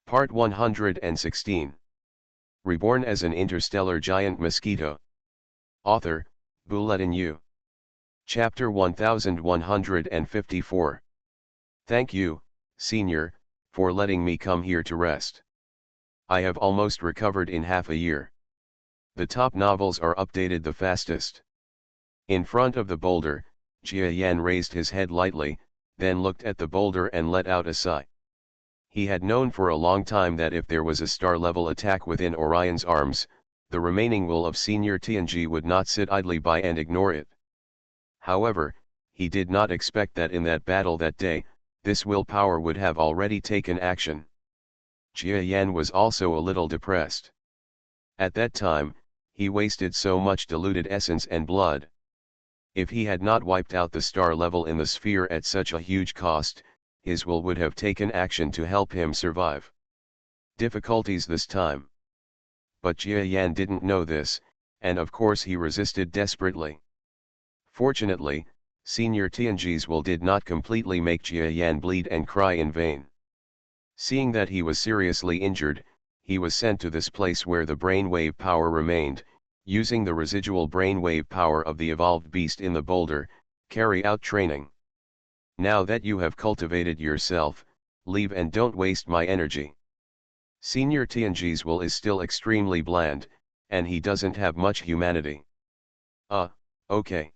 Part 116. Reborn as an interstellar giant mosquito. Author, Bulletin U. Chapter 1154. Thank you, Senior, for letting me come here to rest. I have almost recovered in half a year. The top novels are updated the fastest. In front of the boulder, Jia Yan raised his head lightly, then looked at the boulder and let out a sigh. He had known for a long time that if there was a star-level attack within Orion's arms, the remaining will of Senior Tianji would not sit idly by and ignore it. However, he did not expect that in that battle that day, this willpower would have already taken action. Jia Yan was also a little depressed. At that time, he wasted so much diluted essence and blood. If he had not wiped out the star level in the sphere at such a huge cost, his will would have taken action to help him survive. Difficulties this time. But Jia Yan didn't know this, and of course he resisted desperately. Fortunately, Senior Tianji's will did not completely make Jia Yan bleed and cry in vain. Seeing that he was seriously injured, he was sent to this place where the brainwave power remained, using the residual brainwave power of the evolved beast in the boulder, carry out training. Now that you have cultivated yourself, leave and don't waste my energy. Senior Tianji's will is still extremely bland, and he doesn't have much humanity. Okay.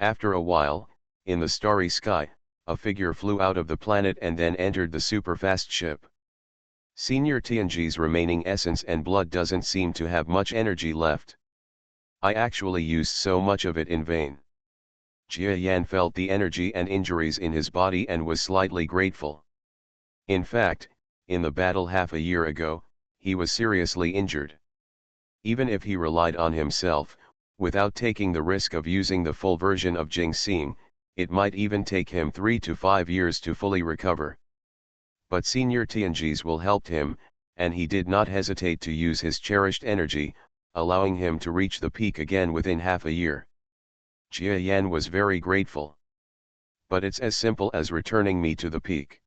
After a while, in the starry sky, a figure flew out of the planet and then entered the superfast ship. Senior Tianji's remaining essence and blood doesn't seem to have much energy left. I actually used so much of it in vain. Jia Yan felt the energy and injuries in his body and was slightly grateful. In fact, in the battle half a year ago, he was seriously injured. Even if he relied on himself, without taking the risk of using the full version of Jingxing, it might even take him 3 to 5 years to fully recover. But Senior Tianji's will helped him, and he did not hesitate to use his cherished energy, allowing him to reach the peak again within half a year. Jia Yan was very grateful. But it's as simple as returning me to the peak.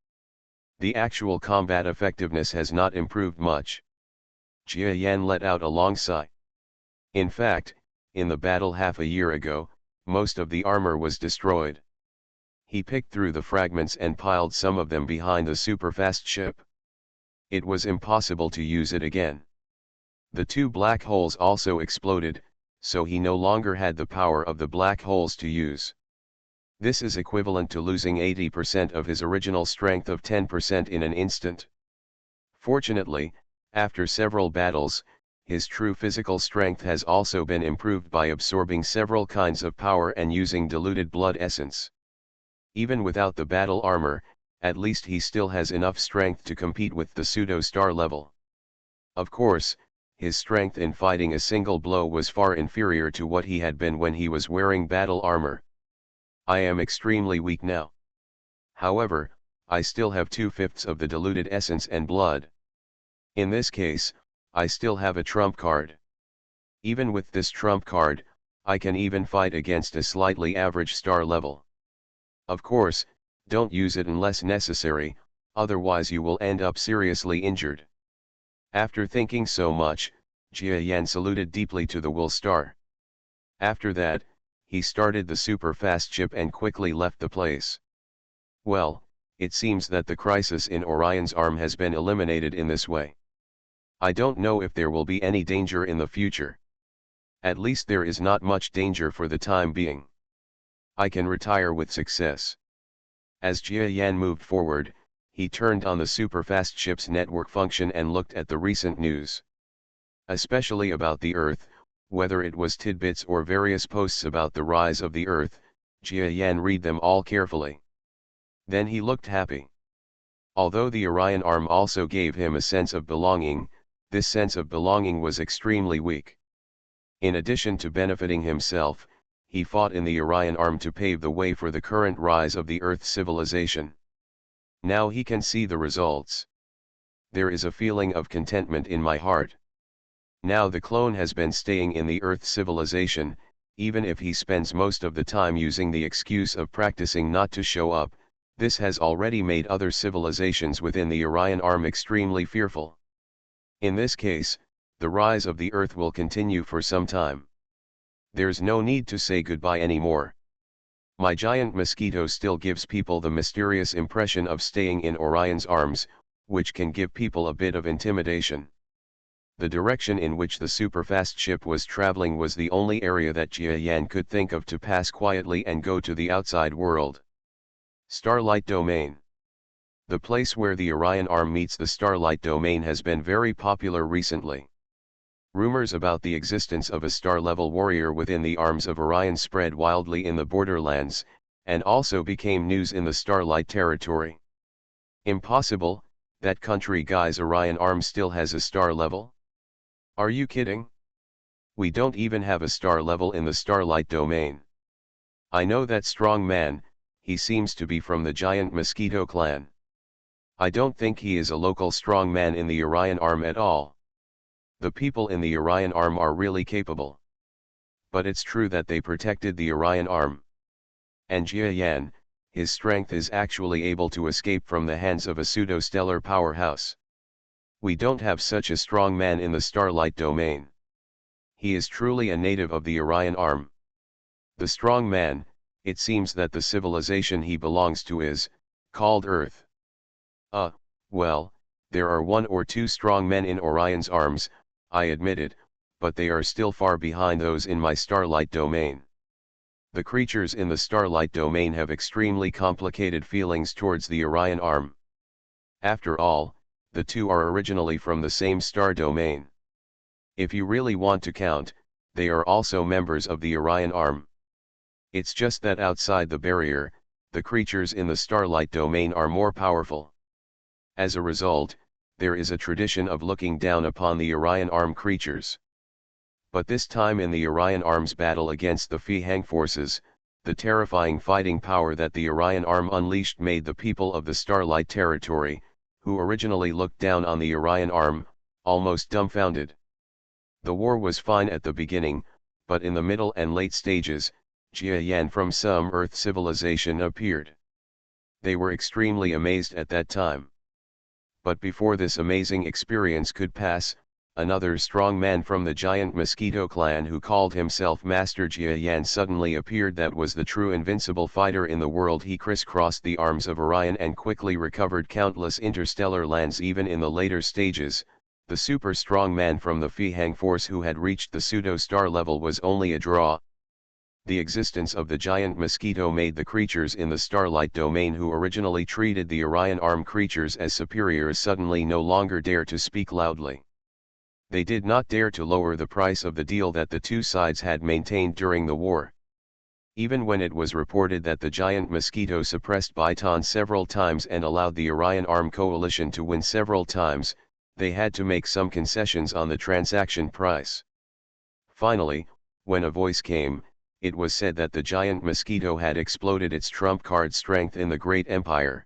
The actual combat effectiveness has not improved much. Jia Yan let out a long sigh. In fact, in the battle half a year ago, most of the armor was destroyed. He picked through the fragments and piled some of them behind the superfast ship. It was impossible to use it again. The 2 black holes also exploded, so he no longer had the power of the black holes to use. This is equivalent to losing 80% of his original strength of 10% in an instant. Fortunately, after several battles, his true physical strength has also been improved by absorbing several kinds of power and using diluted blood essence. Even without the battle armor, at least he still has enough strength to compete with the pseudo-star level. Of course, his strength in fighting a single blow was far inferior to what he had been when he was wearing battle armor. I am extremely weak now. However, I still have 2/5 of the diluted essence and blood. In this case, I still have a trump card. Even with this trump card, I can even fight against a slightly average star level. Of course, don't use it unless necessary, otherwise you will end up seriously injured. After thinking so much, Jia Yan saluted deeply to the Will Star. After that, he started the super-fast ship and quickly left the place. Well, it seems that the crisis in Orion's arm has been eliminated in this way. I don't know if there will be any danger in the future. At least there is not much danger for the time being. I can retire with success. As Jia Yan moved forward, he turned on the superfast ship's network function and looked at the recent news. Especially about the Earth, whether it was tidbits or various posts about the rise of the Earth, Jia Yan read them all carefully. Then he looked happy. Although the Orion arm also gave him a sense of belonging, this sense of belonging was extremely weak. In addition to benefiting himself, he fought in the Orion arm to pave the way for the current rise of the Earth civilization. Now he can see the results. There is a feeling of contentment in my heart. Now the clone has been staying in the Earth civilization, even if he spends most of the time using the excuse of practicing not to show up, This has already made other civilizations within the Orion Arm extremely fearful. In this case, the rise of the Earth will continue for some time. There's no need to say goodbye anymore. My giant mosquito still gives people the mysterious impression of staying in Orion's arms, which can give people a bit of intimidation. The direction in which the superfast ship was traveling was the only area that Jia Yan could think of to pass quietly and go to the outside world. Starlight Domain. The place where the Orion Arm meets the Starlight Domain has been very popular recently. Rumors about the existence of a star-level warrior within the arms of Orion spread wildly in the borderlands, and also became news in the Starlight territory. Impossible, that country guy's Orion Arm still has a star level? Are you kidding? We don't even have a star level in the Starlight Domain. I know that strong man, he seems to be from the giant Mosquito clan. I don't think he is a local strong man in the Orion Arm at all. The people in the Orion Arm are really capable. But it's true that they protected the Orion Arm. And Jia Yan, his strength is actually able to escape from the hands of a pseudo-stellar powerhouse. We don't have such a strong man in the Starlight Domain. He is truly a native of the Orion Arm. The strong man, it seems that the civilization he belongs to is called Earth. Well, there are one or two strong men in Orion's arms, I admit it, but they are still far behind those in my Starlight Domain. The creatures in the Starlight Domain have extremely complicated feelings towards the Orion Arm. After all, the two are originally from the same star domain. If you really want to count, they are also members of the Orion Arm. It's just that outside the barrier, the creatures in the Starlight Domain are more powerful. As a result, there is a tradition of looking down upon the Orion Arm creatures. But this time in the Orion Arm's battle against the Fihang forces, the terrifying fighting power that the Orion Arm unleashed made the people of the Starlight territory, who originally looked down on the Orion Arm, almost dumbfounded. The war was fine at the beginning, but in the middle and late stages, Jia Yan from some Earth civilization appeared. They were extremely amazed at that time. But before this amazing experience could pass, another strong man from the giant Mosquito clan who called himself Master Jia Yan suddenly appeared. That was the true invincible fighter in the world. He crisscrossed the arms of Orion and quickly recovered countless interstellar lands. Even in the later stages, the super strong man from the Fihang force who had reached the pseudo-star level was only a draw. The existence of the giant Mosquito made the creatures in the Starlight Domain who originally treated the Orion Arm creatures as superiors suddenly no longer dare to speak loudly. They did not dare to lower the price of the deal that the two sides had maintained during the war. Even when it was reported that the giant Mosquito suppressed Baitan several times and allowed the Orion Arm coalition to win several times, they had to make some concessions on the transaction price. Finally, when a voice came, it was said that the giant Mosquito had exploded its trump card strength in the Great Empire.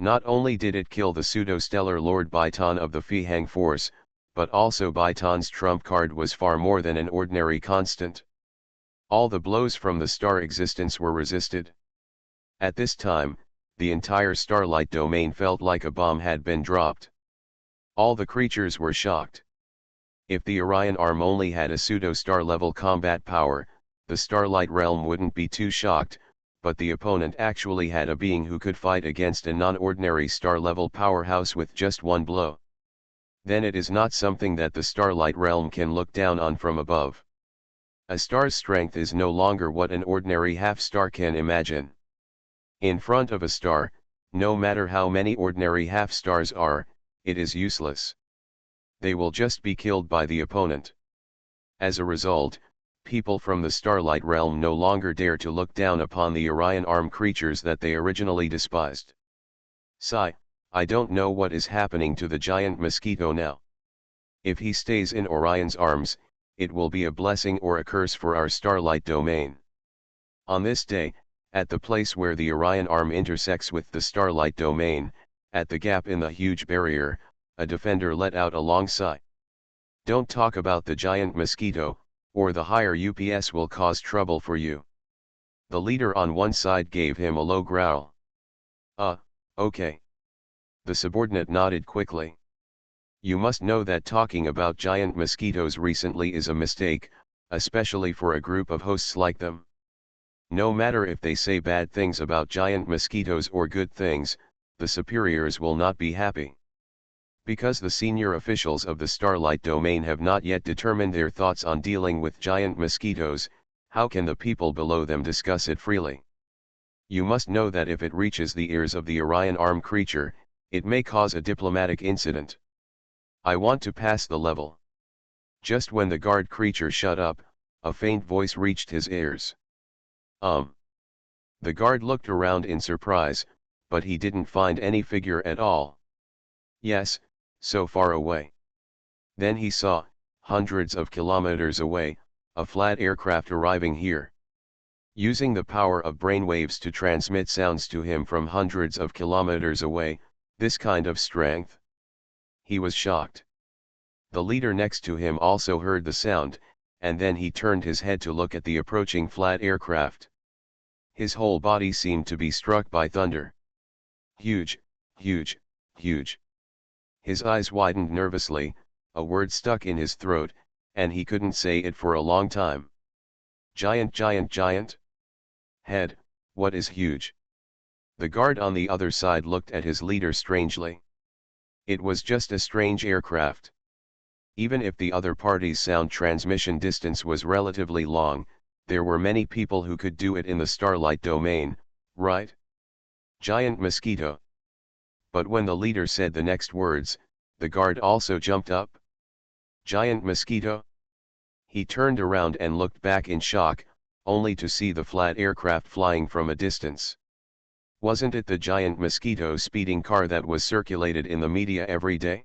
Not only did it kill the pseudo-stellar Lord Baitan of the Fihang force, but also Baitan's trump card was far more than an ordinary constant. All the blows from the star existence were resisted. At this time, the entire Starlight Domain felt like a bomb had been dropped. All the creatures were shocked. If the Orion Arm only had a pseudo-star level combat power, the Starlight realm wouldn't be too shocked, but the opponent actually had a being who could fight against a non-ordinary star-level powerhouse with just one blow. Then it is not something that the Starlight realm can look down on from above. A star's strength is no longer what an ordinary half-star can imagine. In front of a star, no matter how many ordinary half-stars are, it is useless. They will just be killed by the opponent. As a result, people from the Starlight realm no longer dare to look down upon the Orion Arm creatures that they originally despised. I don't know what is happening to the giant Mosquito now. If he stays in Orion's arms, it will be a blessing or a curse for our Starlight Domain. On this day, at the place where the Orion Arm intersects with the Starlight Domain, at the gap in the huge barrier, a defender let out a long sigh. Don't talk about the giant Mosquito, or the higher UPS will cause trouble for you. The leader on one side gave him a low growl. Uh, okay. The subordinate nodded quickly. You must know that talking about giant mosquitoes recently is a mistake, especially for a group of hosts like them. No matter if they say bad things about giant mosquitoes or good things, the superiors will not be happy. Because the senior officials of the Starlight Domain have not yet determined their thoughts on dealing with giant mosquitoes, how can the people below them discuss it freely? You must know that if it reaches the ears of the Orion Arm creature, it may cause a diplomatic incident. I want to pass the level. Just when the guard creature shut up, a faint voice reached his ears. The guard looked around in surprise, but he didn't find any figure at all. Yes, so far away. Then he saw, hundreds of kilometers away, a flat aircraft arriving here. Using the power of brainwaves to transmit sounds to him from hundreds of kilometers away, this kind of strength. He was shocked. The leader next to him also heard the sound, and then he turned his head to look at the approaching flat aircraft. His whole body seemed to be struck by thunder. Huge, huge, huge. His eyes widened nervously, a word stuck in his throat, and he couldn't say it for a long time. Giant, giant, giant? Head, what is huge? The guard on the other side looked at his leader strangely. It was just a strange aircraft. Even if the other party's sound transmission distance was relatively long, there were many people who could do it in the Starlight Domain, right? Giant mosquito. But when the leader said the next words, the guard also jumped up. Giant mosquito? He turned around and looked back in shock, only to see the flat aircraft flying from a distance. Wasn't it the giant mosquito speeding car that was circulated in the media every day?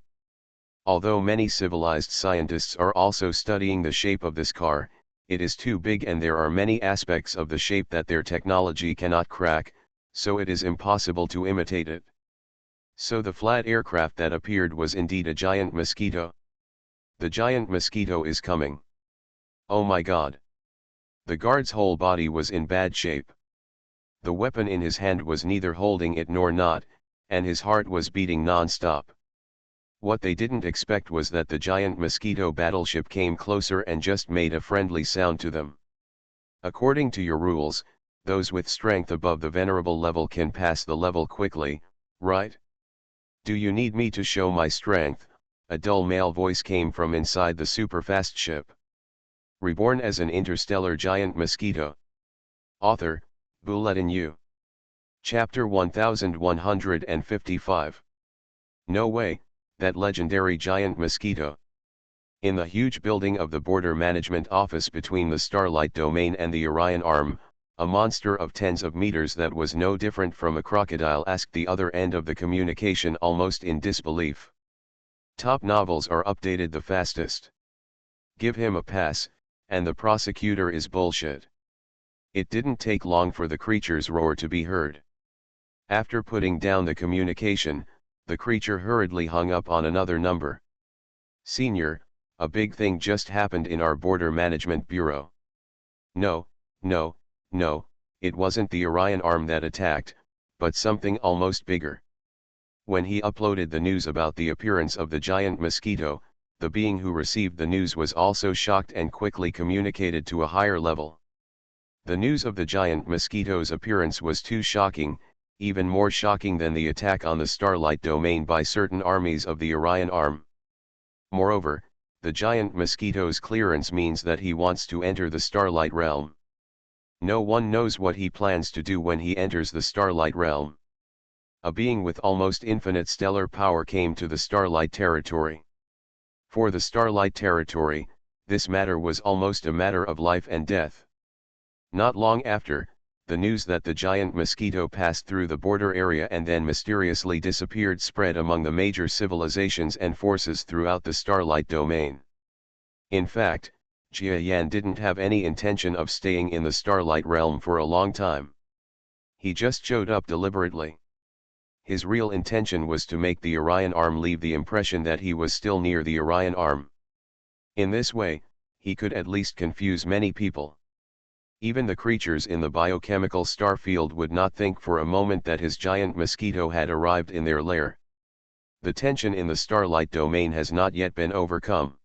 Although many civilized scientists are also studying the shape of this car, it is too big and there are many aspects of the shape that their technology cannot crack, so it is impossible to imitate it. So the flat aircraft that appeared was indeed a giant mosquito. The giant mosquito is coming. Oh my God. The guard's whole body was in bad shape. The weapon in his hand was neither holding it nor not, and his heart was beating non-stop. What they didn't expect was that the giant mosquito battleship came closer and just made a friendly sound to them. According to your rules, those with strength above the venerable level can pass the level quickly, right? Do you need me to show my strength? A dull male voice came from inside the superfast ship. Reborn as an interstellar giant mosquito. Author, Bulletin U. Chapter 1155. No way, that legendary giant mosquito. In the huge building of the Border Management Office between the Starlight Domain and the Orion Arm, a monster of tens of meters that was no different from a crocodile asked the other end of the communication almost in disbelief. Top novels are updated the fastest. Give him a pass, and the prosecutor is bullshit. It didn't take long for the creature's roar to be heard. After putting down the communication, the creature hurriedly hung up on another number. Senior, a big thing just happened in our border management bureau. No, no, no, it wasn't the Orion Arm that attacked, but something almost bigger. When he uploaded the news about the appearance of the giant mosquito, the being who received the news was also shocked and quickly communicated to a higher level. The news of the giant mosquito's appearance was too shocking, even more shocking than the attack on the Starlight Domain by certain armies of the Orion Arm. Moreover, the giant mosquito's clearance means that he wants to enter the Starlight Realm. No one knows what he plans to do when he enters the Starlight Realm. A being with almost infinite stellar power came to the Starlight Territory. For the Starlight Territory, this matter was almost a matter of life and death. Not long after, the news that the giant mosquito passed through the border area and then mysteriously disappeared spread among the major civilizations and forces throughout the Starlight Domain. In fact, Jia Yan didn't have any intention of staying in the Starlight Realm for a long time. He just showed up deliberately. His real intention was to make the Orion Arm leave the impression that he was still near the Orion Arm. In this way, he could at least confuse many people. Even the creatures in the biochemical star field would not think for a moment that his giant mosquito had arrived in their lair. The tension in the starlight domain has not yet been overcome.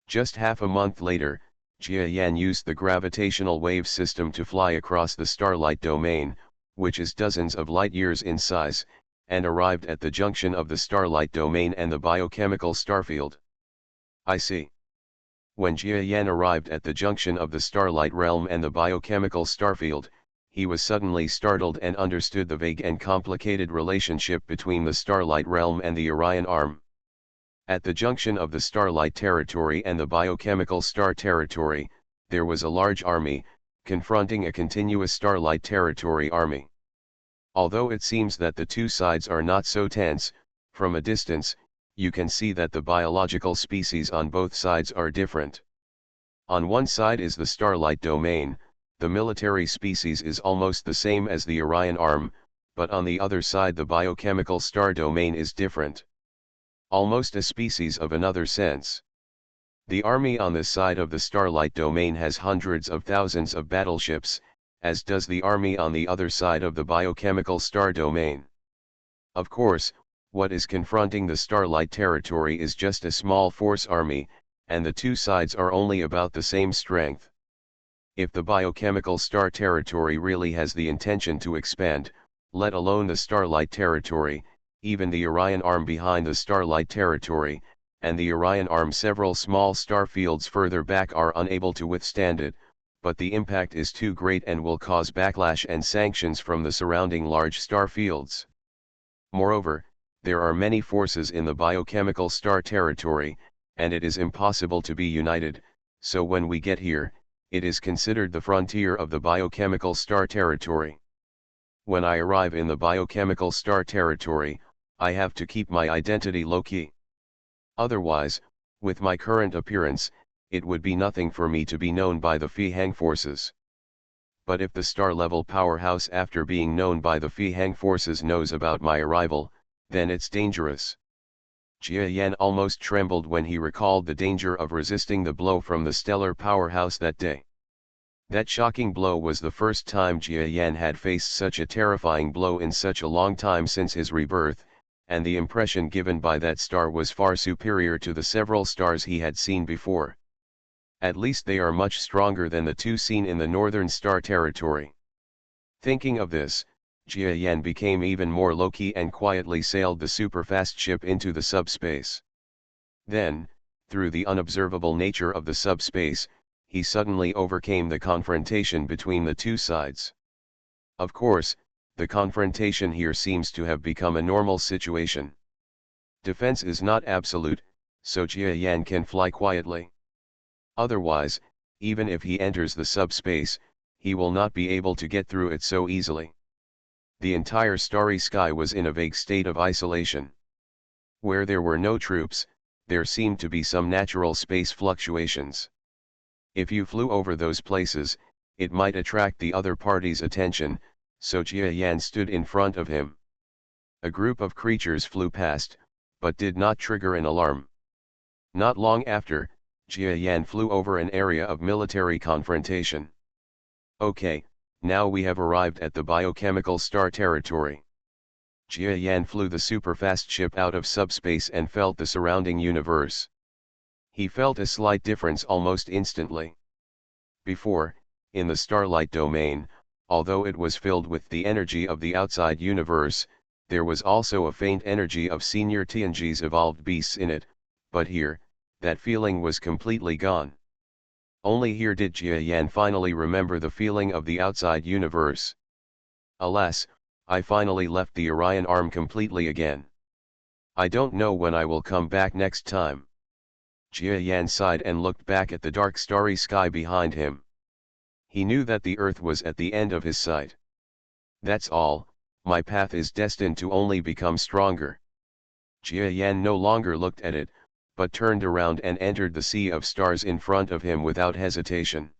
Just half a month later, Jia Yan used the gravitational wave system to fly across the starlight domain, which is dozens of light years in size, and arrived at the junction of the starlight domain and the biochemical starfield. I see. When Jia Yan arrived at the junction of the starlight realm and the biochemical starfield, he was suddenly startled and understood the vague and complicated relationship between the starlight realm and the Orion arm. At the junction of the starlight territory and the biochemical star territory, there was a large army, confronting a continuous starlight territory army. Although it seems that the two sides are not so tense, from a distance, you can see that the biological species on both sides are different. On one side is the starlight domain, the military species is almost the same as the Orion arm, but on the other side the biochemical star domain is different. Almost a species of another sense. The army on this side of the starlight domain has hundreds of thousands of battleships, as does the army on the other side of the biochemical star domain. Of course, what is confronting the starlight territory is just a small force army, and the two sides are only about the same strength. If the biochemical star territory really has the intention to expand, let alone the starlight territory, even the Orion arm behind the starlight territory, and the Orion arm several small star fields further back are unable to withstand it, but the impact is too great and will cause backlash and sanctions from the surrounding large star fields. Moreover, there are many forces in the biochemical star territory, and it is impossible to be united, so when we get here, it is considered the frontier of the biochemical star territory. When I arrive in the biochemical star territory, I have to keep my identity low-key. Otherwise, with my current appearance, it would be nothing for me to be known by the Fihang forces. But if the star-level powerhouse after being known by the Fihang forces knows about my arrival, then it's dangerous. Jia Yan almost trembled when he recalled the danger of resisting the blow from the stellar powerhouse that day. That shocking blow was the first time Jia Yan had faced such a terrifying blow in such a long time since his rebirth, and the impression given by that star was far superior to the several stars he had seen before. At least they are much stronger than the two seen in the northern star territory. Thinking of this, Jia Yan became even more low-key and quietly sailed the superfast ship into the subspace. Then, through the unobservable nature of the subspace, he suddenly overcame the confrontation between the two sides. Of course, the confrontation here seems to have become a normal situation. Defense is not absolute, so Jia Yan can fly quietly. Otherwise, even if he enters the subspace, he will not be able to get through it so easily. The entire starry sky was in a vague state of isolation. Where there were no troops, there seemed to be some natural space fluctuations. If you flew over those places, it might attract the other party's attention, so Jia Yan stood in front of him. A group of creatures flew past, but did not trigger an alarm. Not long after, Jia Yan flew over an area of military confrontation. Okay, now we have arrived at the biochemical star territory. Jia Yan flew the superfast ship out of subspace and felt the surrounding universe. He felt a slight difference almost instantly. Before, in the starlight domain, although it was filled with the energy of the outside universe, there was also a faint energy of senior Tianji's evolved beasts in it, but here, that feeling was completely gone. Only here did Jia Yan finally remember the feeling of the outside universe. Alas, I finally left the Orion arm completely again. I don't know when I will come back next time. Jia Yan sighed and looked back at the dark starry sky behind him. He knew that the earth was at the end of his sight. That's all, my path is destined to only become stronger. Jia Yan no longer looked at it, but turned around and entered the sea of stars in front of him without hesitation.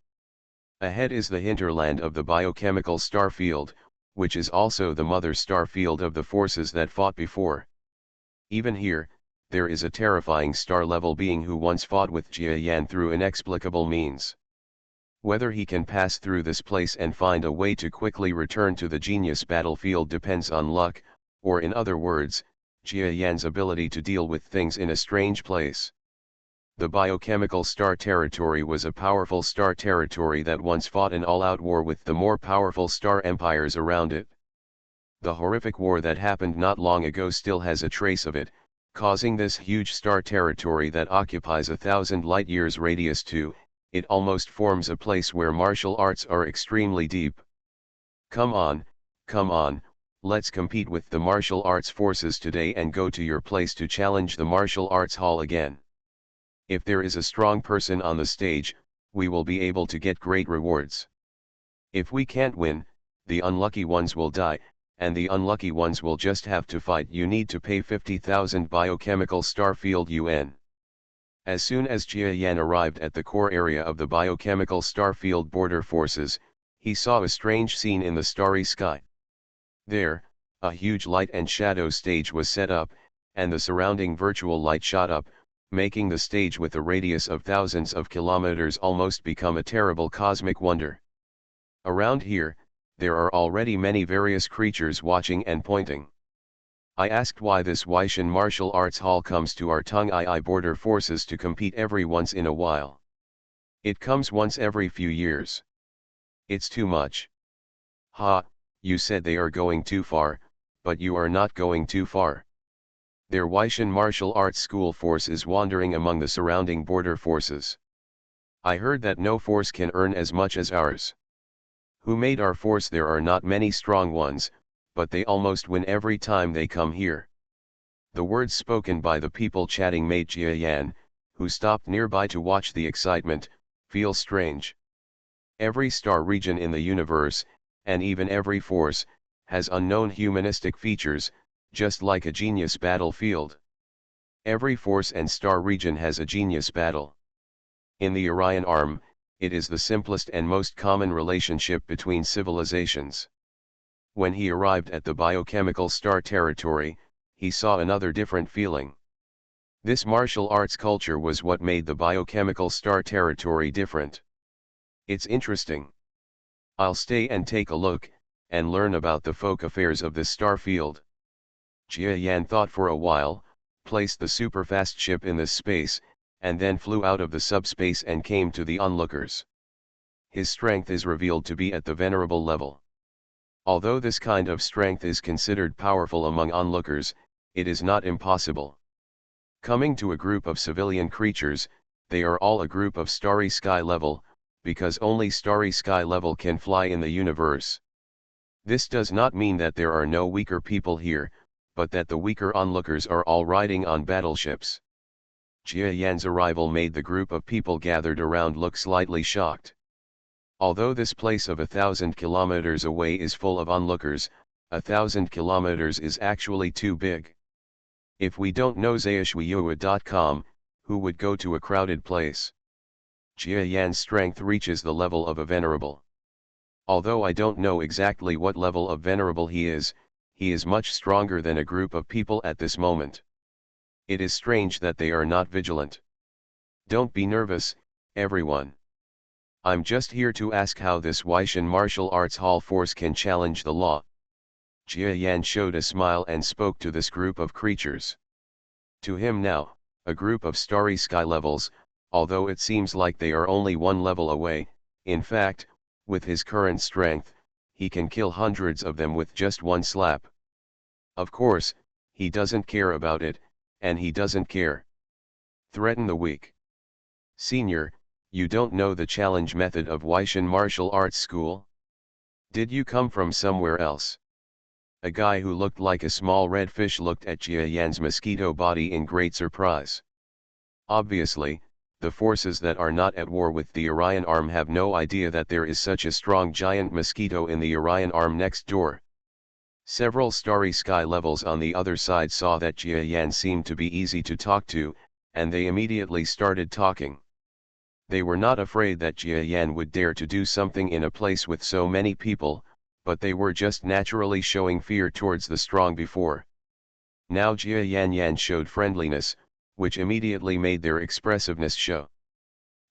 Ahead is the hinterland of the biochemical star field, which is also the mother star field of the forces that fought before. Even here, there is a terrifying star-level being who once fought with Jia Yan through inexplicable means. Whether he can pass through this place and find a way to quickly return to the genius battlefield depends on luck, or in other words, Jia Yan's ability to deal with things in a strange place. The biochemical star territory was a powerful star territory that once fought an all-out war with the more powerful star empires around it. The horrific war that happened not long ago still has a trace of it, causing this huge star territory that occupies 1,000 light-years radius to, it almost forms a place where martial arts are extremely deep. Come on, let's compete with the martial arts forces today and go to your place to challenge the martial arts hall again. If there is a strong person on the stage, we will be able to get great rewards. If we can't win, the unlucky ones will die, and the unlucky ones will just have to fight. You need to pay 50,000 biochemical starfield UN. As soon as Jia Yan arrived at the core area of the biochemical starfield border forces, he saw a strange scene in the starry sky. There, a huge light and shadow stage was set up, and the surrounding virtual light shot up, making the stage with a radius of thousands of kilometers almost become a terrible cosmic wonder. Around here, there are already many various creatures watching and pointing. I asked why this Weishan martial arts hall comes to our Tung-Ai border forces to compete every once in a while. It comes once every few years. It's too much. Ha, you said they are going too far, but you are not going too far. Their Weishan martial arts school force is wandering among the surrounding border forces. I heard that no force can earn as much as ours. Who made our force? There are not many strong ones, but they almost win every time they come here. The words spoken by the people chatting made Jia Yan, who stopped nearby to watch the excitement, feel strange. Every star region in the universe, and even every force, has unknown humanistic features, just like a genius battlefield. Every force and star region has a genius battle. In the Orion Arm, it is the simplest and most common relationship between civilizations. When he arrived at the biochemical star territory, he saw another different feeling. This martial arts culture was what made the biochemical star territory different. It's interesting. I'll stay and take a look, and learn about the folk affairs of this star field. Jia Yan thought for a while, placed the superfast ship in this space, and then flew out of the subspace and came to the onlookers. His strength is revealed to be at the venerable level. Although this kind of strength is considered powerful among onlookers, it is not impossible. Coming to a group of civilian creatures, they are all a group of starry sky level, because only starry sky level can fly in the universe. This does not mean that there are no weaker people here, but that the weaker onlookers are all riding on battleships. Jia Yan's arrival made the group of people gathered around look slightly shocked. Although this place of 1,000 kilometers away is full of onlookers, 1,000 kilometers is actually too big. If we don't know Zayashwiyua.com, who would go to a crowded place? Jia Yan's strength reaches the level of a venerable. Although I don't know exactly what level of venerable he is much stronger than a group of people at this moment. It is strange that they are not vigilant. Don't be nervous, everyone. I'm just here to ask how this Weishan martial arts hall force can challenge the law. Jia Yan showed a smile and spoke to this group of creatures. To him now, a group of starry sky levels, although it seems like they are only one level away, in fact, with his current strength, he can kill hundreds of them with just one slap. Of course, he doesn't care about it, and he doesn't care. Threaten the weak. Senior, you don't know the challenge method of Weishan martial arts school? Did you come from somewhere else? A guy who looked like a small red fish looked at Jia Yan's mosquito body in great surprise. Obviously, the forces that are not at war with the Orion Arm have no idea that there is such a strong giant mosquito in the Orion Arm next door. Several starry sky levels on the other side saw that Jia Yan seemed to be easy to talk to, and they immediately started talking. They were not afraid that Jia Yan would dare to do something in a place with so many people, but they were just naturally showing fear towards the strong before. Now Jia Yan showed friendliness, which immediately made their expressiveness show.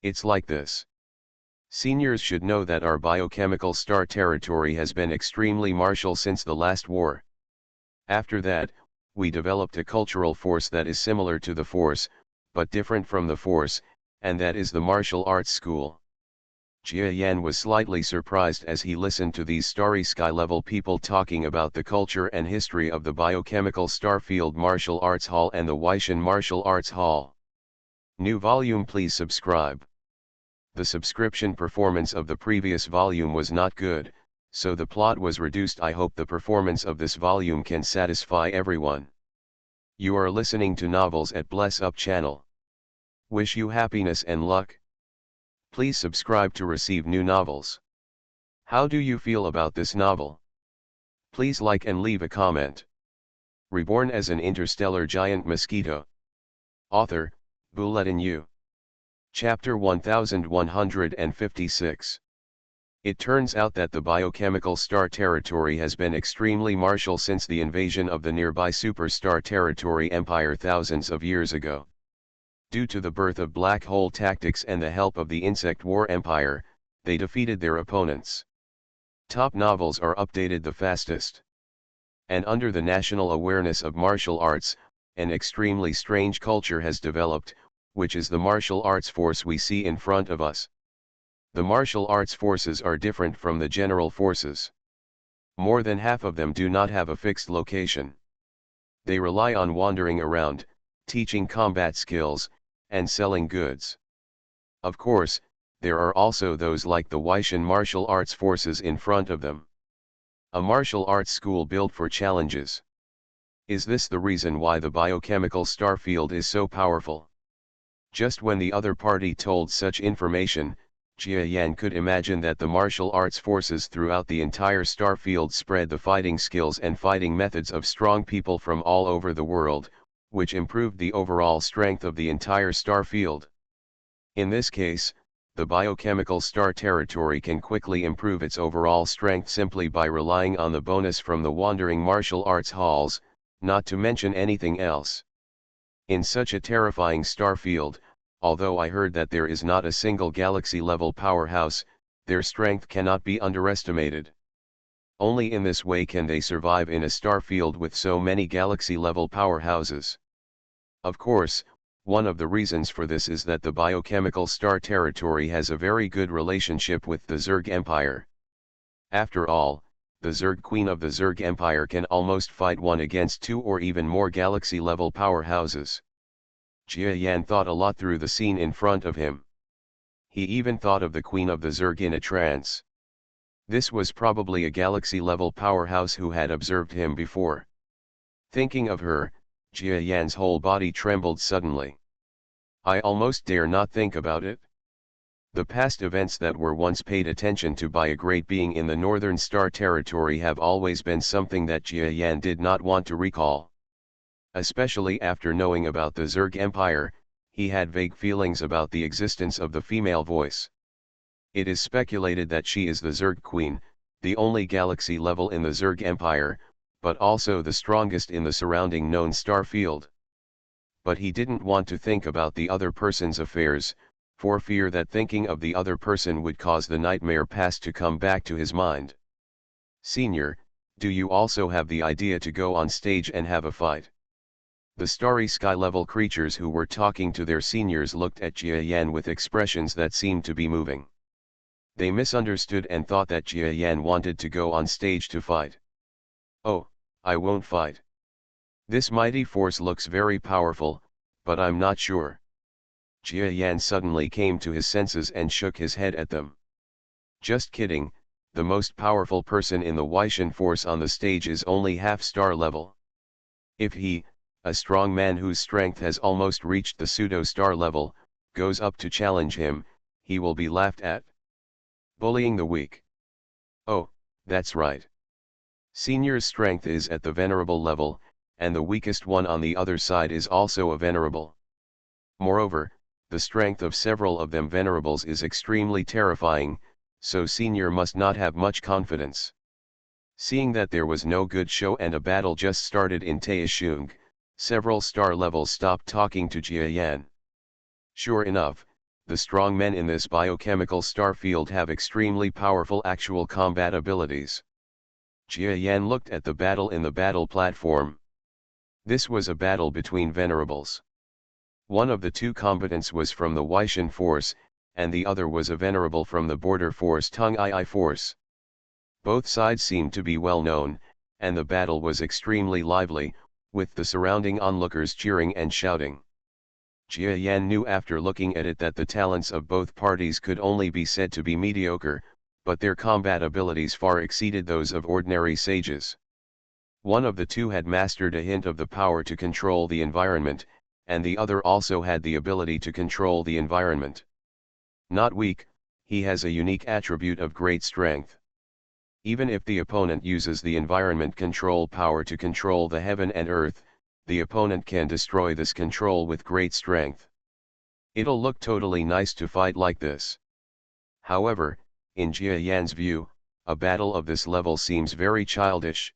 It's like this. Seniors should know that our biochemical star territory has been extremely martial since the last war. After that, we developed a cultural force that is similar to the force, but different from the force, and that is the martial arts school. Jia Yan was slightly surprised as he listened to these starry sky level people talking about the culture and history of the biochemical Starfield Martial Arts Hall and the Weishan Martial Arts Hall. New volume, please subscribe. The subscription performance of the previous volume was not good, so the plot was reduced. I hope the performance of this volume can satisfy everyone. You are listening to Novels at Bless Up channel. Wish you happiness and luck. Please subscribe to receive new novels. How do you feel about this novel? Please like and leave a comment. Reborn as an interstellar giant mosquito. Author, Bulletin U. Chapter 1156. It turns out that the biochemical star territory has been extremely martial since the invasion of the nearby superstar territory empire thousands of years ago. Due to the birth of black hole tactics and the help of the insect war empire, they defeated their opponents. Top novels are updated the fastest. And under the national awareness of martial arts, an extremely strange culture has developed, which is the martial arts force we see in front of us. The martial arts forces are different from the general forces. More than half of them do not have a fixed location. They rely on wandering around, teaching combat skills, and selling goods. Of course, there are also those like the Weishan martial arts forces in front of them. A martial arts school built for challenges. Is this the reason why the biochemical star field is so powerful? Just when the other party told such information, Jia Yan could imagine that the martial arts forces throughout the entire star field spread the fighting skills and fighting methods of strong people from all over the world, which improved the overall strength of the entire star field. In this case, the biochemical star territory can quickly improve its overall strength simply by relying on the bonus from the wandering martial arts halls, not to mention anything else. In such a terrifying star field, although I heard that there is not a single galaxy-level powerhouse, their strength cannot be underestimated. Only in this way can they survive in a star field with so many galaxy-level powerhouses. Of course, one of the reasons for this is that the biochemical star territory has a very good relationship with the Zerg Empire. After all, the Zerg Queen of the Zerg Empire can almost fight one against two or even more galaxy-level powerhouses. Jia Yan thought a lot through the scene in front of him. He even thought of the Queen of the Zerg in a trance. This was probably a galaxy-level powerhouse who had observed him before. Thinking of her, Jia Yan's whole body trembled suddenly. I almost dare not think about it. The past events that were once paid attention to by a great being in the Northern Star Territory have always been something that Jia Yan did not want to recall. Especially after knowing about the Zerg Empire, he had vague feelings about the existence of the female voice. It is speculated that she is the Zerg Queen, the only galaxy level in the Zerg Empire, but also the strongest in the surrounding known star field. But he didn't want to think about the other person's affairs, for fear that thinking of the other person would cause the nightmare past to come back to his mind. Senior, do you also have the idea to go on stage and have a fight? The starry sky-level creatures who were talking to their seniors looked at Jia Yan with expressions that seemed to be moving. They misunderstood and thought that Jia Yan wanted to go on stage to fight. Oh, I won't fight. This mighty force looks very powerful, but I'm not sure. Jia Yan suddenly came to his senses and shook his head at them. Just kidding, the most powerful person in the Weishan force on the stage is only half-star level. If he, a strong man whose strength has almost reached the pseudo-star level, goes up to challenge him, he will be laughed at. Bullying the weak. Oh, that's right. Senior's strength is at the venerable level, and the weakest one on the other side is also a venerable. Moreover, the strength of several of them venerables is extremely terrifying, so Senior must not have much confidence. Seeing that there was no good show and a battle just started in Taishung, several star levels stopped talking to Jia Yan. Sure enough, The strong men in this biochemical star field have extremely powerful actual combat abilities. Jia Yan looked at the battle in the battle platform. This was a battle between venerables. One of the two combatants was from the Weixin force, and the other was a venerable from the border force Tung Ai force. Both sides seemed to be well known, and the battle was extremely lively, with the surrounding onlookers cheering and shouting. Jia Yan knew after looking at it that the talents of both parties could only be said to be mediocre, but their combat abilities far exceeded those of ordinary sages. One of the two had mastered a hint of the power to control the environment, and the other also had the ability to control the environment. Not weak, he has a unique attribute of great strength. Even if the opponent uses the environment control power to control the heaven and earth, the opponent can destroy this control with great strength. It'll look totally nice to fight like this. However, in Jia Yan's view, a battle of this level seems very childish.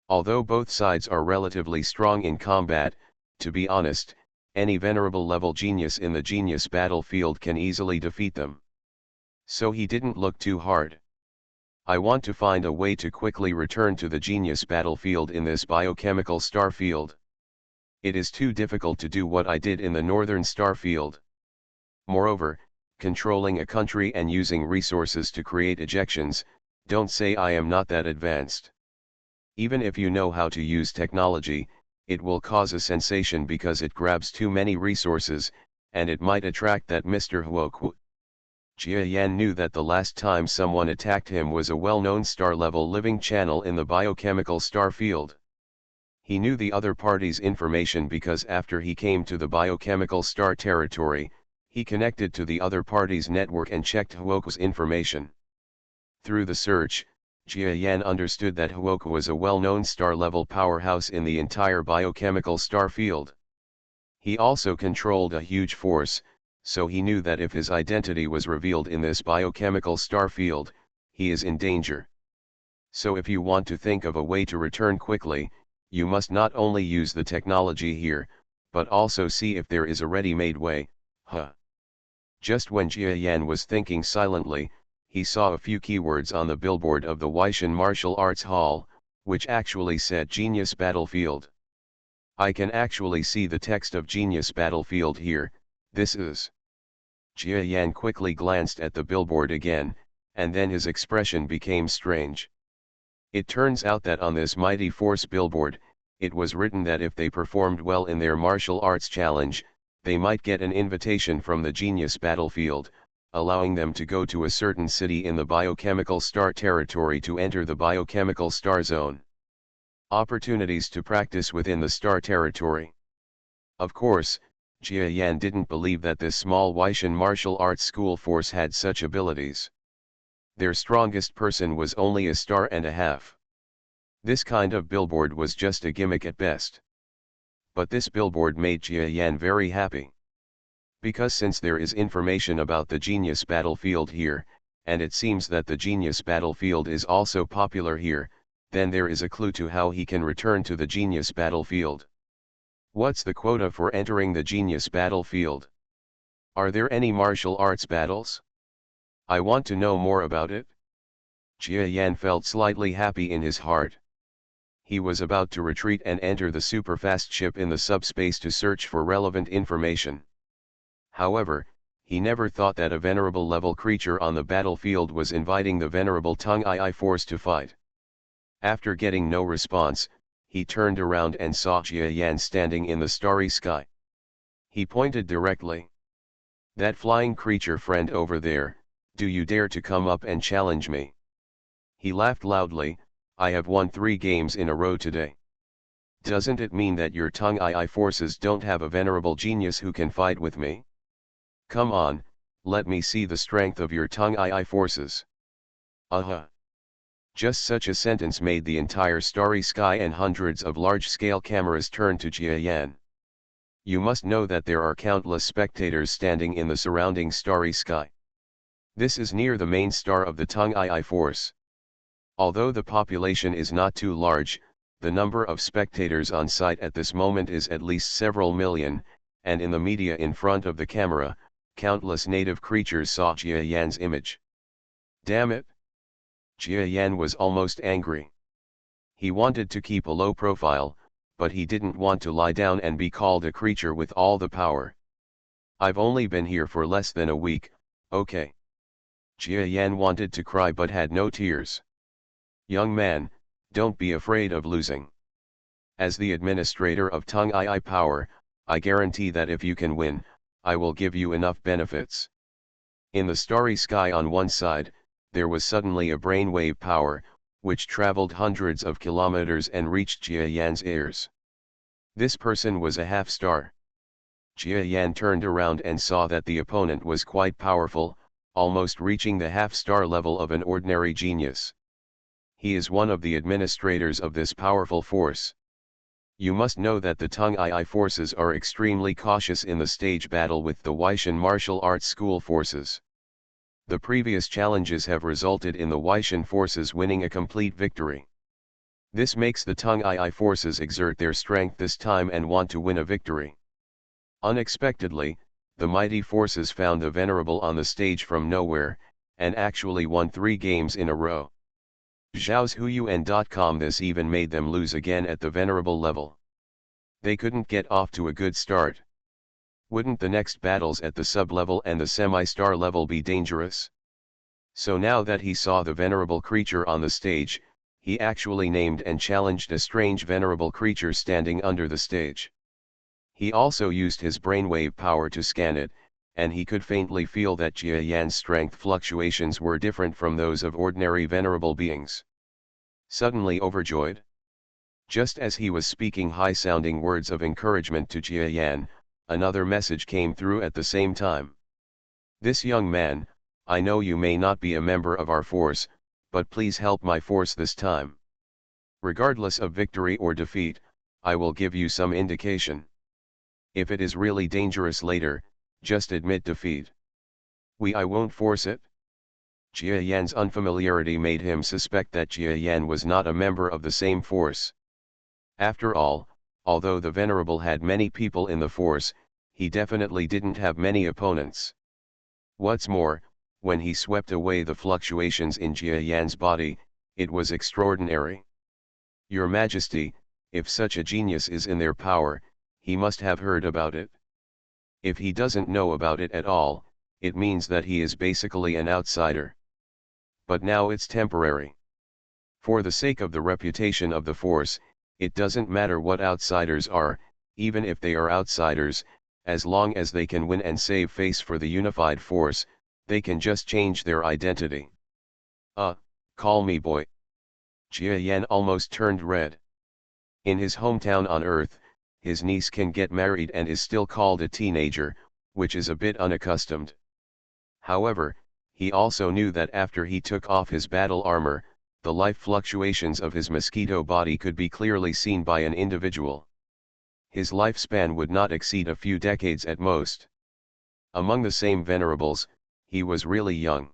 Although both sides are relatively strong in combat, to be honest, any venerable level genius in the genius battlefield can easily defeat them. So he didn't look too hard. I want to find a way to quickly return to the genius battlefield in this biochemical star field. It is too difficult to do what I did in the northern star field. Moreover, controlling a country and using resources to create ejections, don't say I am not that advanced. Even if you know how to use technology, it will cause a sensation because it grabs too many resources, and it might attract that Mr. Huoku. Jia Yan knew that the last time someone attacked him was a well-known star-level living channel in the biochemical star field. He knew the other party's information because after he came to the biochemical star territory, he connected to the other party's network and checked Huoku's information. Through the search, Jia Yan understood that Huoku was a well-known star-level powerhouse in the entire biochemical star field. He also controlled a huge force, so he knew that if his identity was revealed in this biochemical star field, he is in danger. So if you want to think of a way to return quickly, you must not only use the technology here, but also see if there is a ready-made way. Just when Jia Yan was thinking silently, he saw a few keywords on the billboard of the Weixin Martial Arts Hall, which actually said Genius Battlefield. I can actually see the text of Genius Battlefield here. This is. Jia Yan quickly glanced at the billboard again, and then his expression became strange. It turns out that on this Mighty Force billboard, it was written that if they performed well in their martial arts challenge, they might get an invitation from the Genius Battlefield, allowing them to go to a certain city in the biochemical star territory to enter the biochemical star zone. Opportunities to practice within the star territory. Of course, Jia Yan didn't believe that this small Weixin martial arts school force had such abilities. Their strongest person was only a star and a half. This kind of billboard was just a gimmick at best. But this billboard made Jia Yan very happy. Because since there is information about the Genius Battlefield here, and it seems that the Genius Battlefield is also popular here, then there is a clue to how he can return to the Genius Battlefield. What's the quota for entering the Genius Battlefield? Are there any martial arts battles? I want to know more about it. Jia Yan felt slightly happy in his heart. He was about to retreat and enter the superfast ship in the subspace to search for relevant information. However, he never thought that a venerable level creature on the battlefield was inviting the venerable Tung Ai force to fight. After getting no response, he turned around and saw Jia Yan standing in the starry sky. He pointed directly. That flying creature friend over there, do you dare to come up and challenge me? He laughed loudly. I have won 3 games in a row today. Doesn't it mean that your Tung Ai forces don't have a venerable genius who can fight with me? Come on, let me see the strength of your Tung Ai forces. Just such a sentence made the entire starry sky and hundreds of large-scale cameras turn to Jia Yan. You must know that there are countless spectators standing in the surrounding starry sky. This is near the main star of the Tung Ai force. Although the population is not too large, the number of spectators on site at this moment is at least several million, and in the media in front of the camera, Countless native creatures saw Jia Yan's image. Damn it! Jia Yan was almost angry. He wanted to keep a low profile, but he didn't want to lie down and be called a creature with all the power. I've only been here for less than a week, okay. Jia Yan wanted to cry but had no tears. Young man, don't be afraid of losing. As the administrator of Tung II power, I guarantee that if you can win, I will give you enough benefits. In the starry sky on one side, there was suddenly a brainwave power, which traveled hundreds of kilometers and reached Jia Yan's ears. This person was a half-star. Jia Yan turned around and saw that the opponent was quite powerful, almost reaching the half-star level of an ordinary genius. He is one of the administrators of this powerful force. You must know that the Tung II forces are extremely cautious in the stage battle with the Weishan martial arts school forces. The previous challenges have resulted in the Weishan forces winning a complete victory. This makes the Tung II forces exert their strength this time and want to win a victory. Unexpectedly, the mighty forces found the Venerable on the stage from nowhere, and actually won 3 games in a row. Zhaoshuyuan.com. This even made them lose again at the Venerable level. They couldn't get off to a good start. Wouldn't the next battles at the sub-level and the semi-star level be dangerous? So now that he saw the Venerable creature on the stage, he actually named and challenged a strange Venerable creature standing under the stage. He also used his brainwave power to scan it, and he could faintly feel that Jia Yan's strength fluctuations were different from those of ordinary Venerable beings. Suddenly overjoyed, just as he was speaking high-sounding words of encouragement to Jia Yan, another message came through at the same time. This young man, I know you may not be a member of our force, but please help my force this time. Regardless of victory or defeat, I will give you some indication. If it is really dangerous later, just admit defeat. I won't force it. Jia Yan's unfamiliarity made him suspect that Jia Yan was not a member of the same force. After all, although the Venerable had many people in the force, he definitely didn't have many opponents. What's more, when he swept away the fluctuations in Jia Yan's body, it was extraordinary. Your Majesty, if such a genius is in their power, he must have heard about it. If he doesn't know about it at all, it means that he is basically an outsider. But now it's temporary. For the sake of the reputation of the force, it doesn't matter what outsiders are, even if they are outsiders, as long as they can win and save face for the unified force, they can just change their identity. Call me boy. Jia Yan almost turned red. In his hometown on Earth, his niece can get married and is still called a teenager, which is a bit unaccustomed. However, he also knew that after he took off his battle armor, the life fluctuations of his mosquito body could be clearly seen by an individual. His lifespan would not exceed a few decades at most. Among the same venerables, he was really young.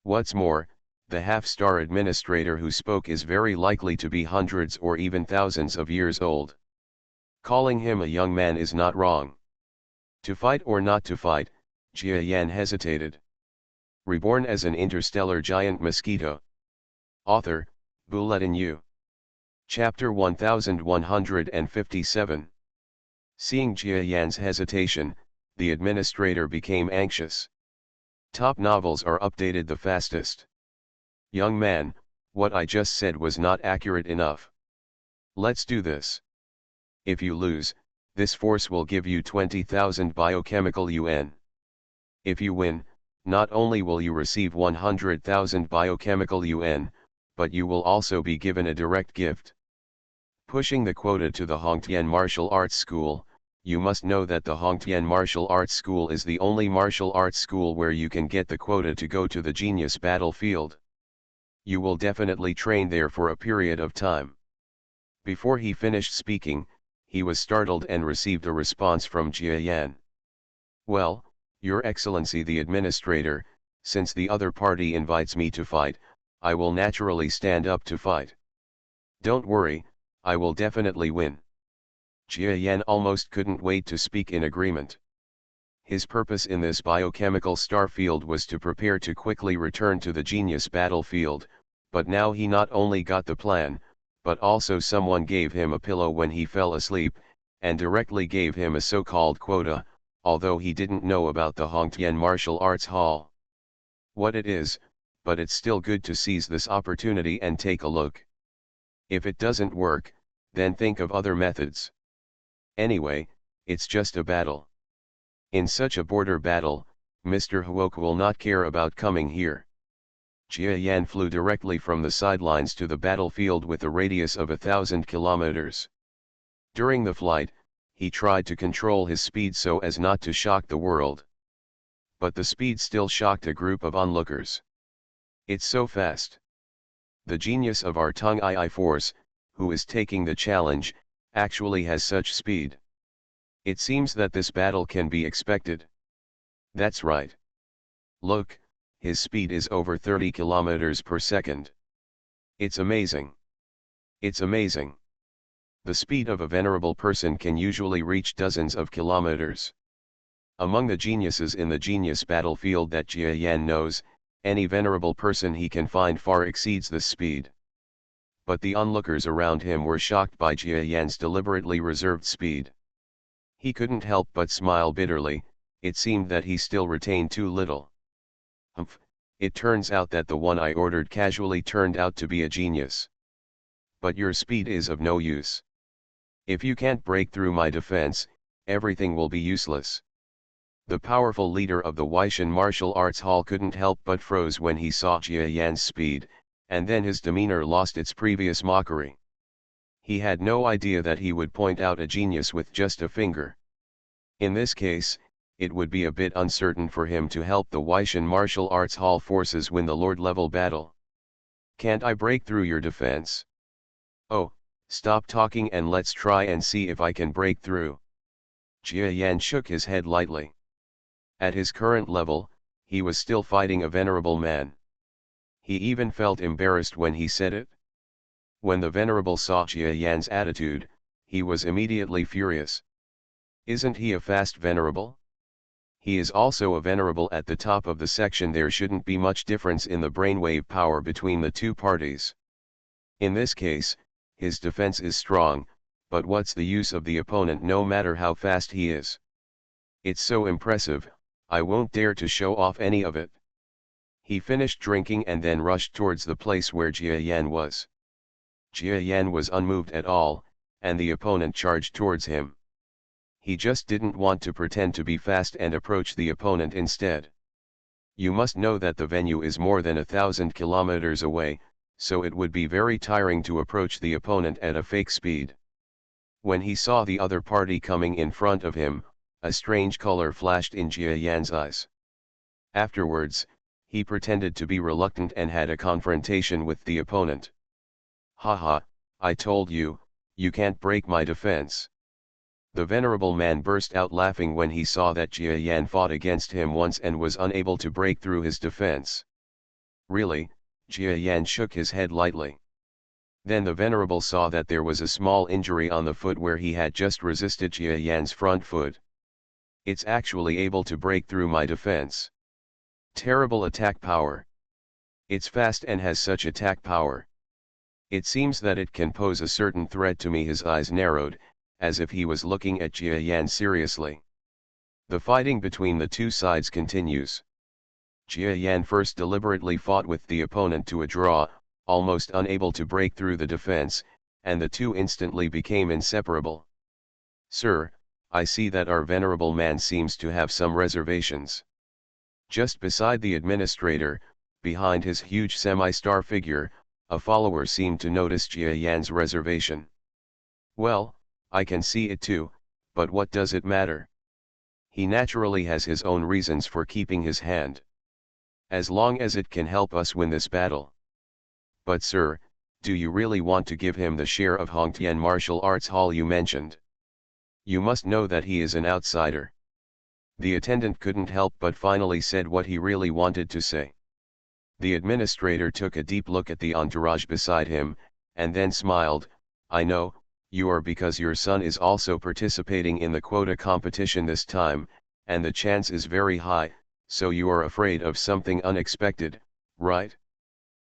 What's more, the half-star administrator who spoke is very likely to be hundreds or even thousands of years old. Calling him a young man is not wrong. To fight or not to fight, Jia Yan hesitated. Reborn as an interstellar giant mosquito. Author, Bulletin U. Chapter 1157. Seeing Jia Yan's hesitation, the administrator became anxious. Top novels are updated the fastest. Young man, what I just said was not accurate enough. Let's do this. If you lose, this force will give you 20,000 biochemical yuan. If you win, not only will you receive 100,000 biochemical yuan, but you will also be given a direct gift. Pushing the quota to the Hongtian Martial Arts School, you must know that the Hongtian Martial Arts School is the only martial arts school where you can get the quota to go to the genius battlefield. You will definitely train there for a period of time. Before he finished speaking, he was startled and received a response from Jia Yan. Well, Your Excellency the Administrator, since the other party invites me to fight, I will naturally stand up to fight. Don't worry, I will definitely win. Jia Yan almost couldn't wait to speak in agreement. His purpose in this biochemical starfield was to prepare to quickly return to the genius battlefield, but now he not only got the plan, but also someone gave him a pillow when he fell asleep, and directly gave him a so-called quota, although he didn't know about the Hongtian Martial Arts Hall. What it is, but it's still good to seize this opportunity and take a look. If it doesn't work, then think of other methods. Anyway, it's just a battle. In such a border battle, Mr. Huok will not care about coming here. Jia Yan flew directly from the sidelines to the battlefield with a radius of 1,000 kilometers. During the flight, he tried to control his speed so as not to shock the world. But the speed still shocked a group of onlookers. It's so fast. The genius of our Tong II force, who is taking the challenge, actually has such speed. It seems that this battle can be expected. That's right. Look, his speed is over 30 kilometers per second. It's amazing. It's amazing. The speed of a venerable person can usually reach dozens of kilometers. Among the geniuses in the genius battlefield that Jia Yan knows, any venerable person he can find far exceeds this speed. But the onlookers around him were shocked by Jia Yan's deliberately reserved speed. He couldn't help but smile bitterly. It seemed that he still retained too little. Humph, it turns out that the one I ordered casually turned out to be a genius. But your speed is of no use. If you can't break through my defense, everything will be useless. The powerful leader of the Weishan Martial Arts Hall couldn't help but froze when he saw Jia Yan's speed, and then his demeanor lost its previous mockery. He had no idea that he would point out a genius with just a finger. In this case, it would be a bit uncertain for him to help the Weishan Martial Arts Hall forces win the Lord-level battle. Can't I break through your defense? Oh, stop talking and let's try and see if I can break through. Jia Yan shook his head lightly. At his current level, he was still fighting a venerable man. He even felt embarrassed when he said it. When the venerable saw Jia Yan's attitude, he was immediately furious. Isn't he a fast venerable? He is also a venerable at the top of the section. There shouldn't be much difference in the brainwave power between the two parties. In this case, his defense is strong, but what's the use of the opponent no matter how fast he is? It's so impressive, I won't dare to show off any of it. He finished drinking and then rushed towards the place where Jia Yan was. Jia Yan was unmoved at all, and the opponent charged towards him. He just didn't want to pretend to be fast and approach the opponent instead. You must know that the venue is more than 1,000 kilometers away, so it would be very tiring to approach the opponent at a fake speed. When he saw the other party coming in front of him, a strange color flashed in Jia Yan's eyes. Afterwards, he pretended to be reluctant and had a confrontation with the opponent. Haha, I told you, you can't break my defense. The venerable man burst out laughing when he saw that Jia Yan fought against him once and was unable to break through his defense. Really? Jia Yan shook his head lightly. Then the venerable saw that there was a small injury on the foot where he had just resisted Jia Yan's front foot. It's actually able to break through my defense. Terrible attack power. It's fast and has such attack power. It seems that it can pose a certain threat to me. His eyes narrowed, as if he was looking at Jia Yan seriously. The fighting between the two sides continues. Jia Yan first deliberately fought with the opponent to a draw, almost unable to break through the defense, and the two instantly became inseparable. Sir, I see that our venerable man seems to have some reservations. Just beside the administrator, behind his huge semi-star figure, a follower seemed to notice Jia Yan's reservation. Well, I can see it too, but what does it matter? He naturally has his own reasons for keeping his hand. As long as it can help us win this battle. But sir, do you really want to give him the share of Hongtian Martial Arts Hall you mentioned? You must know that he is an outsider. The attendant couldn't help but finally said what he really wanted to say. The administrator took a deep look at the entourage beside him, and then smiled. I know, you are because your son is also participating in the quota competition this time, and the chance is very high, so you are afraid of something unexpected, right?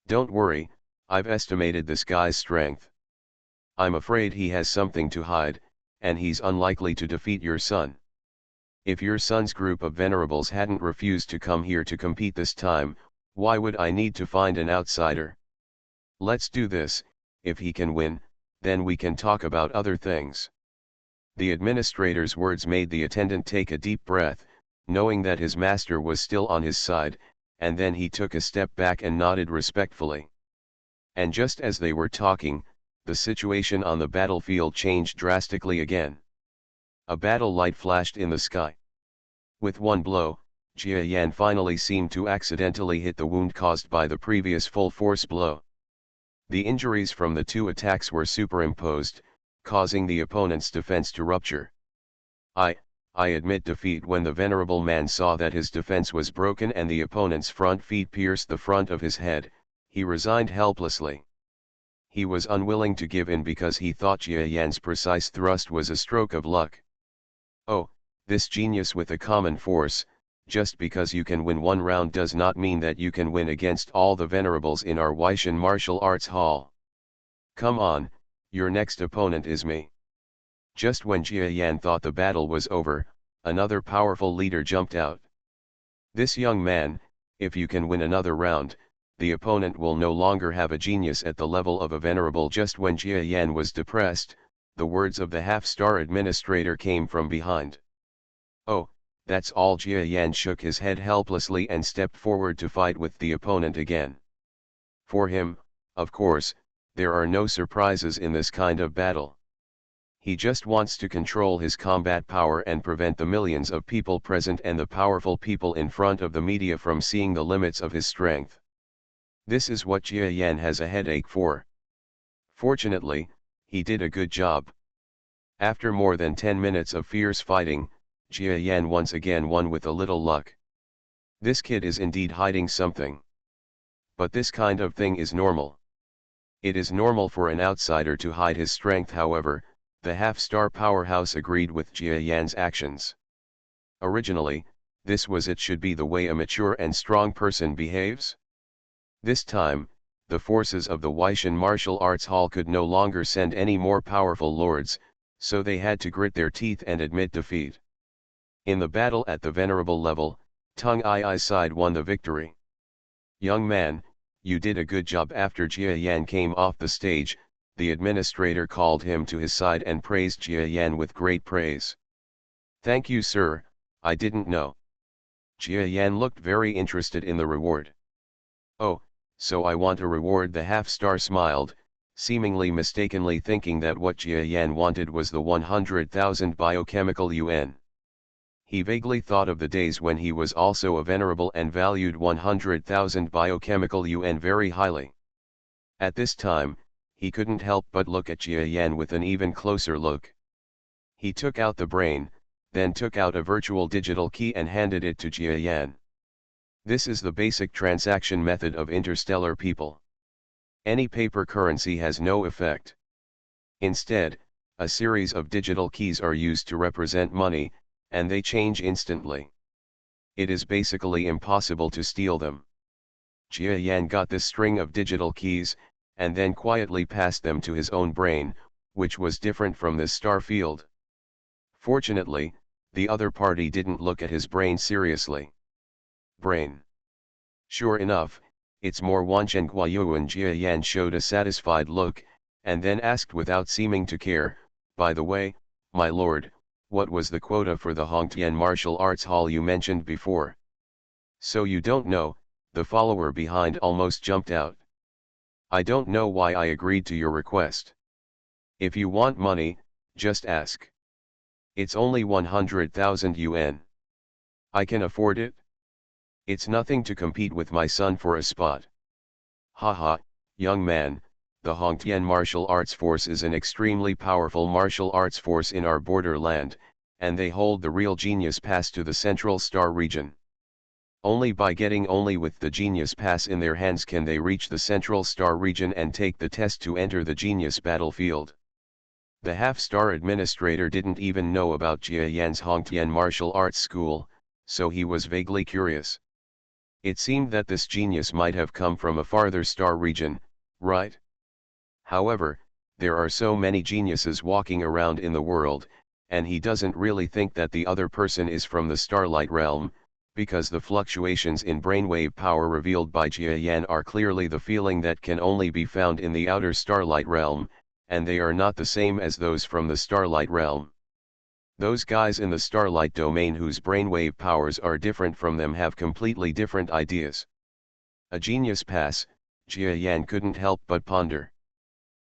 Don't worry, I've estimated this guy's strength. I'm afraid he has something to hide, and he's unlikely to defeat your son. If your son's group of venerables hadn't refused to come here to compete this time, why would I need to find an outsider? Let's do this. If he can win, then we can talk about other things. The administrator's words made the attendant take a deep breath, knowing that his master was still on his side, and then he took a step back and nodded respectfully. And just as they were talking, the situation on the battlefield changed drastically again. A battle light flashed in the sky. With one blow, Jia Yan finally seemed to accidentally hit the wound caused by the previous full-force blow. The injuries from the two attacks were superimposed, causing the opponent's defense to rupture. I admit defeat. When the venerable man saw that his defense was broken and the opponent's front feet pierced the front of his head, he resigned helplessly. He was unwilling to give in because he thought Jia Yan's precise thrust was a stroke of luck. Oh, this genius with a common force, just because you can win one round does not mean that you can win against all the venerables in our Weishan martial arts hall. Come on, your next opponent is me. Just when Jia Yan thought the battle was over, another powerful leader jumped out. This young man, if you can win another round, the opponent will no longer have a genius at the level of a venerable. Just when Jia Yan was depressed, the words of the half-star administrator came from behind. Oh, that's all. Jia Yan shook his head helplessly and stepped forward to fight with the opponent again. For him, of course, there are no surprises in this kind of battle. He just wants to control his combat power and prevent the millions of people present and the powerful people in front of the media from seeing the limits of his strength. This is what Jia Yan has a headache for. Fortunately, he did a good job. After more than 10 minutes of fierce fighting, Jia Yan once again won with a little luck. This kid is indeed hiding something. But this kind of thing is normal. It is normal for an outsider to hide his strength. However, the half-star powerhouse agreed with Jia Yan's actions. Originally, this was it should be the way a mature and strong person behaves. This time, the forces of the Weishan Martial Arts Hall could no longer send any more powerful lords, so they had to grit their teeth and admit defeat. In the battle at the venerable level, Tung I's side won the victory. Young man, you did a good job. After Jia Yan came off the stage, the administrator called him to his side and praised Jia Yan with great praise. Thank you, sir, I didn't know. Jia Yan looked very interested in the reward. Oh, so I want a reward. The half-star smiled, seemingly mistakenly thinking that what Jia Yan wanted was the 100,000 biochemical yuan. He vaguely thought of the days when he was also a venerable and valued 100,000 biochemical yuan very highly. At this time, he couldn't help but look at Jia Yan with an even closer look. He took out the brain, then took out a virtual digital key and handed it to Jia Yan. This is the basic transaction method of interstellar people. Any paper currency has no effect. Instead, a series of digital keys are used to represent money, and they change instantly. It is basically impossible to steal them. Jia Yan got this string of digital keys, and then quietly passed them to his own brain, which was different from this star field. Fortunately, the other party didn't look at his brain seriously. Brain. Sure enough, it's more Wanchen Guayuan. Jia Yan showed a satisfied look, and then asked without seeming to care, by the way, my lord, what was the quota for the Hongtian Martial Arts Hall you mentioned before? So you don't know, the follower behind almost jumped out. I don't know why I agreed to your request. If you want money, just ask. It's only 100,000 yuan. I can afford it. It's nothing to compete with my son for a spot. Haha, young man, the Hongtian Martial Arts Force is an extremely powerful martial arts force in our borderland, and they hold the real Genius Pass to the Central Star region. Only with the Genius Pass in their hands can they reach the Central Star region and take the test to enter the Genius battlefield. The half-star administrator didn't even know about Jia Yan's Hongtian martial arts school, so he was vaguely curious. It seemed that this genius might have come from a farther star region, right? However, there are so many geniuses walking around in the world, and he doesn't really think that the other person is from the starlight realm, because the fluctuations in brainwave power revealed by Jia Yan are clearly the feeling that can only be found in the outer starlight realm, and they are not the same as those from the starlight realm. Those guys in the starlight domain whose brainwave powers are different from them have completely different ideas. A genius pass, Jia Yan couldn't help but ponder.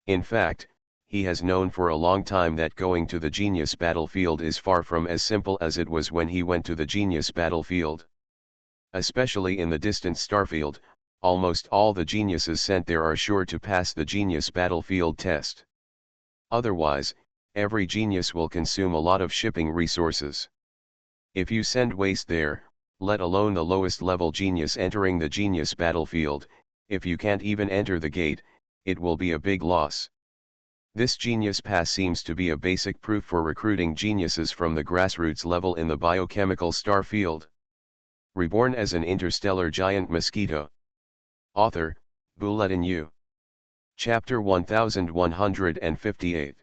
In fact, he has known for a long time that going to the genius battlefield is far from as simple as it was when he went to the genius battlefield. Especially in the distant starfield, almost all the geniuses sent there are sure to pass the genius battlefield test. Otherwise, every genius will consume a lot of shipping resources. If you send waste there, let alone the lowest level genius entering the genius battlefield, if you can't even enter the gate, it will be a big loss. This genius pass seems to be a basic proof for recruiting geniuses from the grassroots level in the biochemical star field. Reborn as an interstellar giant mosquito. Author, Bulletin U. Chapter 1158.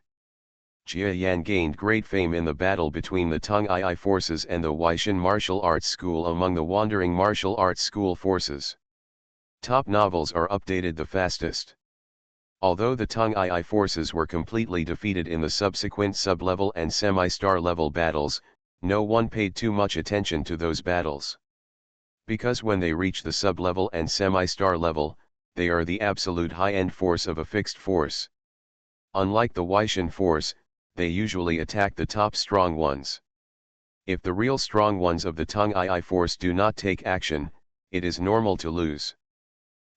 Jia Yan gained great fame in the battle between the Tung Ai forces and the Weishan martial arts school among the wandering martial arts school forces. Top novels are updated the fastest. Although the Tung Ai forces were completely defeated in the subsequent sub-level and semi-star level battles, no one paid too much attention to those battles. Because when they reach the sub-level and semi-star level, they are the absolute high-end force of a fixed force. Unlike the Weishan force, they usually attack the top strong ones. If the real strong ones of the Tung Ai force do not take action, it is normal to lose.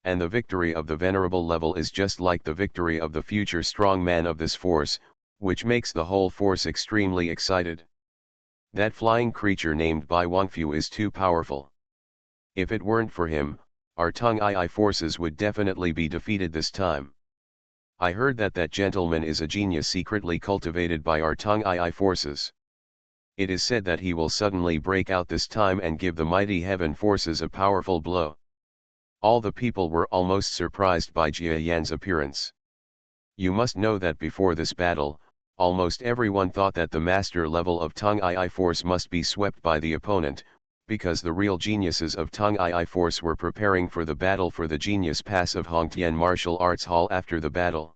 And the victory of the venerable level is just like the victory of the future strong man of this force, which makes the whole force extremely excited. That flying creature named Bai Wangfu is too powerful. If it weren't for him, our Tung Ai forces would definitely be defeated this time. I heard that that gentleman is a genius secretly cultivated by our Tung Ai forces. It is said that he will suddenly break out this time and give the mighty heaven forces a powerful blow. All the people were almost surprised by Jia Yan's appearance. You must know that before this battle, almost everyone thought that the master level of Tung Ai force must be swept by the opponent, because the real geniuses of Tung Ai force were preparing for the battle for the genius pass of Hongtian Martial Arts Hall after the battle.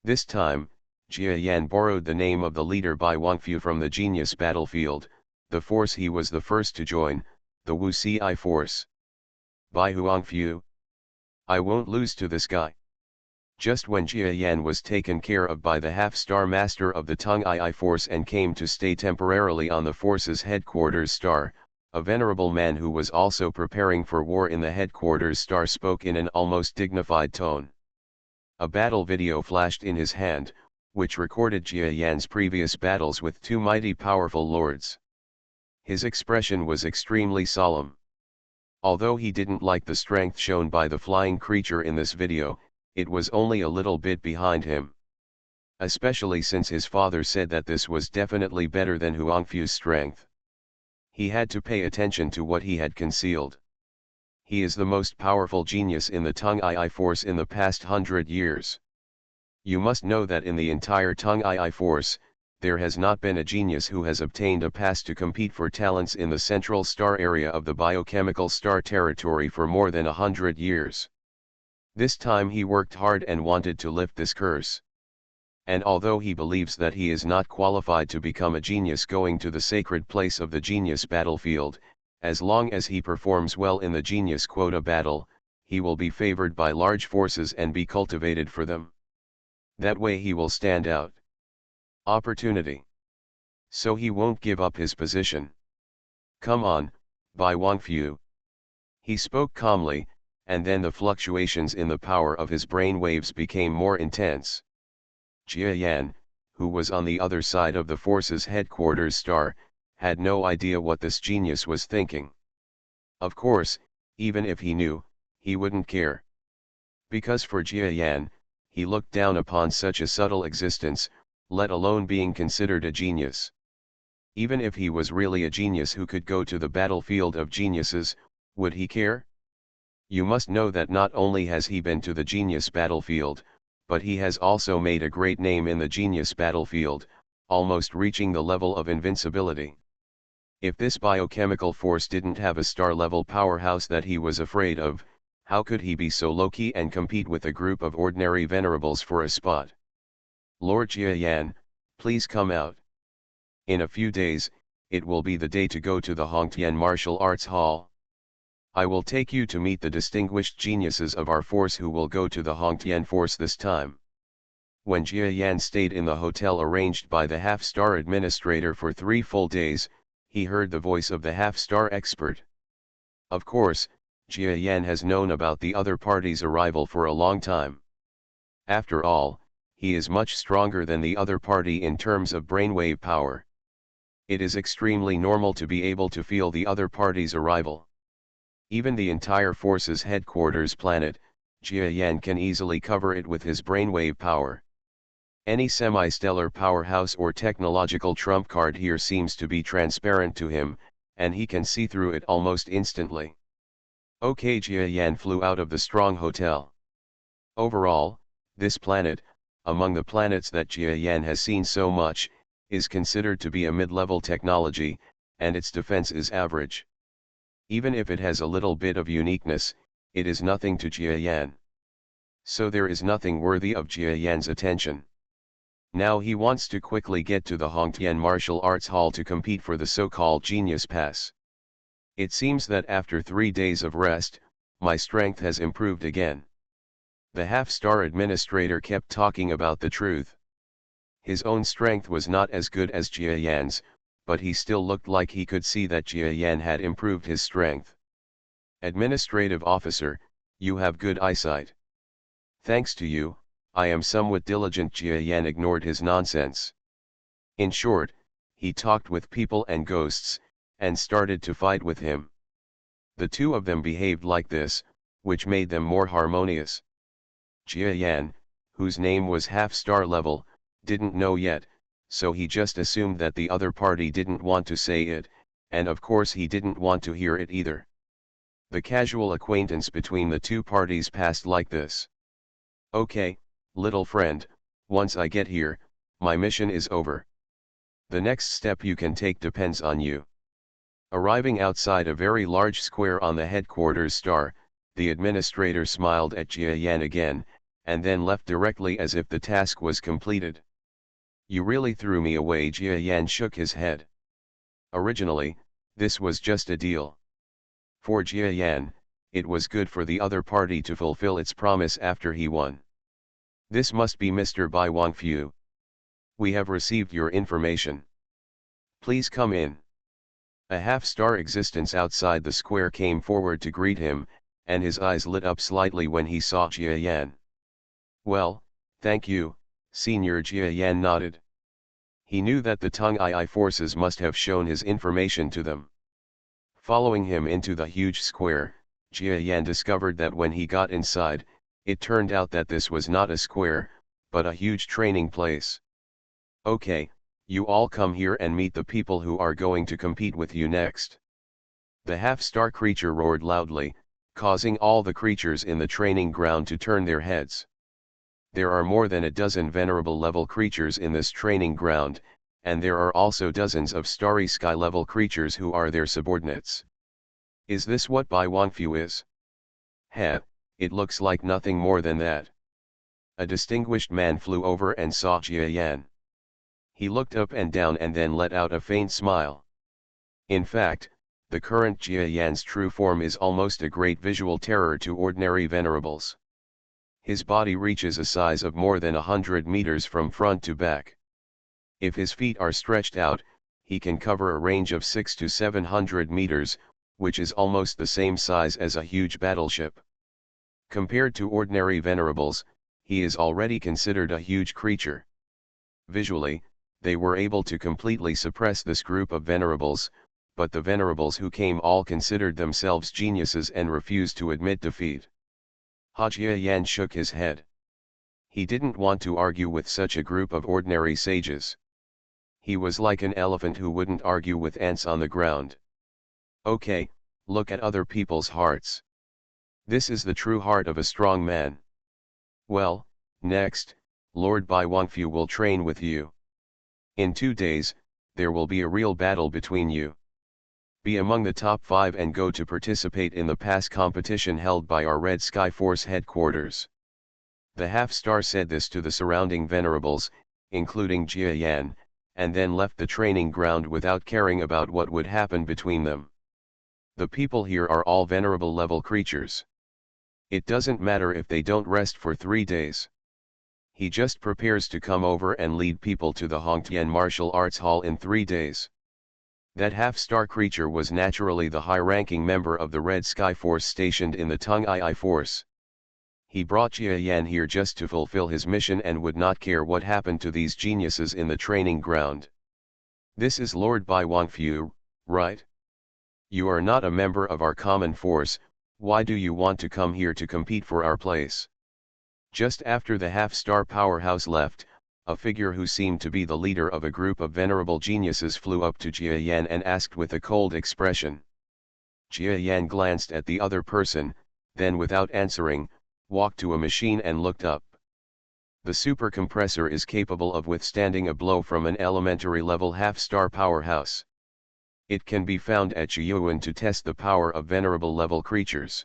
This time, Jia Yan borrowed the name of the leader Bai Wangfu from the genius battlefield, the force he was the first to join, the Wu Ci force. Bai Huangfu. I won't lose to this guy. Just when Jia Yan was taken care of by the half-star master of the Tung Ai force and came to stay temporarily on the force's headquarters star, a venerable man who was also preparing for war in the headquarters star spoke in an almost dignified tone. A battle video flashed in his hand, which recorded Jia Yan's previous battles with two mighty powerful lords. His expression was extremely solemn. Although he didn't like the strength shown by the flying creature in this video, it was only a little bit behind him. Especially since his father said that this was definitely better than Huangfu's strength. He had to pay attention to what he had concealed. He is the most powerful genius in the Tung Ai force in the past 100 years. You must know that in the entire Tung Ai force, there has not been a genius who has obtained a pass to compete for talents in the central star area of the biochemical star territory for more than 100 years. This time he worked hard and wanted to lift this curse. And although he believes that he is not qualified to become a genius going to the sacred place of the genius battlefield, as long as he performs well in the genius quota battle, he will be favored by large forces and be cultivated for them. That way he will stand out. Opportunity. So he won't give up his position. Come on, Bai Wangfu. He spoke calmly, and then the fluctuations in the power of his brain waves became more intense. Jia Yan, who was on the other side of the force's headquarters star, had no idea what this genius was thinking. Of course, even if he knew, he wouldn't care. Because for Jia Yan, he looked down upon such a subtle existence, let alone being considered a genius. Even if he was really a genius who could go to the battlefield of geniuses, would he care? You must know that not only has he been to the genius battlefield, but he has also made a great name in the genius battlefield, almost reaching the level of invincibility. If this biochemical force didn't have a star-level powerhouse that he was afraid of, how could he be so low-key and compete with a group of ordinary venerables for a spot? Lord Jia Yan, please come out. In a few days, it will be the day to go to the Hongtian Martial Arts Hall. I will take you to meet the distinguished geniuses of our force who will go to the Hongtian force this time. When Jia Yan stayed in the hotel arranged by the half-star administrator for 3 full days, he heard the voice of the half-star expert. Of course, Jia Yan has known about the other party's arrival for a long time. After all, he is much stronger than the other party in terms of brainwave power. It is extremely normal to be able to feel the other party's arrival. Even the entire force's headquarters planet, Jia Yan can easily cover it with his brainwave power. Any semi-stellar powerhouse or technological trump card here seems to be transparent to him, and he can see through it almost instantly. Okay, Jia Yan flew out of the strong hotel. Overall, this planet, among the planets that Jia Yan has seen so much, is considered to be a mid-level technology, and its defense is average. Even if it has a little bit of uniqueness, it is nothing to Jia Yan. So there is nothing worthy of Jia Yan's attention. Now he wants to quickly get to the Hongtian Martial Arts Hall to compete for the so-called Genius Pass. It seems that after 3 days of rest, my strength has improved again. The half-star administrator kept talking about the truth. His own strength was not as good as Jia Yan's, but he still looked like he could see that Jia Yan had improved his strength. Administrative officer, you have good eyesight. Thanks to you, I am somewhat diligent. Jia Yan ignored his nonsense. In short, he talked with people and ghosts, and started to fight with him. The two of them behaved like this, which made them more harmonious. Jia Yan, whose name was half-star level, didn't know yet, so he just assumed that the other party didn't want to say it, and of course he didn't want to hear it either. The casual acquaintance between the two parties passed like this. Okay, little friend, once I get here, my mission is over. The next step you can take depends on you. Arriving outside a very large square on the headquarters star, the administrator smiled at Jia Yan again, and then left directly as if the task was completed. You really threw me away. Jia Yan shook his head. Originally, this was just a deal. For Jia Yan, it was good for the other party to fulfill its promise after he won. This must be Mr. Bai Wangfu. We have received your information. Please come in. A half-star existence outside the square came forward to greet him, and his eyes lit up slightly when he saw Jia Yan. Well, thank you, Senior. Jia Yan nodded. He knew that the Tung Ai forces must have shown his information to them. Following him into the huge square, Jia Yan discovered that when he got inside, it turned out that this was not a square, but a huge training place. Okay, you all come here and meet the people who are going to compete with you next. The half-star creature roared loudly, causing all the creatures in the training ground to turn their heads. There are more than a dozen venerable level creatures in this training ground, and there are also dozens of starry sky level creatures who are their subordinates. Is this what Bai Wangfu is? Heh, it looks like nothing more than that. A distinguished man flew over and saw Jia Yan. He looked up and down and then let out a faint smile. In fact, the current Jia Yan's true form is almost a great visual terror to ordinary venerables. His body reaches a size of more than 100 meters from front to back. If his feet are stretched out, he can cover a range of 600 to 700 meters, which is almost the same size as a huge battleship. Compared to ordinary venerables, he is already considered a huge creature. Visually, they were able to completely suppress this group of venerables, but the venerables who came all considered themselves geniuses and refused to admit defeat. Jia Yan shook his head. He didn't want to argue with such a group of ordinary sages. He was like an elephant who wouldn't argue with ants on the ground. Okay, look at other people's hearts. This is the true heart of a strong man. Well, next, Lord Bai Wangfu will train with you. In 2 days, there will be a real battle between you. Be among the top 5 and go to participate in the pass competition held by our Red Sky Force headquarters. The half-star said this to the surrounding venerables, including Jia Yan, and then left the training ground without caring about what would happen between them. The people here are all venerable level creatures. It doesn't matter if they don't rest for 3 days. He just prepares to come over and lead people to the Hongtian Martial Arts Hall in 3 days. That half-star creature was naturally the high-ranking member of the Red Sky Force stationed in the Tung Ai Force. He brought Jia Yan here just to fulfill his mission and would not care what happened to these geniuses in the training ground. This is Lord Bai Wangfu, right? You are not a member of our common force, why do you want to come here to compete for our place? Just after the half-star powerhouse left, a figure who seemed to be the leader of a group of venerable geniuses flew up to Jia Yan and asked with a cold expression. Jia Yan glanced at the other person, then without answering, walked to a machine and looked up. The super compressor is capable of withstanding a blow from an elementary level half-star powerhouse. It can be found at Chiyuan to test the power of venerable level creatures.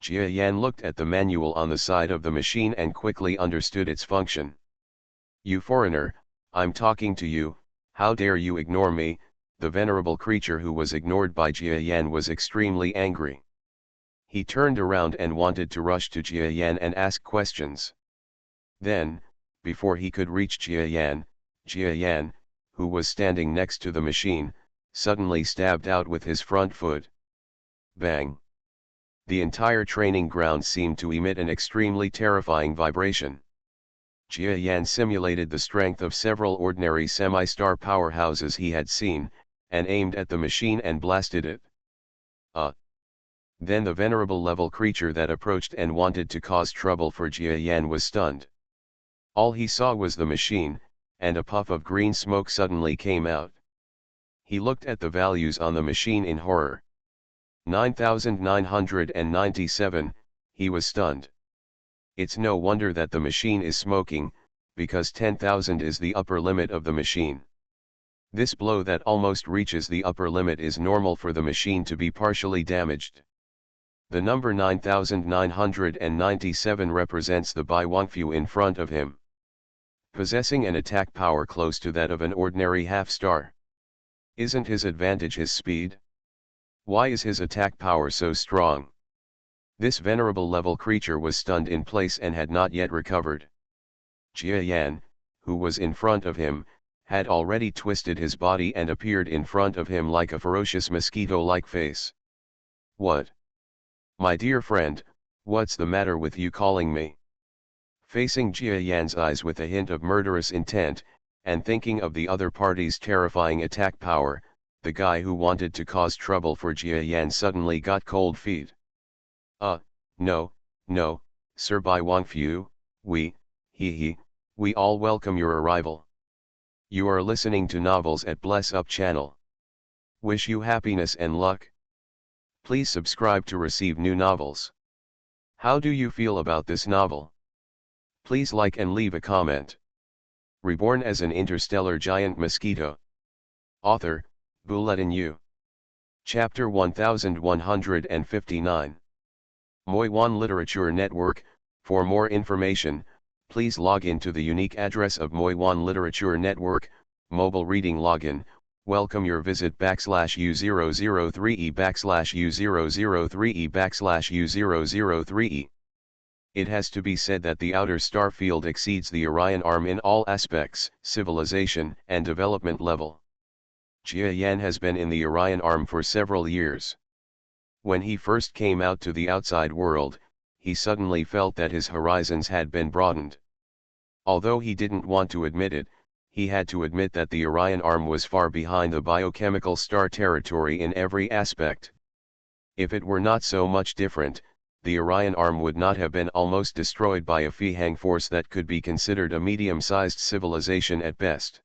Jia Yan looked at the manual on the side of the machine and quickly understood its function. You foreigner, I'm talking to you, how dare you ignore me? The venerable creature who was ignored by Jia Yan was extremely angry. He turned around and wanted to rush to Jia Yan and ask questions. Then, before he could reach Jia Yan, who was standing next to the machine, suddenly stabbed out with his front foot. Bang! The entire training ground seemed to emit an extremely terrifying vibration. Jia Yan simulated the strength of several ordinary semi-star powerhouses he had seen, and aimed at the machine and blasted it. Then the venerable level creature that approached and wanted to cause trouble for Jia Yan was stunned. All he saw was the machine, and a puff of green smoke suddenly came out. He looked at the values on the machine in horror. 9,997, he was stunned. It's no wonder that the machine is smoking, because 10,000 is the upper limit of the machine. This blow that almost reaches the upper limit is normal for the machine to be partially damaged. The number 9,997 represents the Bai Wangfu in front of him, possessing an attack power close to that of an ordinary half-star. Isn't his advantage his speed? Why is his attack power so strong? This venerable level creature was stunned in place and had not yet recovered. Jia Yan, who was in front of him, had already twisted his body and appeared in front of him like a ferocious mosquito-like face. What? My dear friend, what's the matter with you calling me? Facing Jia Yan's eyes with a hint of murderous intent, and thinking of the other party's terrifying attack power, the guy who wanted to cause trouble for Jia Yan suddenly got cold feet. No, Sir Bai Wangfu, we all welcome your arrival. You are listening to novels at Bless Up channel. Wish you happiness and luck. Please subscribe to receive new novels. How do you feel about this novel? Please like and leave a comment. Reborn as an interstellar giant mosquito. Author, Bulletin U. Chapter 1159. Moi Wan Literature Network. For more information, please log in to the unique address of Moi Wan Literature Network, mobile reading login. Welcome your visit /U003E/U003E/U003E. It has to be said that the outer star field exceeds the Orion Arm in all aspects, civilization and development level. Jia Yan has been in the Orion Arm for several years. When he first came out to the outside world, he suddenly felt that his horizons had been broadened. Although he didn't want to admit it, he had to admit that the Orion Arm was far behind the biochemical star territory in every aspect. If it were not so much different, the Orion arm would not have been almost destroyed by a Fihang force that could be considered a medium-sized civilization at best.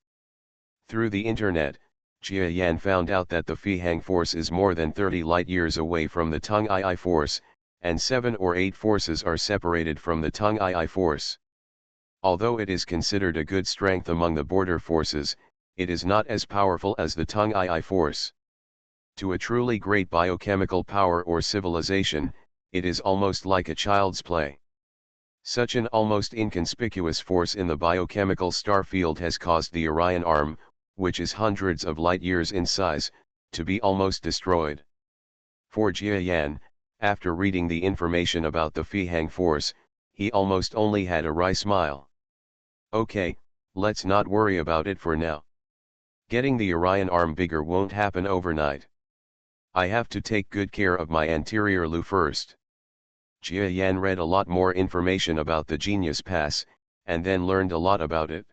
Through the internet, Jia Yan found out that the Fihang force is more than 30 light-years away from the Tung Ai force, and 7 or 8 forces are separated from the Tung Ai force. Although it is considered a good strength among the border forces, it is not as powerful as the Tung Ai force. To a truly great biochemical power or civilization, it is almost like a child's play. Such an almost inconspicuous force in the biochemical star field has caused the Orion arm, which is hundreds of light-years in size, to be almost destroyed. For Jia Yan, after reading the information about the Fihang force, he almost only had a wry smile. Okay, let's not worry about it for now. Getting the Orion arm bigger won't happen overnight. I have to take good care of my anterior lu first. Jia Yan read a lot more information about the Genius Pass, and then learned a lot about it.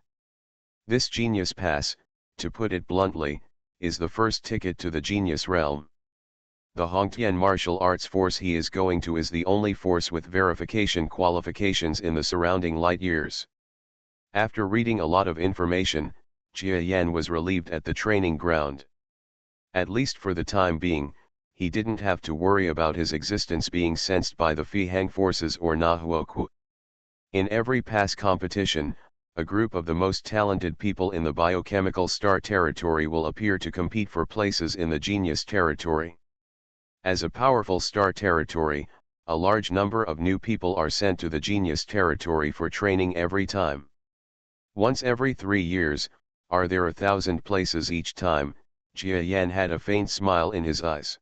This Genius Pass, to put it bluntly, is the first ticket to the Genius realm. The Hongtian martial arts force he is going to is the only force with verification qualifications in the surrounding light years. After reading a lot of information, Jia Yan was relieved at the training ground. At least for the time being, he didn't have to worry about his existence being sensed by the Fihang forces or Na Huoku. In every pass competition, a group of the most talented people in the biochemical star territory will appear to compete for places in the Genius territory. As a powerful star territory, a large number of new people are sent to the Genius territory for training every time. Once every 3 years, are there 1,000 places each time? Jia Yan had a faint smile in his eyes.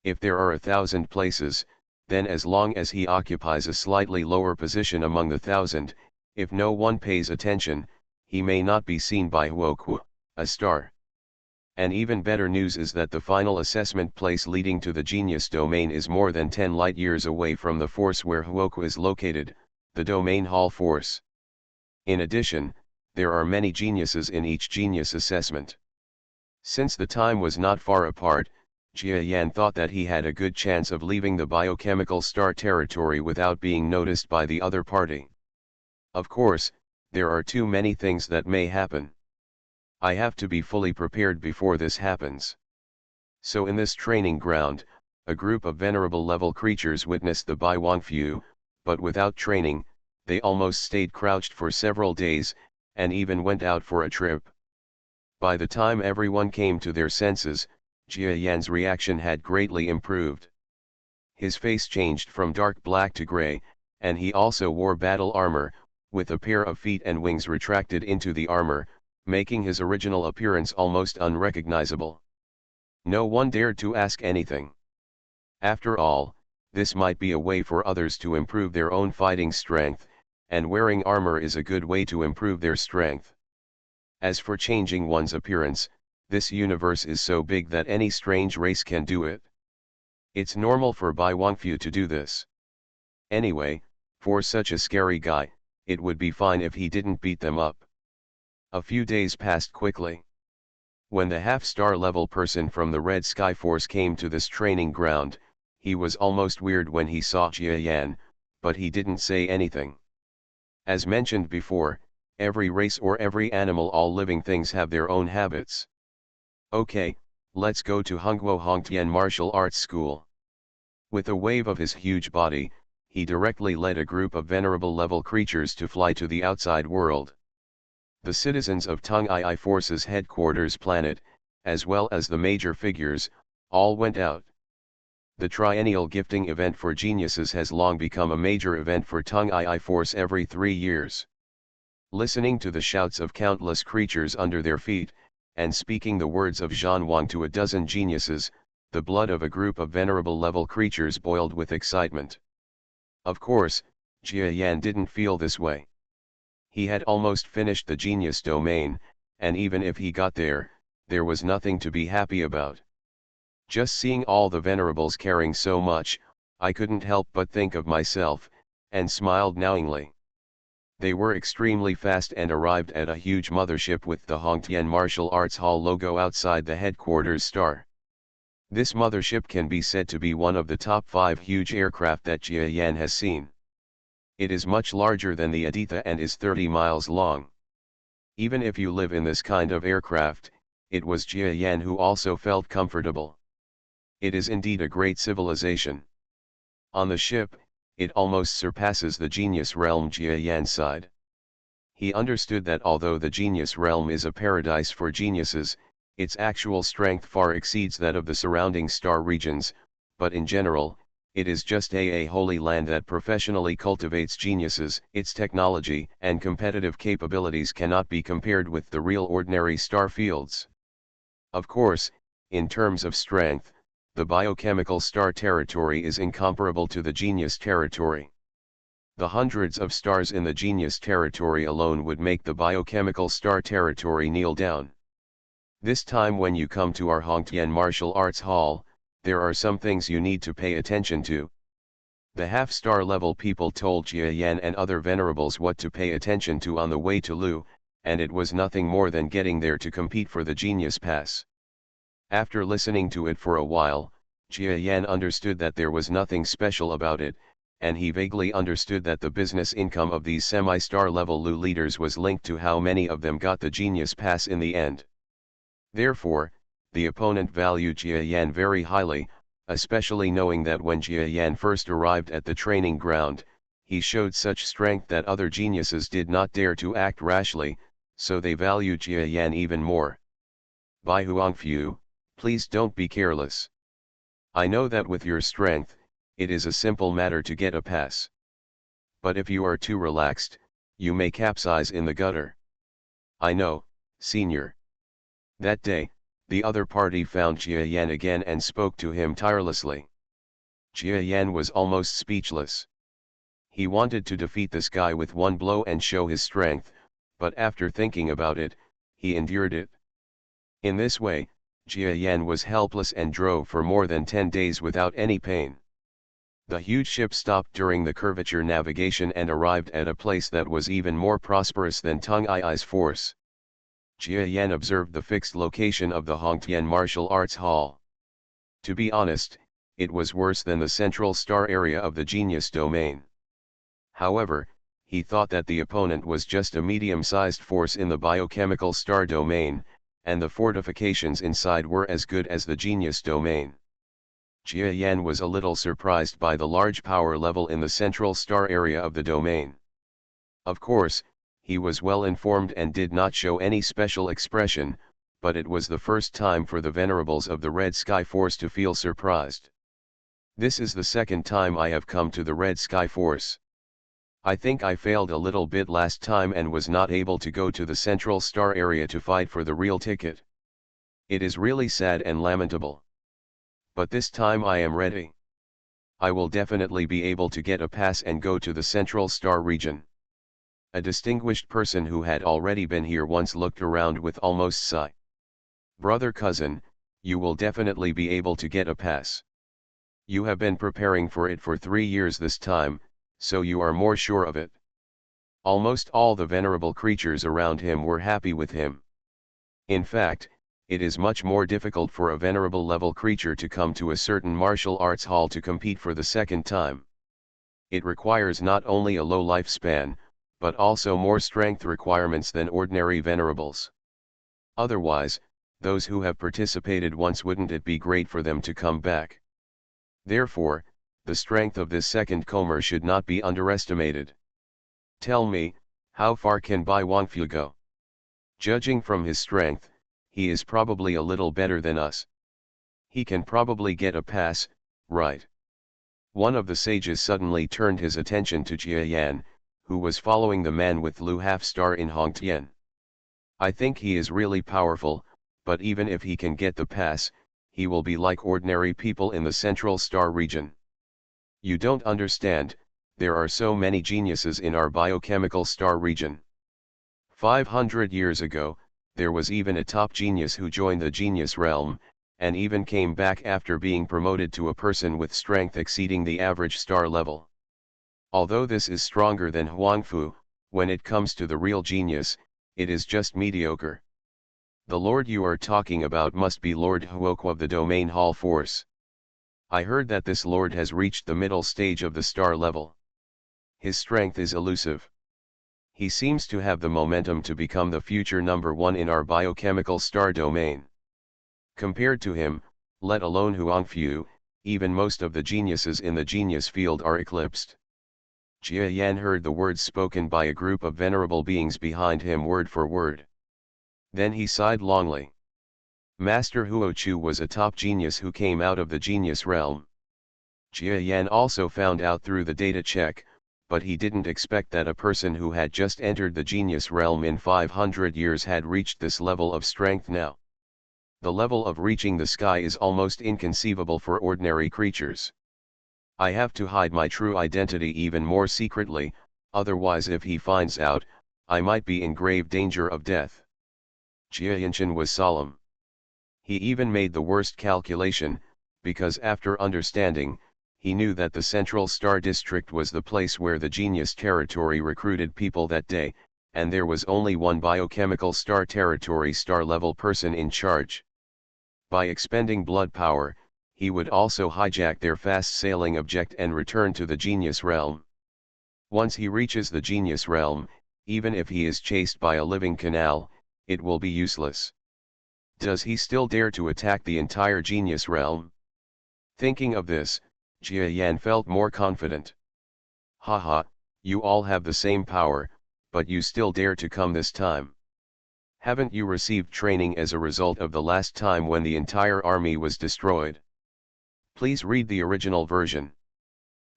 If there are 1,000 places, then as long as he occupies a slightly lower position among the 1,000, if no one pays attention, he may not be seen by Huoku, a star. And even better news is that the final assessment place leading to the Genius domain is more than 10 light-years away from the force where Huoku is located, the domain hall force. In addition, there are many geniuses in each Genius assessment. Since the time was not far apart, Jia Yan thought that he had a good chance of leaving the biochemical star territory without being noticed by the other party. Of course, there are too many things that may happen. I have to be fully prepared before this happens. So in this training ground, a group of venerable level creatures witnessed the Bai Wangfu, but without training, they almost stayed crouched for several days, and even went out for a trip. By the time everyone came to their senses, Jia Yan's reaction had greatly improved. His face changed from dark black to gray, and he also wore battle armor, with a pair of feet and wings retracted into the armor, making his original appearance almost unrecognizable. No one dared to ask anything. After all, this might be a way for others to improve their own fighting strength, and wearing armor is a good way to improve their strength. As for changing one's appearance, this universe is so big that any strange race can do it. It's normal for Bai Wangfu to do this. Anyway, for such a scary guy, it would be fine if he didn't beat them up. A few days passed quickly. When the half-star level person from the Red Sky Force came to this training ground, he was almost weird when he saw Jia Yan, but he didn't say anything. As mentioned before, every race or every animal, all living things have their own habits. Okay, let's go to Hongguo Hongtian Martial Arts School. With a wave of his huge body, he directly led a group of venerable level creatures to fly to the outside world. The citizens of Tung Ai Force's headquarters planet, as well as the major figures, all went out. The triennial gifting event for geniuses has long become a major event for Tung Ai Force every 3 years. Listening to the shouts of countless creatures under their feet, and speaking the words of Zhan Wang to a dozen geniuses, the blood of a group of venerable level creatures boiled with excitement. Of course, Jia Yan didn't feel this way. He had almost finished the Genius domain, and even if he got there, there was nothing to be happy about. Just seeing all the venerables caring so much, I couldn't help but think of myself, and smiled knowingly. They were extremely fast and arrived at a huge mothership with the Hongtian Martial Arts Hall logo outside the headquarters star. This mothership can be said to be one of the top 5 huge aircraft that Jiayan has seen. It is much larger than the Aditya and is 30 miles long. Even if you live in this kind of aircraft, it was Jiayan who also felt comfortable. It is indeed a great civilization. On the ship, it almost surpasses the genius realm Jiayan side. He understood that although the genius realm is a paradise for geniuses, its actual strength far exceeds that of the surrounding star regions, but in general, it is just a holy land that professionally cultivates geniuses. Its technology and competitive capabilities cannot be compared with the real ordinary star fields. Of course, in terms of strength, the biochemical star territory is incomparable to the genius territory. The hundreds of stars in the genius territory alone would make the biochemical star territory kneel down. This time when you come to our Hongtian Martial Arts Hall, there are some things you need to pay attention to. The half-star level people told Jiayan and other venerables what to pay attention to on the way to Lu, and it was nothing more than getting there to compete for the Genius Pass. After listening to it for a while, Jiayan understood that there was nothing special about it, and he vaguely understood that the business income of these semi-star level Lu leaders was linked to how many of them got the Genius Pass in the end. Therefore, the opponent valued Jiayan very highly, especially knowing that when Jiayan first arrived at the training ground, he showed such strength that other geniuses did not dare to act rashly, so they valued Jiayan even more. Bai Huangfu, please don't be careless. I know that with your strength, it is a simple matter to get a pass. But if you are too relaxed, you may capsize in the gutter. I know, senior. That day, the other party found Jiayan again and spoke to him tirelessly. Jiayan was almost speechless. He wanted to defeat this guy with one blow and show his strength, but after thinking about it, he endured it. In this way, Jiayan was helpless and drove for more than 10 days without any pain. The huge ship stopped during the curvature navigation and arrived at a place that was even more prosperous than Tung Ai's force. Jiayan observed the fixed location of the Hongtian Martial Arts Hall. To be honest, it was worse than the central star area of the Genius Domain. However, he thought that the opponent was just a medium-sized force in the biochemical star domain, and the fortifications inside were as good as the Genius Domain. Jiayan was a little surprised by the large power level in the central star area of the domain. Of course, he was well informed and did not show any special expression, but it was the first time for the venerables of the Red Sky Force to feel surprised. This is the second time I have come to the Red Sky Force. I think I failed a little bit last time and was not able to go to the central star area to fight for the real ticket. It is really sad and lamentable. But this time I am ready. I will definitely be able to get a pass and go to the central star region. A distinguished person who had already been here once looked around with almost sigh. Brother cousin, you will definitely be able to get a pass. You have been preparing for it for 3 years this time, so you are more sure of it. Almost all the venerable creatures around him were happy with him. In fact, it is much more difficult for a venerable level creature to come to a certain martial arts hall to compete for the second time. It requires not only a low lifespan, but also more strength requirements than ordinary venerables. Otherwise, those who have participated once, wouldn't it be great for them to come back? Therefore, the strength of this second comer should not be underestimated. Tell me, how far can Bai Wangfu go? Judging from his strength, he is probably a little better than us. He can probably get a pass, right? One of the sages suddenly turned his attention to Jiayan, who was following the man with Lu half-star in Hongtian. I think he is really powerful, but even if he can get the pass, he will be like ordinary people in the central star region. You don't understand, there are so many geniuses in our biochemical star region. 500 years ago, there was even a top genius who joined the genius realm, and even came back after being promoted to a person with strength exceeding the average star level. Although this is stronger than Huangfu, when it comes to the real genius, it is just mediocre. The lord you are talking about must be Lord Huoque of the Domain Hall Force. I heard that this lord has reached the middle stage of the star level. His strength is elusive. He seems to have the momentum to become the future #1 in our biochemical star domain. Compared to him, let alone Huangfu, even most of the geniuses in the genius field are eclipsed. Jia Yan heard the words spoken by a group of venerable beings behind him word for word. Then he sighed longly. Master Huochu was a top genius who came out of the genius realm. Jia Yan also found out through the data check, but he didn't expect that a person who had just entered the genius realm in 500 years had reached this level of strength now. The level of reaching the sky is almost inconceivable for ordinary creatures. I have to hide my true identity even more secretly, otherwise if he finds out, I might be in grave danger of death. Jia Yanshan was solemn. He even made the worst calculation, because after understanding, he knew that the Central Star District was the place where the Genius Territory recruited people that day, and there was only one biochemical Star Territory star-level person in charge. By expending blood power, he would also hijack their fast-sailing object and return to the Genius Realm. Once he reaches the Genius Realm, even if he is chased by a living canal, it will be useless. Does he still dare to attack the entire Genius Realm? Thinking of this, Jia Yan felt more confident. Haha, you all have the same power, but you still dare to come this time. Haven't you received training as a result of the last time when the entire army was destroyed? Please read the original version.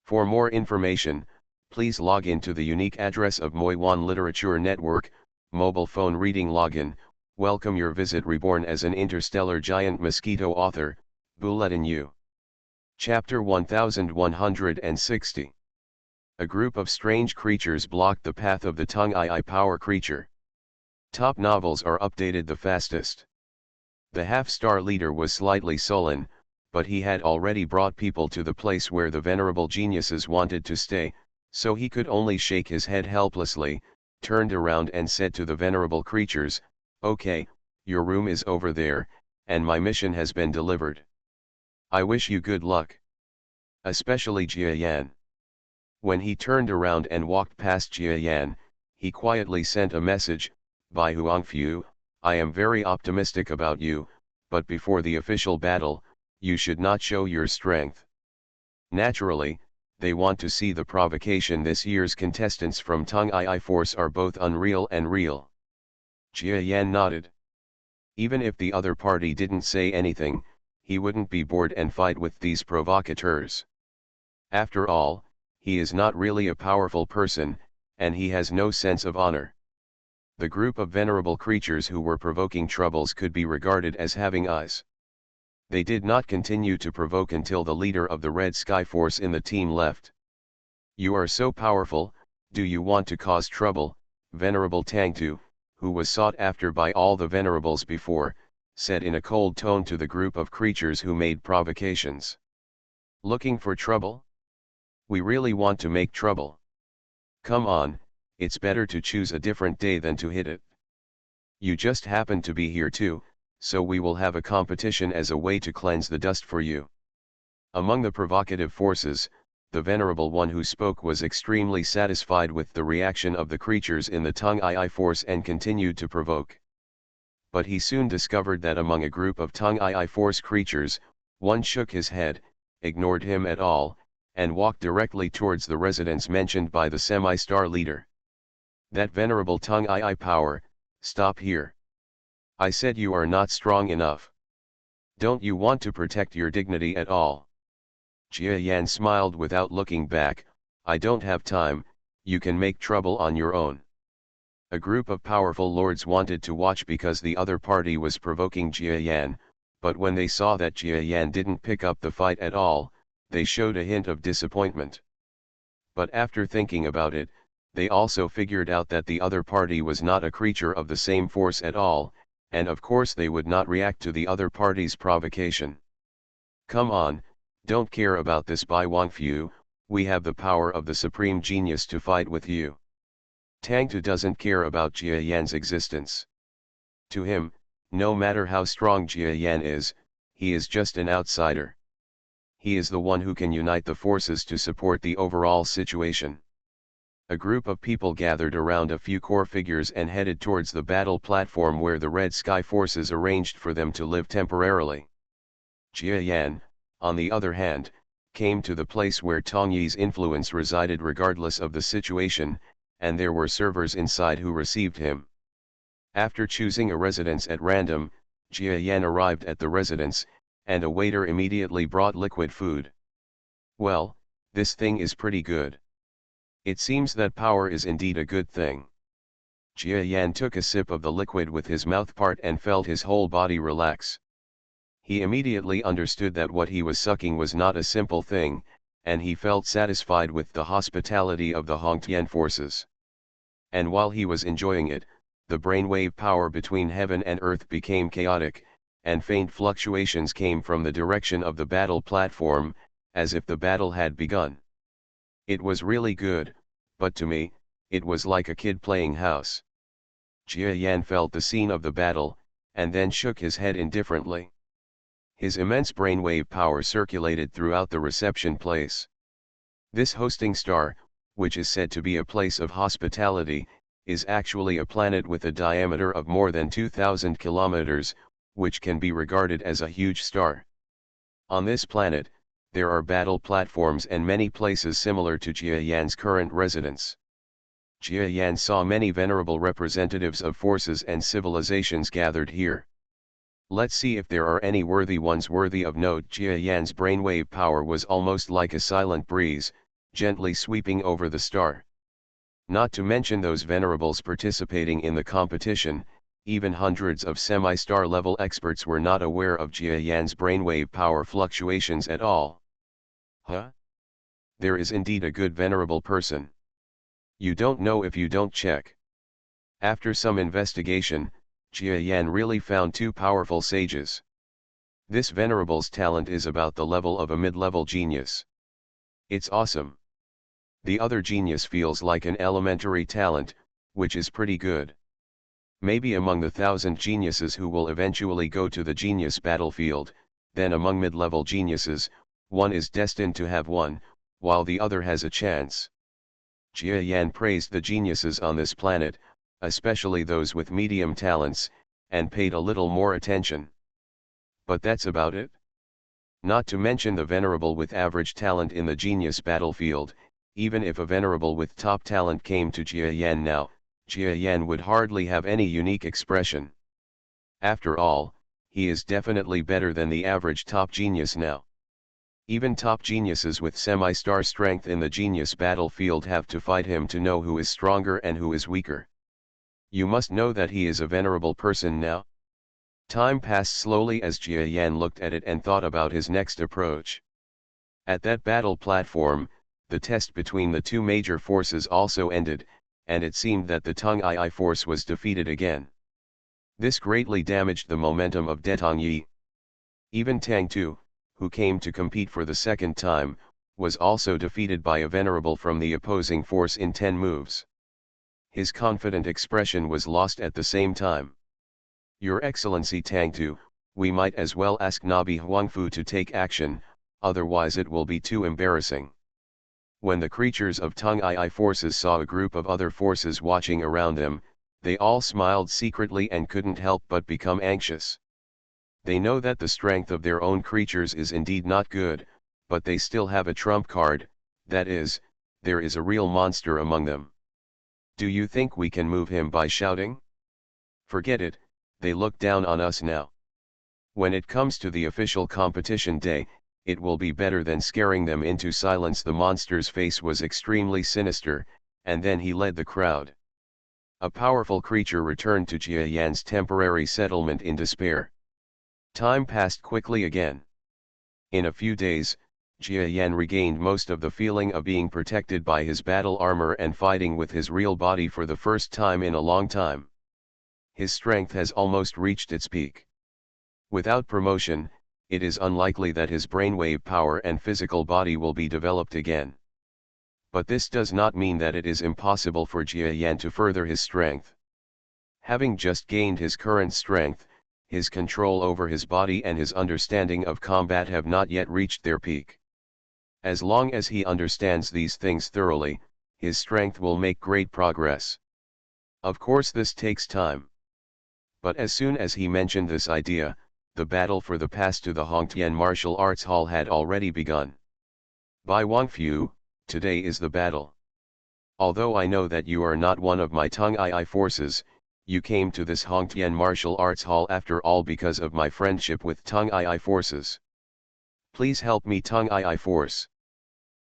For more information, please log in to the unique address of Moiwan Literature Network, mobile phone reading login. Welcome your visit. Reborn as an interstellar giant mosquito. Author, Bulletin U. Chapter 1160. A group of strange creatures blocked the path of the Tung-I power creature. Top novels are updated the fastest. The half-star leader was slightly sullen, but he had already brought people to the place where the venerable geniuses wanted to stay, so he could only shake his head helplessly, turned around and said to the venerable creatures, "Okay, your room is over there, and my mission has been delivered. I wish you good luck." Especially Jia Yan. When he turned around and walked past Jia Yan, he quietly sent a message, "By Huangfu, I am very optimistic about you, but before the official battle, you should not show your strength." Naturally, they want to see the provocation. This year's contestants from Tung-I Force are both unreal and real. Jia Yan nodded. Even if the other party didn't say anything, he wouldn't be bored and fight with these provocateurs. After all, he is not really a powerful person, and he has no sense of honor. The group of venerable creatures who were provoking troubles could be regarded as having eyes. They did not continue to provoke until the leader of the Red Sky Force in the team left. "You are so powerful, do you want to cause trouble?" Venerable Tangtu, who was sought after by all the venerables before, said in a cold tone to the group of creatures who made provocations. "Looking for trouble? We really want to make trouble. Come on, it's better to choose a different day than to hit it. You just happen to be here too, so we will have a competition as a way to cleanse the dust for you." Among the provocative forces, the venerable one who spoke was extremely satisfied with the reaction of the creatures in the Tung-I Force and continued to provoke. But he soon discovered that among a group of Tung-I Force creatures, one shook his head, ignored him at all, and walked directly towards the residence mentioned by the semi-star leader. "That venerable Tung-I power, stop here. I said you are not strong enough. Don't you want to protect your dignity at all?" Jia Yan smiled without looking back. "I don't have time, you can make trouble on your own." A group of powerful lords wanted to watch because the other party was provoking Jia Yan, but when they saw that Jia Yan didn't pick up the fight at all, they showed a hint of disappointment. But after thinking about it, they also figured out that the other party was not a creature of the same force at all, and of course they would not react to the other party's provocation. "Come on, don't care about this by Huangfu, we have the power of the Supreme Genius to fight with you." Tangtu doesn't care about Jia Yan's existence. To him, No matter how strong Jia Yan is, he is just an outsider. He is the one who can unite the forces to support the overall situation. A group of people gathered around a few core figures and headed towards the battle platform where the Red Sky forces arranged for them to live temporarily. Jia Yan, on the other hand, came to the place where Tong Yi's influence resided regardless of the situation, and there were servers inside who received him. After choosing a residence at random, Jia Yan arrived at the residence, and a waiter immediately brought liquid food. Well, this thing is pretty good. It seems that power is indeed a good thing. Jia Yan took a sip of the liquid with his mouth part and felt his whole body relax. He immediately understood that what he was sucking was not a simple thing, and he felt satisfied with the hospitality of the Hongtian forces. And while he was enjoying it, the brainwave power between heaven and earth became chaotic, and faint fluctuations came from the direction of the battle platform, as if the battle had begun. It was really good, but to me, it was like a kid playing house. Jia Yan felt the scene of the battle, and then shook his head indifferently. His immense brainwave power circulated throughout the reception place. This hosting star, which is said to be a place of hospitality, is actually a planet with a diameter of more than 2,000 kilometers, which can be regarded as a huge star. On this planet, there are battle platforms and many places similar to Jia Yan's current residence. Jia Yan saw many venerable representatives of forces and civilizations gathered here. Let's see if there are any worthy ones worthy of note. Jia Yan's brainwave power was almost like a silent breeze, gently sweeping over the star. Not to mention those venerables participating in the competition, even hundreds of semi-star level experts were not aware of Jia Yan's brainwave power fluctuations at all. Huh? There is indeed a good venerable person. You don't know if you don't check. After some investigation, Jia Yan really found two powerful sages. This venerable's talent is about the level of a mid-level genius. It's awesome. The other genius feels like an elementary talent, which is pretty good. Maybe among the 1,000 geniuses who will eventually go to the genius battlefield, then among mid-level geniuses, one is destined to have won, while the other has a chance. Jia Yan praised the geniuses on this planet, especially those with medium talents, and paid a little more attention. But that's about it. Not to mention the venerable with average talent in the genius battlefield. Even if a venerable with top talent came to Jia Yan now, Jia Yan would hardly have any unique expression. After all, he is definitely better than the average top genius now. Even top geniuses with semi-star strength in the genius battlefield have to fight him to know who is stronger and who is weaker. You must know that he is a venerable person now. Time passed slowly as Jia Yan looked at it and thought about his next approach. At that battle platform, the test between the two major forces also ended, and it seemed that the Tong Yi force was defeated again. This greatly damaged the momentum of Tong Yi. Even Tang Tu, who came to compete for the second time, was also defeated by a venerable from the opposing force in 10 moves. His confident expression was lost at the same time. Your Excellency Tang Tu, we might as well ask Nabi Huangfu to take action, otherwise it will be too embarrassing. When the creatures of Tong Yi forces saw a group of other forces watching around them, they all smiled secretly and couldn't help but become anxious. They know that the strength of their own creatures is indeed not good, but they still have a trump card, that is, there is a real monster among them. Do you think we can move him by shouting? Forget it, they look down on us now. When it comes to the official competition day, it will be better than scaring them into silence. The monster's face was extremely sinister, and then he led the crowd. A powerful creature returned to Jia Yan's temporary settlement in despair. Time passed quickly again. In a few days, Jia Yan regained most of the feeling of being protected by his battle armor and fighting with his real body for the first time in a long time. His strength has almost reached its peak. Without promotion, it is unlikely that his brainwave power and physical body will be developed again. But this does not mean that it is impossible for Jia Yan to further his strength. Having just gained his current strength, his control over his body and his understanding of combat have not yet reached their peak. As long as he understands these things thoroughly, his strength will make great progress. Of course this takes time. But as soon as he mentioned this idea, the battle for the pass to the Hongtian Martial Arts Hall had already begun. By Wangfu, today is the battle. Although I know that you are not one of my Tung Ai forces, you came to this Hongtian Martial Arts Hall after all because of my friendship with Tung Ai forces. Please help me Tung Ai force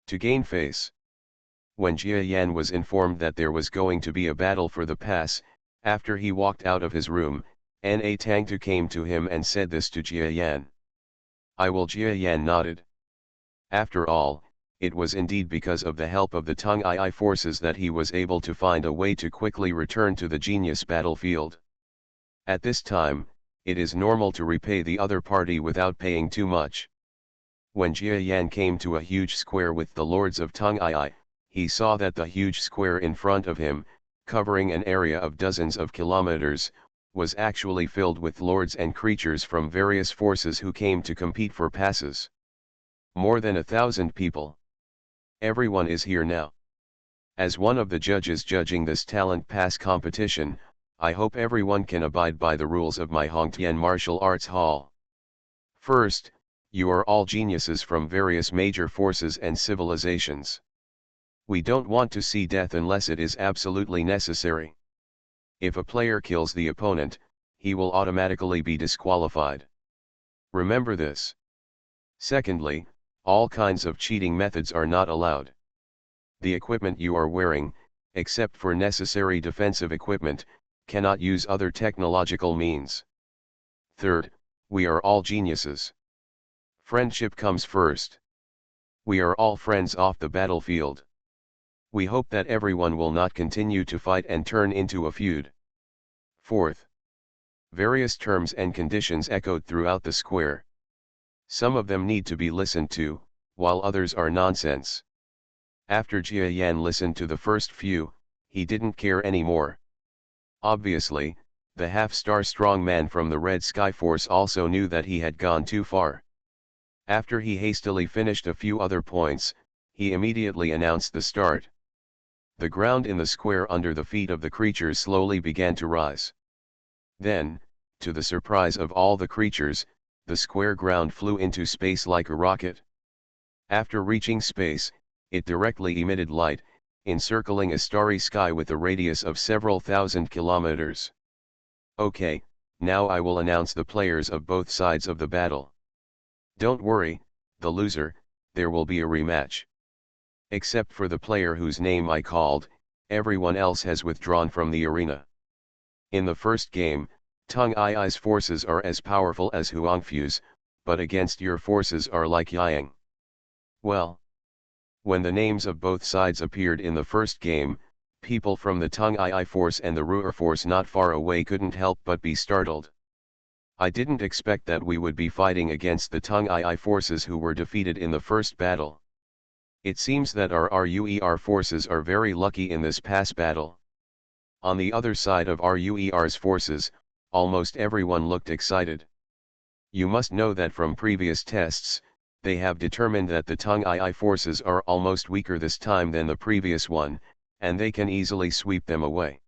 to gain face. When Jia Yan was informed that there was going to be a battle for the pass, after he walked out of his room, Na Tangtu came to him and said this to Jia Yan. I will. Jia Yan nodded. After all, it was indeed because of the help of the Tung Ai forces that he was able to find a way to quickly return to the genius battlefield. At this time, it is normal to repay the other party without paying too much. When Jia Yan came to a huge square with the lords of Tung Ai, he saw that the huge square in front of him, covering an area of dozens of kilometers, was actually filled with lords and creatures from various forces who came to compete for passes. More than 1,000 people. Everyone is here now. As one of the judges judging this talent pass competition, I hope everyone can abide by the rules of my Hongtian Martial Arts Hall. First, you are all geniuses from various major forces and civilizations. We don't want to see death unless it is absolutely necessary. If a player kills the opponent, he will automatically be disqualified. Remember this. Secondly, all kinds of cheating methods are not allowed. The equipment you are wearing, except for necessary defensive equipment, cannot use other technological means. Third, we are all geniuses. Friendship comes first. We are all friends off the battlefield. We hope that everyone will not continue to fight and turn into a feud. Fourth, various terms and conditions echoed throughout the square. Some of them need to be listened to, while others are nonsense. After Jia Yan listened to the first few, he didn't care anymore. Obviously, the half-star strong man from the Red Sky Force also knew that he had gone too far. After he hastily finished a few other points, he immediately announced the start. The ground in the square under the feet of the creatures slowly began to rise. Then, to the surprise of all the creatures, the square ground flew into space like a rocket. After reaching space, it directly emitted light, encircling a starry sky with a radius of several thousand kilometers. Okay, now I will announce the players of both sides of the battle. Don't worry, the loser, there will be a rematch. Except for the player whose name I called, everyone else has withdrawn from the arena. In the first game, Tung Ai's forces are as powerful as Huangfu's, but against your forces are like Yang. Well, when the names of both sides appeared in the first game, people from the Tung Ai force and the Ru'er force not far away couldn't help but be startled. I didn't expect that we would be fighting against the Tung Ai forces who were defeated in the first battle. It seems that our RUER forces are very lucky in this pass battle. On the other side of RUER's forces, almost everyone looked excited. You must know that from previous tests, they have determined that the Tung Ai forces are almost weaker this time than the previous one, and they can easily sweep them away.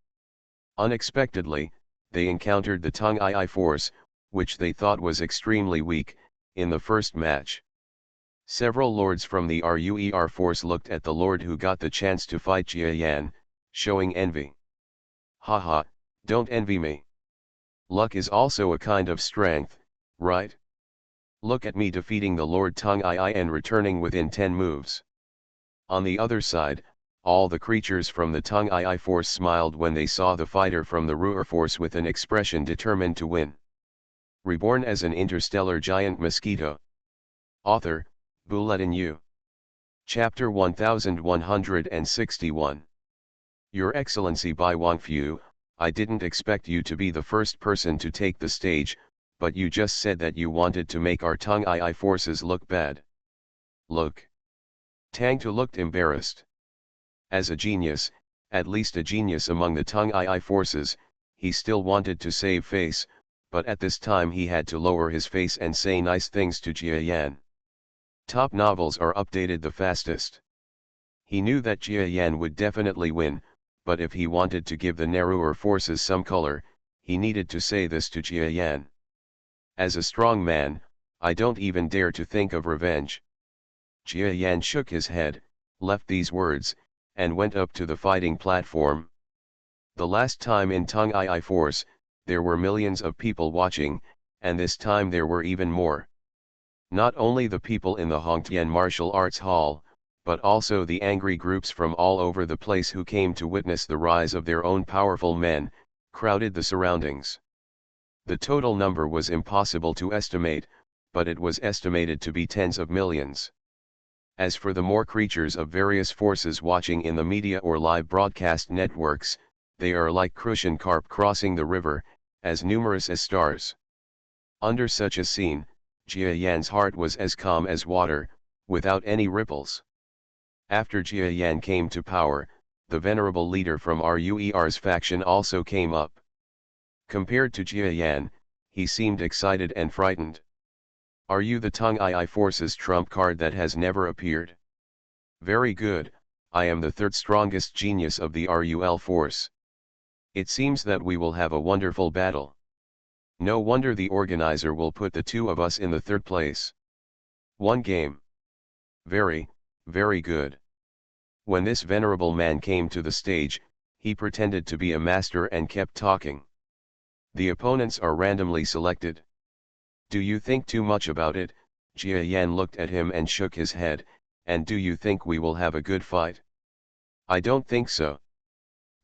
Unexpectedly, they encountered the Tung Ai force, which they thought was extremely weak, in the first match. Several lords from the RUER force looked at the lord who got the chance to fight Jia Yan, showing envy. Haha, don't envy me. Luck is also a kind of strength, right? Look at me defeating the Lord Tung Ai and returning within 10 moves. On the other side, all the creatures from the Tung Ai force smiled when they saw the fighter from the Ru'er force with an expression determined to win. Reborn as an interstellar giant mosquito. Author, Bulletin U. Chapter 1161. Your Excellency Bai Wangfu, I didn't expect you to be the first person to take the stage, but you just said that you wanted to make our Tung Ai forces look bad. Look. Tangtu looked embarrassed. As a genius, at least a genius among the Tung Ai forces, he still wanted to save face, but at this time he had to lower his face and say nice things to Jia Yan. Top novels are updated the fastest. He knew that Jia Yan would definitely win, but if he wanted to give the narrower forces some color, he needed to say this to Jia Yan. As a strong man, I don't even dare to think of revenge. Jia Yan shook his head, left these words, and went up to the fighting platform. The last time in Tung Ai Force, there were millions of people watching, and this time there were even more. Not only the people in the Hongtian Martial Arts Hall, but also the angry groups from all over the place who came to witness the rise of their own powerful men, crowded the surroundings. The total number was impossible to estimate, but it was estimated to be tens of millions. As for the more creatures of various forces watching in the media or live broadcast networks, they are like crucian carp crossing the river, as numerous as stars. Under such a scene, Jia Yan's heart was as calm as water, without any ripples. After Jia Yan came to power, the venerable leader from RUER's faction also came up. Compared to Jia Yan, he seemed excited and frightened. Are you the Tung Ai Force's trump card that has never appeared? Very good, I am the third strongest genius of the RUL force. It seems that we will have a wonderful battle. No wonder the organizer will put the two of us in the third place. One game. Very, very good. When this venerable man came to the stage, he pretended to be a master and kept talking. The opponents are randomly selected. Do you think too much about it? Jia Yan looked at him and shook his head, and do you think we will have a good fight? I don't think so.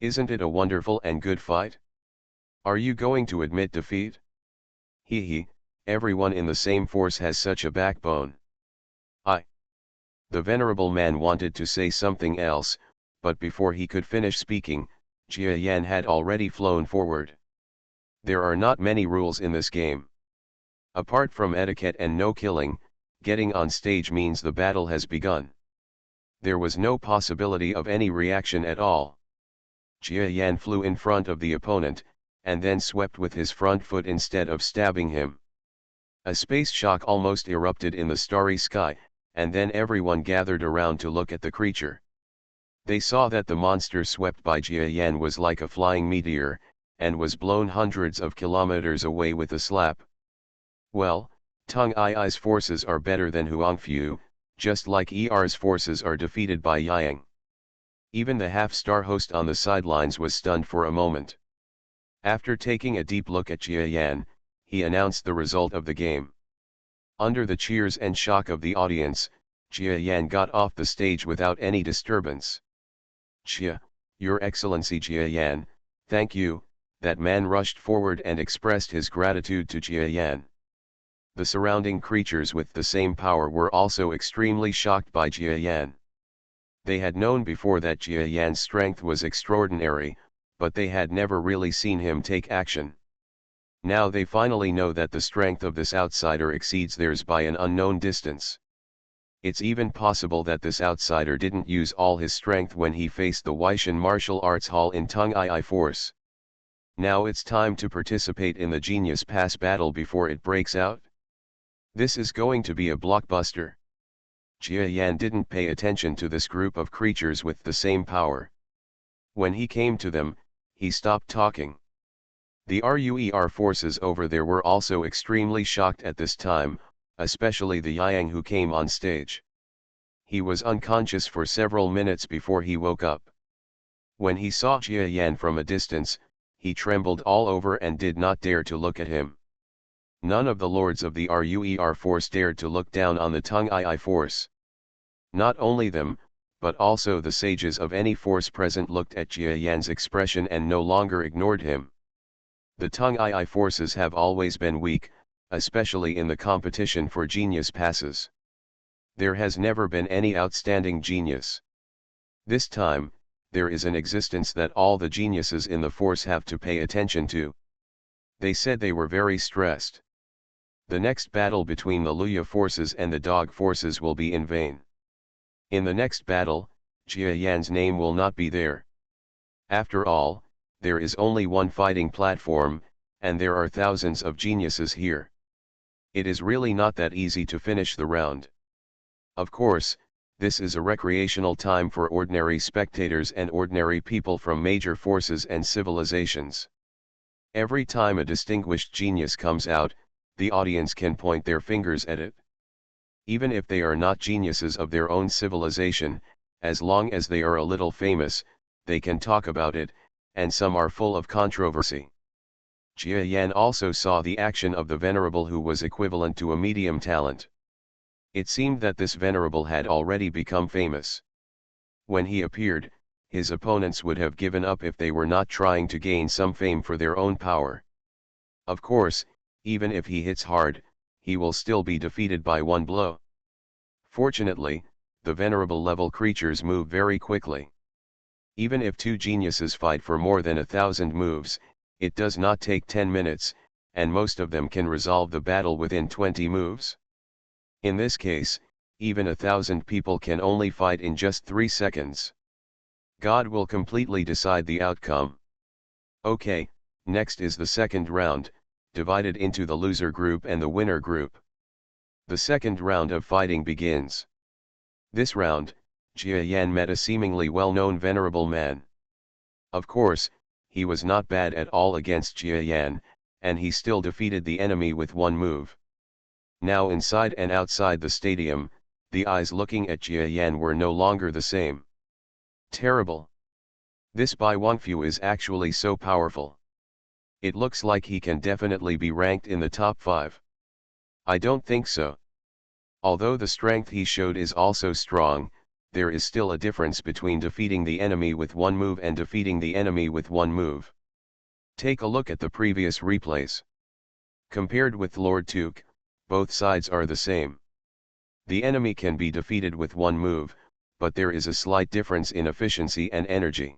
Isn't it a wonderful and good fight? Are you going to admit defeat? He, everyone in the same force has such a backbone. The venerable man wanted to say something else, but before he could finish speaking, Jia Yan had already flown forward. There are not many rules in this game. Apart from etiquette and no killing, getting on stage means the battle has begun. There was no possibility of any reaction at all. Jia Yan flew in front of the opponent, and then swept with his front foot instead of stabbing him. A space shock almost erupted in the starry sky, and then everyone gathered around to look at the creature. They saw that the monster swept by Jia Yan was like a flying meteor, and was blown hundreds of kilometers away with a slap. Well, Tung Ai's forces are better than Huangfu, just like ER's forces are defeated by Yang. Even the half-star host on the sidelines was stunned for a moment. After taking a deep look at Jia Yan, he announced the result of the game. Under the cheers and shock of the audience, Jia Yan got off the stage without any disturbance. Jia, Your Excellency Jia Yan, thank you. That man rushed forward and expressed his gratitude to Jia Yan. The surrounding creatures with the same power were also extremely shocked by Jia Yan. They had known before that Jia Yan's strength was extraordinary, but they had never really seen him take action. Now they finally know that the strength of this outsider exceeds theirs by an unknown distance. It's even possible that this outsider didn't use all his strength when he faced the Weishan Martial Arts Hall in Tung Ai Force. Now it's time to participate in the Genius Pass battle before it breaks out. This is going to be a blockbuster. Jia Yan didn't pay attention to this group of creatures with the same power. When he came to them, he stopped talking. The RUER forces over there were also extremely shocked at this time, especially the Yang who came on stage. He was unconscious for several minutes before he woke up. When he saw Jia Yan from a distance, he trembled all over and did not dare to look at him. None of the lords of the RUER force dared to look down on the Tung Ai force. Not only them, but also the sages of any force present looked at Jia Yan's expression and no longer ignored him. The Tung Ai forces have always been weak, especially in the competition for genius passes. There has never been any outstanding genius. This time, there is an existence that all the geniuses in the force have to pay attention to. They said they were very stressed. The next battle between the Luya forces and the Dog forces will be in vain. In the next battle, Jia Yan's name will not be there. After all, there is only one fighting platform, and there are thousands of geniuses here. It is really not that easy to finish the round. Of course, this is a recreational time for ordinary spectators and ordinary people from major forces and civilizations. Every time a distinguished genius comes out, the audience can point their fingers at it. Even if they are not geniuses of their own civilization, as long as they are a little famous, they can talk about it, and some are full of controversy. Jia Yan also saw the action of the venerable who was equivalent to a medium talent. It seemed that this venerable had already become famous. When he appeared, his opponents would have given up if they were not trying to gain some fame for their own power. Of course, even if he hits hard, he will still be defeated by one blow. Fortunately, the venerable level creatures move very quickly. Even if two geniuses fight for more than 1,000 moves, it does not take 10 minutes, and most of them can resolve the battle within 20 moves. In this case, even 1,000 people can only fight in just 3 seconds. God will completely decide the outcome. Okay, next is the second round, divided into the loser group and the winner group. The second round of fighting begins. This round, Jia Yan met a seemingly well-known venerable man. Of course, he was not bad at all against Jia Yan, and he still defeated the enemy with one move. Now inside and outside the stadium, the eyes looking at Jia Yan were no longer the same. Terrible. This Bai Wangfu is actually so powerful. It looks like he can definitely be ranked in the top 5. I don't think so. Although the strength he showed is also strong, there is still a difference between defeating the enemy with one move and defeating the enemy with one move. Take a look at the previous replays. Compared with Lord Tuke, both sides are the same. The enemy can be defeated with one move, but there is a slight difference in efficiency and energy.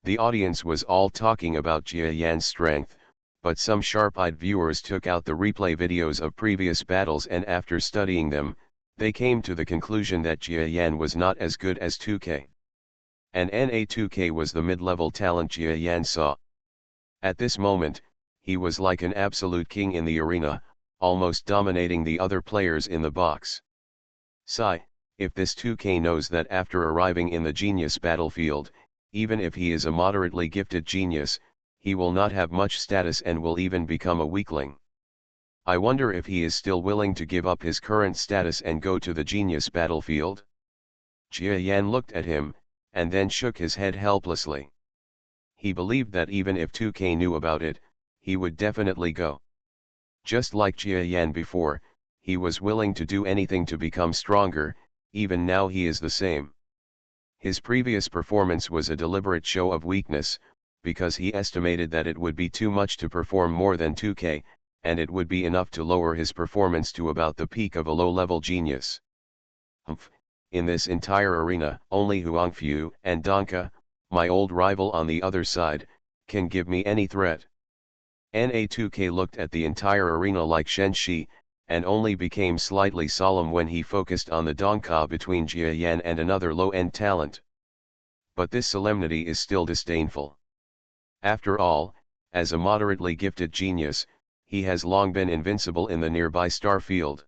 The audience was all talking about Jia Yan's strength, but some sharp-eyed viewers took out the replay videos of previous battles, and after studying them, they came to the conclusion that Jia Yan was not as good as 2K. And Na2K was the mid-level talent Jia Yan saw. At this moment, he was like an absolute king in the arena, almost dominating the other players in the box. If this 2K knows that after arriving in the genius battlefield, even if he is a moderately gifted genius, he will not have much status and will even become a weakling. I wonder if he is still willing to give up his current status and go to the genius battlefield? Jia Yan looked at him, and then shook his head helplessly. He believed that even if 2K knew about it, he would definitely go. Just like Jia Yan before, he was willing to do anything to become stronger, even now he is the same. His previous performance was a deliberate show of weakness, because he estimated that it would be too much to perform more than 2K, and it would be enough to lower his performance to about the peak of a low-level genius. In this entire arena, only Huangfu and Donka, my old rival on the other side, can give me any threat. Na2K looked at the entire arena like Shen Shi, and only became slightly solemn when he focused on the Donka between Jia Yan and another low-end talent. But this solemnity is still disdainful. After all, as a moderately gifted genius, he has long been invincible in the nearby star field.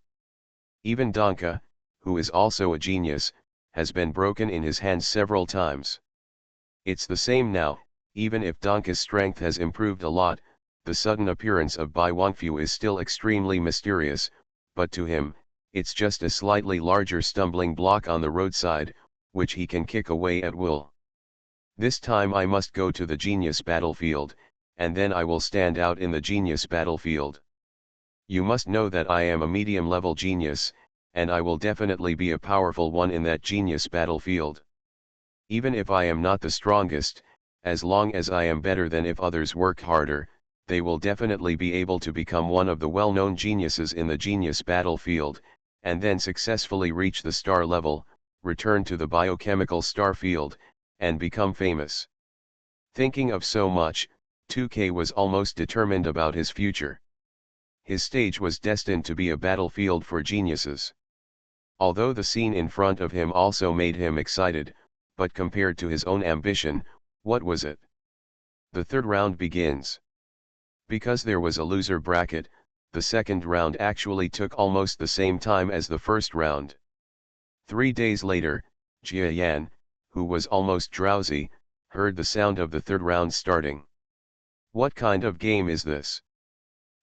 Even Donka, who is also a genius, has been broken in his hands several times. It's the same now, even if Donka's strength has improved a lot. The sudden appearance of Bai Wangfu is still extremely mysterious, but to him, it's just a slightly larger stumbling block on the roadside, which he can kick away at will. This time I must go to the genius battlefield, and then I will stand out in the genius battlefield. You must know that I am a medium-level genius, and I will definitely be a powerful one in that genius battlefield. Even if I am not the strongest, as long as I am better than if others work harder, they will definitely be able to become one of the well-known geniuses in the genius battlefield, and then successfully reach the star level, return to the biochemical star field, and become famous. Thinking of so much, 2K was almost determined about his future. His stage was destined to be a battlefield for geniuses. Although the scene in front of him also made him excited, but compared to his own ambition, what was it? The third round begins. Because there was a loser bracket, the second round actually took almost the same time as the first round. 3 days later, Jia Yan, who was almost drowsy, heard the sound of the third round starting. What kind of game is this?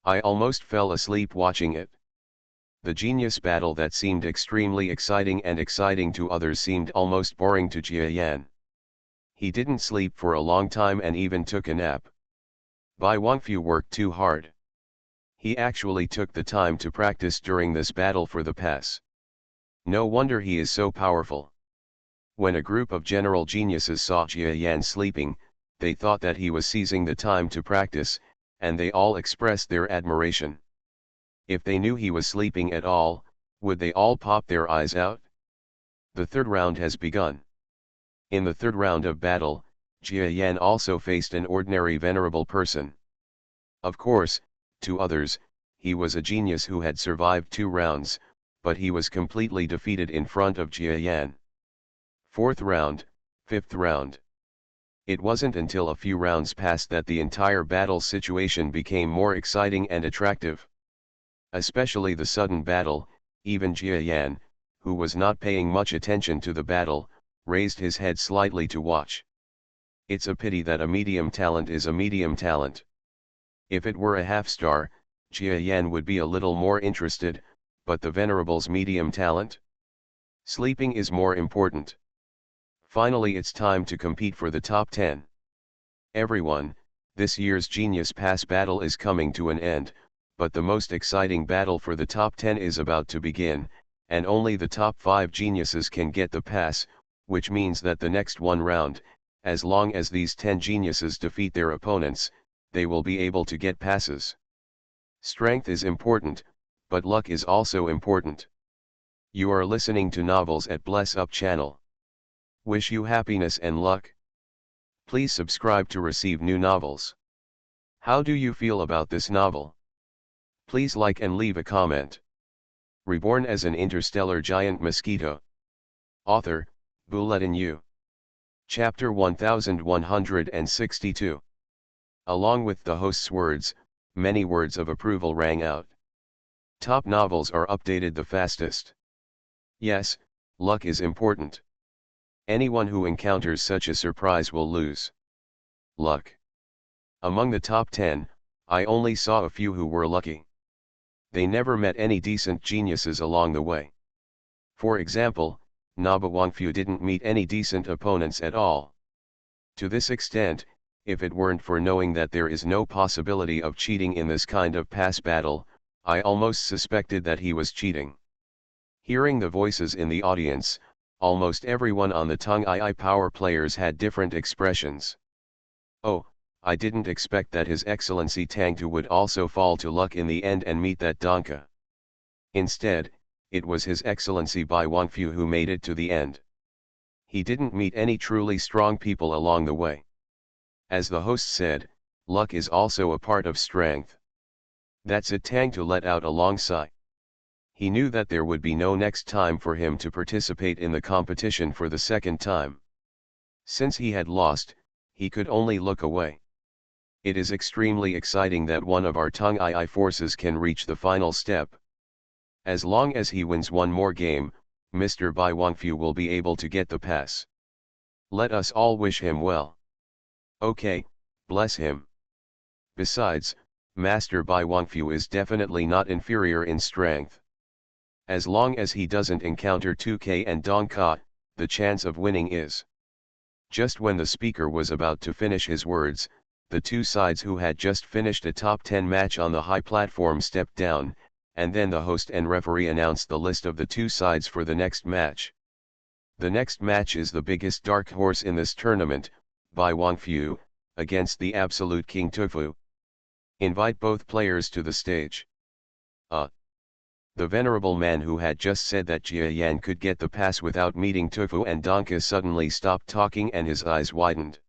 I almost fell asleep watching it. The genius battle that seemed extremely exciting and exciting to others seemed almost boring to Jia Yan. He didn't sleep for a long time and even took a nap. Bai Wangfu worked too hard. He actually took the time to practice during this battle for the pass. No wonder he is so powerful. When a group of general geniuses saw Jia Yan sleeping, they thought that he was seizing the time to practice, and they all expressed their admiration. If they knew he was sleeping at all, would they all pop their eyes out? The third round has begun. In the third round of battle, Jia Yan also faced an ordinary venerable person. Of course, to others, he was a genius who had survived 2 rounds, but he was completely defeated in front of Jia Yan. 4th round, 5th round. It wasn't until a few rounds passed that the entire battle situation became more exciting and attractive. Especially the sudden battle, even Jia Yan, who was not paying much attention to the battle, raised his head slightly to watch. It's a pity that a medium talent is a medium talent. If it were a half-star, Jia Yan would be a little more interested, but the venerable's medium talent? Sleeping is more important. Finally it's time to compete for the top 10. Everyone, this year's Genius Pass battle is coming to an end, but the most exciting battle for the top 10 is about to begin, and only the top 5 geniuses can get the pass, which means that the next one round, as long as these 10 geniuses defeat their opponents, they will be able to get passes. Strength is important, but luck is also important. You are listening to Novels at Bless Up channel. Wish you happiness and luck. Please subscribe to receive new novels. How do you feel about this novel? Please like and leave a comment. Reborn as an interstellar giant mosquito. Author, Bulletin U. Chapter 1162. Along with the host's words, many words of approval rang out. Top novels are updated the fastest. Yes, luck is important. Anyone who encounters such a surprise will lose. Luck. Among the top 10, I only saw a few who were lucky. They never met any decent geniuses along the way. For example, Naba Wangfu didn't meet any decent opponents at all. To this extent, if it weren't for knowing that there is no possibility of cheating in this kind of pass battle, I almost suspected that he was cheating. Hearing the voices in the audience, almost everyone on the Tung Ai Power players had different expressions. Oh, I didn't expect that His Excellency Tang Tu would also fall to luck in the end and meet that Donka. Instead, it was His Excellency Bai Wangfu who made it to the end. He didn't meet any truly strong people along the way. As the host said, luck is also a part of strength. That's it. Tang Tu let out a long sigh. He knew that there would be no next time for him to participate in the competition for the second time. Since he had lost, he could only look away. It is extremely exciting that one of our Tung Ai forces can reach the final step. As long as he wins one more game, Mr. Bai Wangfu will be able to get the pass. Let us all wish him well. Okay, bless him. Besides, Master Bai Wangfu is definitely not inferior in strength. As long as he doesn't encounter 2K and Dong Ka, the chance of winning is. Just when the speaker was about to finish his words, the two sides who had just finished a top 10 match on the high platform stepped down, and then the host and referee announced the list of the two sides for the next match. The next match is the biggest dark horse in this tournament, Bai Wangfu, against the absolute King Tufu. Invite both players to the stage. The venerable man who had just said that Jia Yan could get the pass without meeting Tufu and Donka suddenly stopped talking and his eyes widened.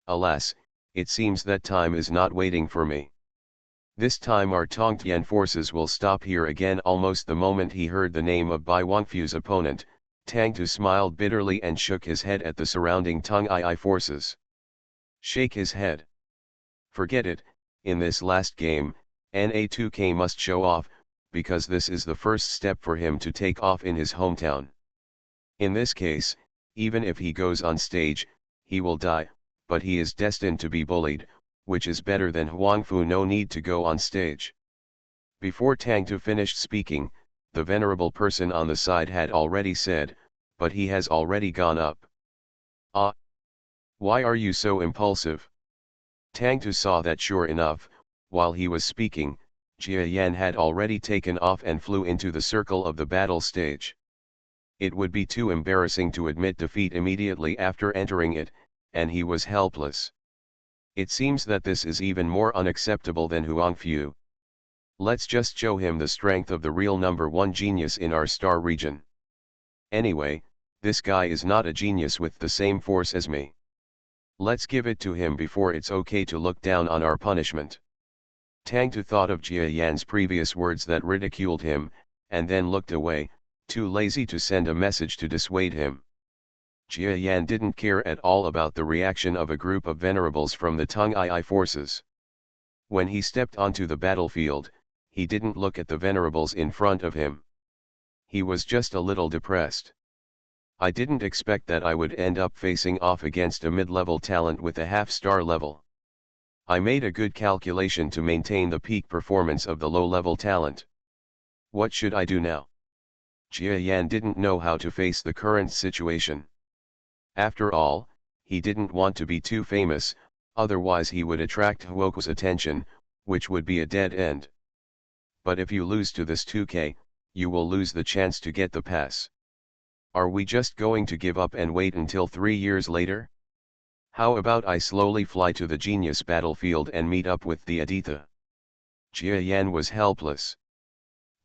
Alas, it seems that time is not waiting for me. This time our Tongtian forces will stop here again. Almost the moment he heard the name of Bai Wangfu's opponent, Tang Tu smiled bitterly and shook his head at the surrounding Tung Ai forces. Shake his head. Forget it, in this last game, Na2K must show off, because this is the first step for him to take off in his hometown. In this case, even if he goes on stage, he will die, but he is destined to be bullied, which is better than Huangfu no need to go on stage. Before Tang Tu finished speaking, the venerable person on the side had already said, but he has already gone up. Ah! Why are you so impulsive? Tang Tu saw that sure enough, while he was speaking, Jia Yan had already taken off and flew into the circle of the battle stage. It would be too embarrassing to admit defeat immediately after entering it, and he was helpless. It seems that this is even more unacceptable than Huangfu. Let's just show him the strength of the real number one genius in our star region. Anyway, this guy is not a genius with the same force as me. Let's give it to him before it's okay to look down on our punishment. Tang Tu thought of Jia Yan's previous words that ridiculed him, and then looked away, too lazy to send a message to dissuade him. Jia Yan didn't care at all about the reaction of a group of venerables from the Tung Ai forces. When he stepped onto the battlefield, he didn't look at the venerables in front of him. He was just a little depressed. I didn't expect that I would end up facing off against a mid-level talent with a half-star level. I made a good calculation to maintain the peak performance of the low-level talent. What should I do now? Jia Yan didn't know how to face the current situation. After all, he didn't want to be too famous, otherwise he would attract Huoku's attention, which would be a dead end. But if you lose to this 2K, you will lose the chance to get the pass. Are we just going to give up and wait until 3 years later? How about I slowly fly to the genius battlefield and meet up with the Aditya? Jia Yan was helpless.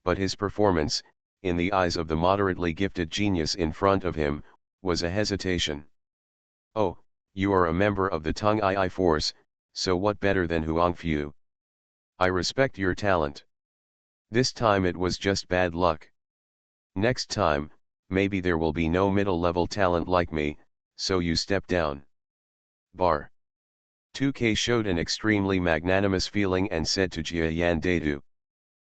But his performance, in the eyes of the moderately gifted genius in front of him, was a hesitation. Oh, you are a member of the Tung Ai force, so what better than Huangfu? I respect your talent. This time it was just bad luck. Next time, maybe there will be no middle-level talent like me, so you step down. Bar. 2K showed an extremely magnanimous feeling and said to Jia Yan Dadu.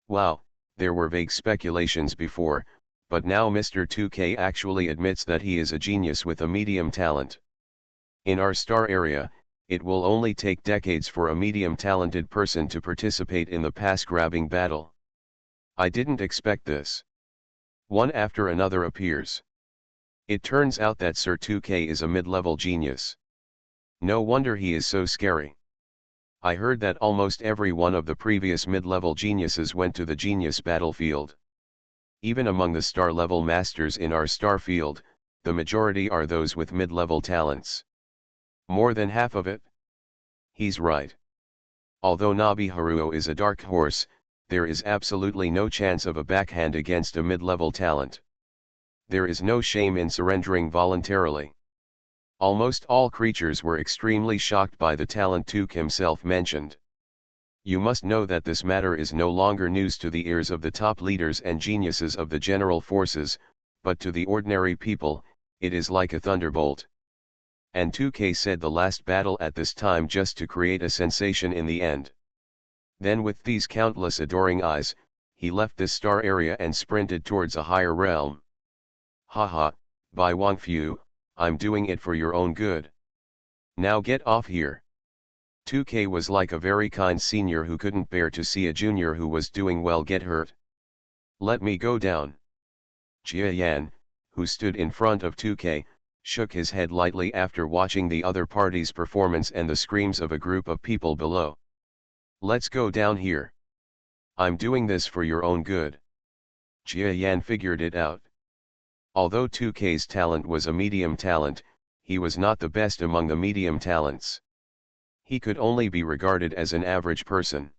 Wow, there were vague speculations before, but now Mr. 2K actually admits that he is a genius with a medium talent. In our star area, it will only take decades for a medium-talented person to participate in the pass-grabbing battle. I didn't expect this. One after another appears. It turns out that Sir 2K is a mid-level genius. No wonder he is so scary. I heard that almost every one of the previous mid-level geniuses went to the genius battlefield. Even among the star-level masters in our star field, the majority are those with mid-level talents. More than half of it? He's right. Although Nabi Haruo is a dark horse, there is absolutely no chance of a backhand against a mid-level talent. There is no shame in surrendering voluntarily. Almost all creatures were extremely shocked by the talent Tuk himself mentioned. You must know that this matter is no longer news to the ears of the top leaders and geniuses of the general forces, but to the ordinary people, it is like a thunderbolt. And 2K said the last battle at this time just to create a sensation in the end. Then with these countless adoring eyes, he left this star area and sprinted towards a higher realm. Haha, Bai Wangfu, I'm doing it for your own good. Now get off here. 2K was like a very kind senior who couldn't bear to see a junior who was doing well get hurt. Let me go down. Jia Yan, who stood in front of 2K, shook his head lightly after watching the other party's performance and the screams of a group of people below. Let's go down here. I'm doing this for your own good. Jia Yan figured it out. Although 2K's talent was a medium talent, he was not the best among the medium talents. He could only be regarded as an average person.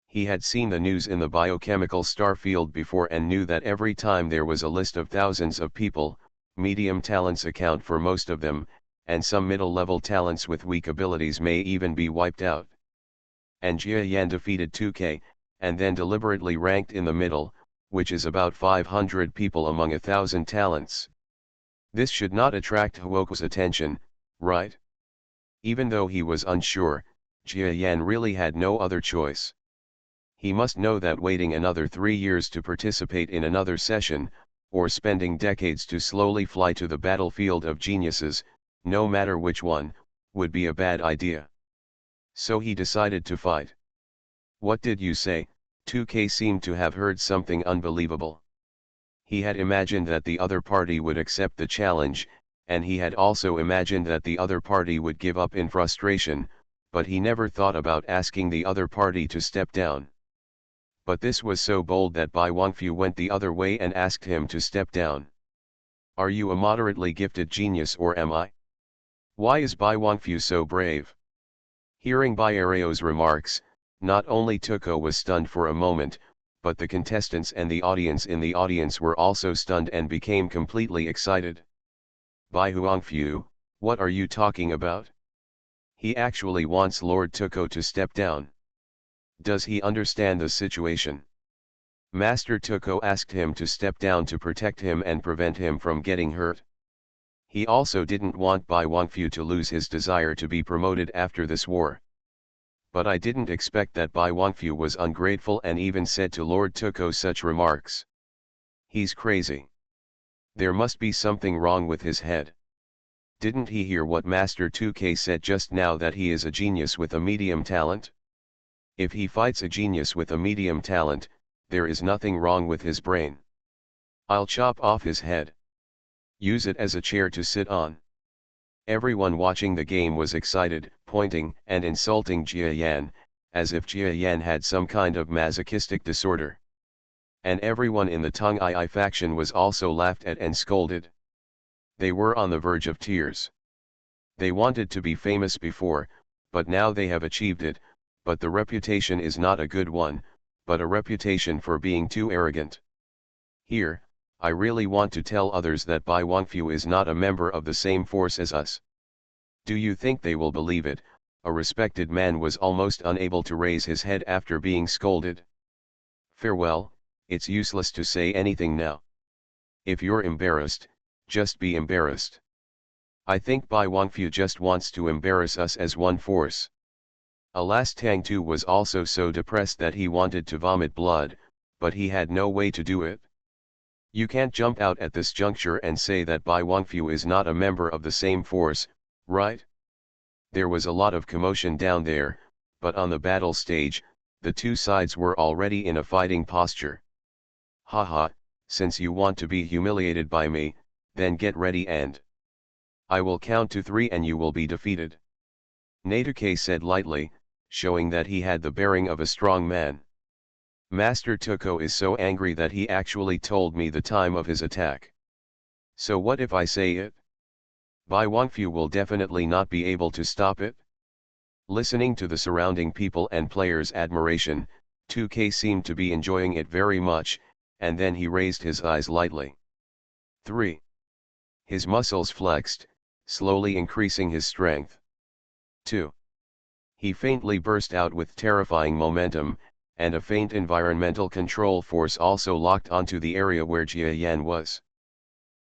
He had seen the news in the biochemical star field before and knew that every time there was a list of thousands of people, medium talents account for most of them, and some middle-level talents with weak abilities may even be wiped out. And Jia Yan defeated 2K, and then deliberately ranked in the middle, which is about 500 people among 1,000 talents. This should not attract Huoku's attention, right? Even though he was unsure, Jia Yan really had no other choice. He must know that waiting another 3 years to participate in another session, or spending decades to slowly fly to the battlefield of geniuses, no matter which one, would be a bad idea. So he decided to fight. What did you say? 2K seemed to have heard something unbelievable. He had imagined that the other party would accept the challenge, and he had also imagined that the other party would give up in frustration, but he never thought about asking the other party to step down. But this was so bold that Bai Wangfu went the other way and asked him to step down. Are you a moderately gifted genius or am I? Why is Bai Wangfu so brave? Hearing Bai Areo's remarks, not only Tuko was stunned for a moment, but the contestants and the audience in the audience were also stunned and became completely excited. Bai Huangfu, what are you talking about? He actually wants Lord Tuko to step down. Does he understand the situation? Master Tuko asked him to step down to protect him and prevent him from getting hurt. He also didn't want Bai Wangfu to lose his desire to be promoted after this war. But I didn't expect that Bai Wangfu was ungrateful and even said to Lord Tuko such remarks. He's crazy. There must be something wrong with his head. Didn't he hear what Master 2K said just now, that he is a genius with a medium talent? If he fights a genius with a medium talent, there is nothing wrong with his brain. I'll chop off his head. Use it as a chair to sit on. Everyone watching the game was excited, pointing and insulting Jia Yan, as if Jia Yan had some kind of masochistic disorder. And everyone in the Tong Ai faction was also laughed at and scolded. They were on the verge of tears. They wanted to be famous before, but now they have achieved it, but the reputation is not a good one, but a reputation for being too arrogant. Here, I really want to tell others that Bai Wangfu is not a member of the same force as us. Do you think they will believe it? A respected man was almost unable to raise his head after being scolded. Farewell, it's useless to say anything now. If you're embarrassed, just be embarrassed. I think Bai Wangfu just wants to embarrass us as one force. Alas, Tang Tu was also so depressed that he wanted to vomit blood, but he had no way to do it. You can't jump out at this juncture and say that Bai Wangfu is not a member of the same force, right? There was a lot of commotion down there, but on the battle stage, the two sides were already in a fighting posture. Haha, since you want to be humiliated by me, then get ready and I will count to 3 and you will be defeated. Natuke said lightly, showing that he had the bearing of a strong man. Master Tuko is so angry that he actually told me the time of his attack. So what if I say it? Bai Wangfu will definitely not be able to stop it. Listening to the surrounding people and players' admiration, 2K seemed to be enjoying it very much, and then he raised his eyes lightly. 3. His muscles flexed, slowly increasing his strength. 2. He faintly burst out with terrifying momentum, and a faint environmental control force also locked onto the area where Jia Yan was.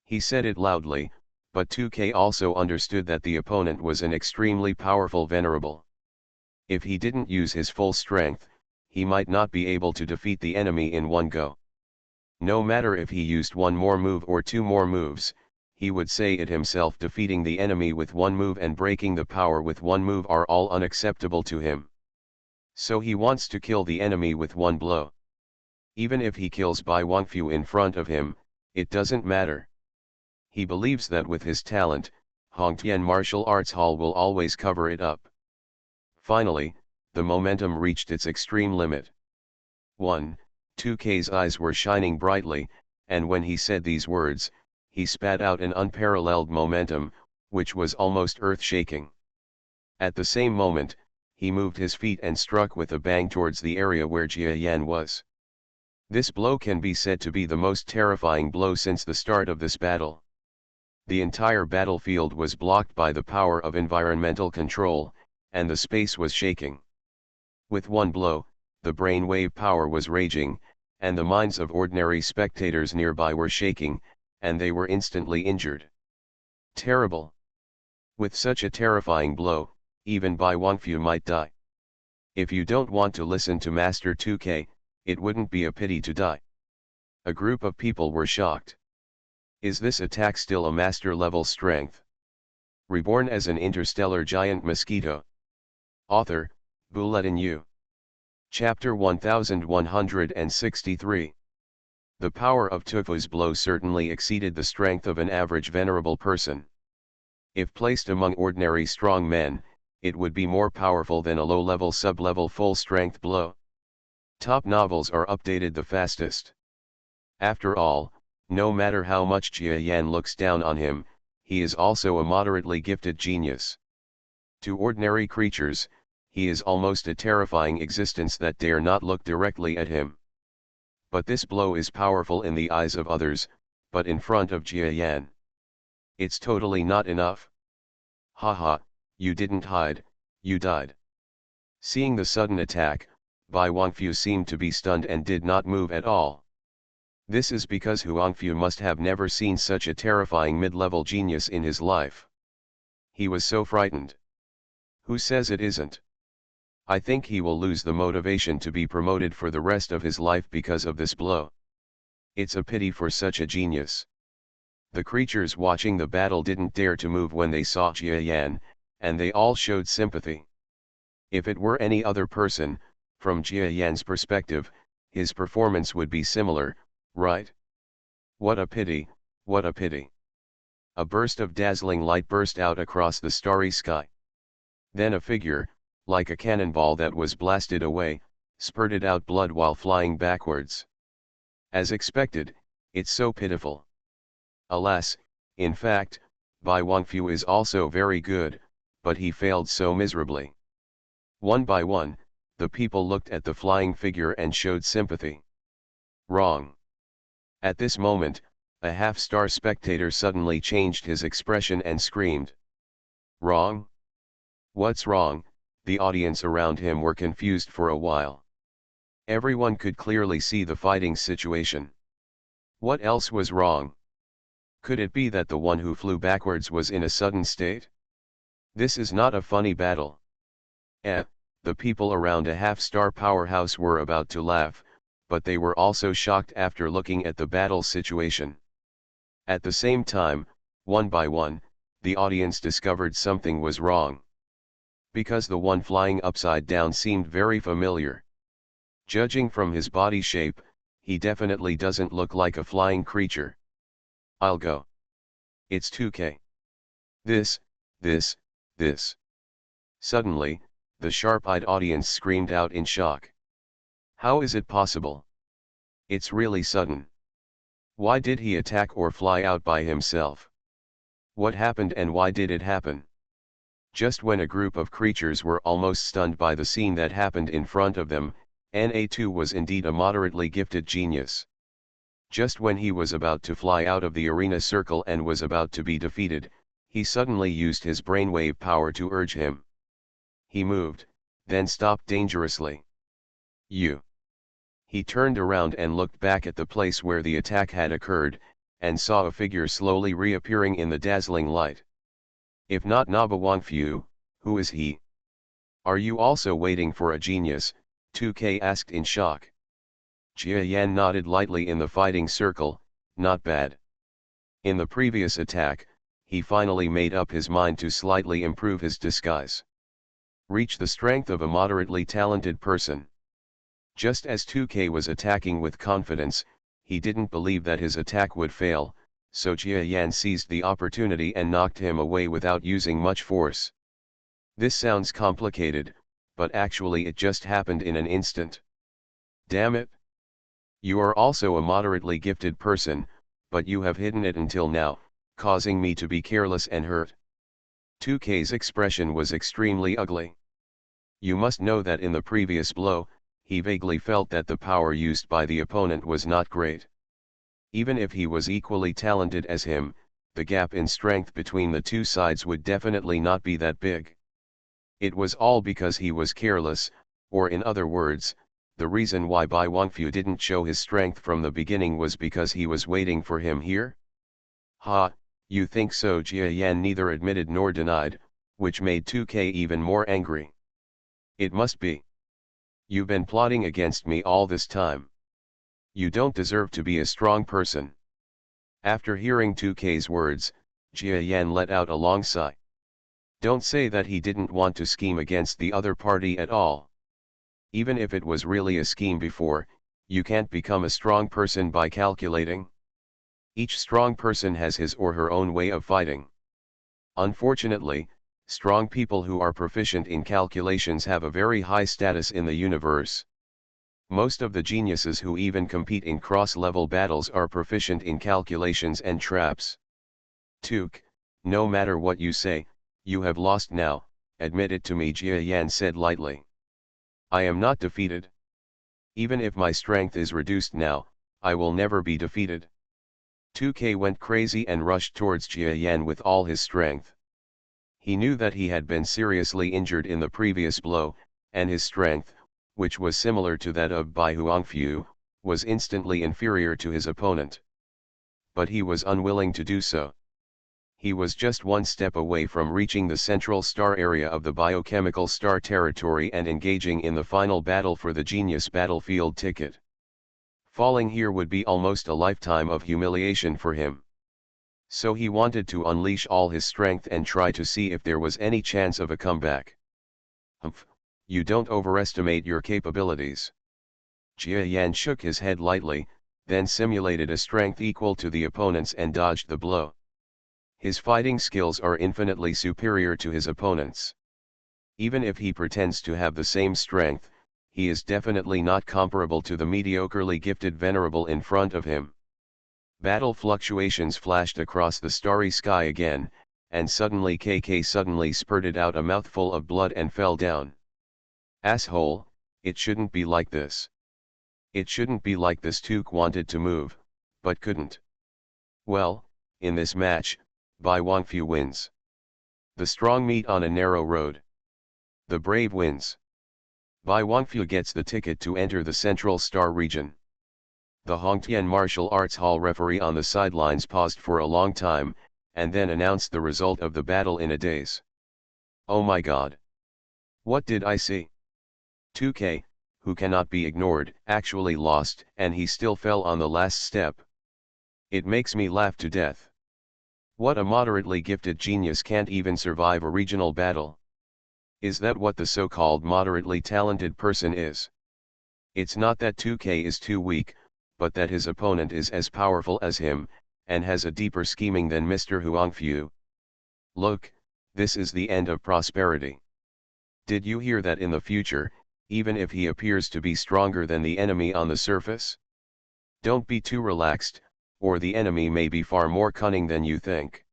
He said it loudly, but 2K also understood that the opponent was an extremely powerful venerable. If he didn't use his full strength, he might not be able to defeat the enemy in one go. No matter if he used one more move or 2 more moves, he would say it himself, defeating the enemy with 1 move and breaking the power with 1 move are all unacceptable to him. So he wants to kill the enemy with 1 blow. Even if he kills Bai Wangfu in front of him, it doesn't matter. He believes that with his talent, Hongtian Martial Arts Hall will always cover it up. Finally, the momentum reached its extreme limit. 1. 2K's eyes were shining brightly, and when he said these words, he spat out an unparalleled momentum, which was almost earth-shaking. At the same moment, he moved his feet and struck with a bang towards the area where Jia Yan was. This blow can be said to be the most terrifying blow since the start of this battle. The entire battlefield was blocked by the power of environmental control, and the space was shaking. With 1 blow, the brainwave power was raging, and the minds of ordinary spectators nearby were shaking, and they were instantly injured. Terrible. With such a terrifying blow, even Bai Wangfu might die. If you don't want to listen to Master 2K, it wouldn't be a pity to die. A group of people were shocked. Is this attack still a master level strength? Reborn as an interstellar giant mosquito. Author, Bulletin U. Chapter 1163. The power of Tufu's blow certainly exceeded the strength of an average venerable person. If placed among ordinary strong men, it would be more powerful than a low-level sub-level full-strength blow. Top novels are updated the fastest. After all, no matter how much Jia Yan looks down on him, he is also a moderately gifted genius. To ordinary creatures, he is almost a terrifying existence that dare not look directly at him. But this blow is powerful in the eyes of others, but in front of Jia Yan, it's totally not enough. Haha, you didn't hide, you died. Seeing the sudden attack, Bai Wangfu seemed to be stunned and did not move at all. This is because Huangfu must have never seen such a terrifying mid-level genius in his life. He was so frightened. Who says it isn't? I think he will lose the motivation to be promoted for the rest of his life because of this blow. It's a pity for such a genius. The creatures watching the battle didn't dare to move when they saw Jia Yan, and they all showed sympathy. If it were any other person, from Jia Yan's perspective, his performance would be similar, right? What a pity, what a pity. A burst of dazzling light burst out across the starry sky. Then a figure, like a cannonball that was blasted away, spurted out blood while flying backwards. As expected, it's so pitiful. Alas, in fact, Bai Wangfu is also very good, but he failed so miserably. One by one, the people looked at the flying figure and showed sympathy. Wrong. At this moment, a half-star spectator suddenly changed his expression and screamed. Wrong? What's wrong? The audience around him were confused for a while. Everyone could clearly see the fighting situation. What else was wrong? Could it be that the one who flew backwards was in a sudden state? This is not a funny battle. The people around a half-star powerhouse were about to laugh, but they were also shocked after looking at the battle situation. At the same time, one by one, the audience discovered something was wrong. Because the one flying upside down seemed very familiar. Judging from his body shape, he definitely doesn't look like a flying creature. I'll go. It's 2K. This. Suddenly, the sharp-eyed audience screamed out in shock. How is it possible? It's really sudden. Why did he attack or fly out by himself? What happened and why did it happen? Just when a group of creatures were almost stunned by the scene that happened in front of them, Na2 was indeed a moderately gifted genius. Just when he was about to fly out of the arena circle and was about to be defeated, he suddenly used his brainwave power to urge him. He moved, then stopped dangerously. He turned around and looked back at the place where the attack had occurred, and saw a figure slowly reappearing in the dazzling light. If not Naba Wangfu, who is he? Are you also waiting for a genius? 2K asked in shock. Jia Yan nodded lightly in the fighting circle, not bad. In the previous attack, he finally made up his mind to slightly improve his disguise. Reach the strength of a moderately talented person. Just as 2K was attacking with confidence, he didn't believe that his attack would fail, so Jia Yan seized the opportunity and knocked him away without using much force. This sounds complicated, but actually it just happened in an instant. Damn it! You are also a moderately gifted person, but you have hidden it until now, causing me to be careless and hurt. 2K's expression was extremely ugly. You must know that in the previous blow, he vaguely felt that the power used by the opponent was not great. Even if he was equally talented as him, the gap in strength between the two sides would definitely not be that big. It was all because he was careless, or in other words, the reason why Bai Wangfu didn't show his strength from the beginning was because he was waiting for him here? Ha, you think so? Jia Yan neither admitted nor denied, which made 2K even more angry. It must be. You've been plotting against me all this time. You don't deserve to be a strong person. After hearing 2K's words, Jia Yan let out a long sigh. Don't say that he didn't want to scheme against the other party at all. Even if it was really a scheme before, you can't become a strong person by calculating. Each strong person has his or her own way of fighting. Unfortunately, strong people who are proficient in calculations have a very high status in the universe. Most of the geniuses who even compete in cross-level battles are proficient in calculations and traps. Tuk, no matter what you say, you have lost now, admit it to me, Jia Yan said lightly. I am not defeated. Even if my strength is reduced now, I will never be defeated. 2K went crazy and rushed towards Jia Yan with all his strength. He knew that he had been seriously injured in the previous blow, and his strength, which was similar to that of Bai Huangfu, was instantly inferior to his opponent. But he was unwilling to do so. He was just one step away from reaching the central star area of the biochemical star territory and engaging in the final battle for the genius battlefield ticket. Falling here would be almost a lifetime of humiliation for him. So he wanted to unleash all his strength and try to see if there was any chance of a comeback. Humph, you don't overestimate your capabilities. Jia Yan shook his head lightly, then simulated a strength equal to the opponent's and dodged the blow. His fighting skills are infinitely superior to his opponent's. Even if he pretends to have the same strength, he is definitely not comparable to the mediocrely gifted venerable in front of him. Battle fluctuations flashed across the starry sky again, and suddenly KK suddenly spurted out a mouthful of blood and fell down. Asshole, it shouldn't be like this. It shouldn't be like this. Tuk wanted to move, but couldn't. Well, in this match, Bai Huangfu wins. The strong meet on a narrow road. The brave wins. Bai Huangfu gets the ticket to enter the Central Star region. The Hongtian Martial Arts Hall referee on the sidelines paused for a long time, and then announced the result of the battle in a daze. Oh my god! What did I see? 2K, who cannot be ignored, actually lost, and he still fell on the last step. It makes me laugh to death. What a moderately gifted genius can't even survive a regional battle. Is that what the so-called moderately talented person is? It's not that 2K is too weak, but that his opponent is as powerful as him, and has a deeper scheming than Mr. Huangfu. Look, this is the end of prosperity. Did you hear that in the future, even if he appears to be stronger than the enemy on the surface? Don't be too relaxed, or the enemy may be far more cunning than you think.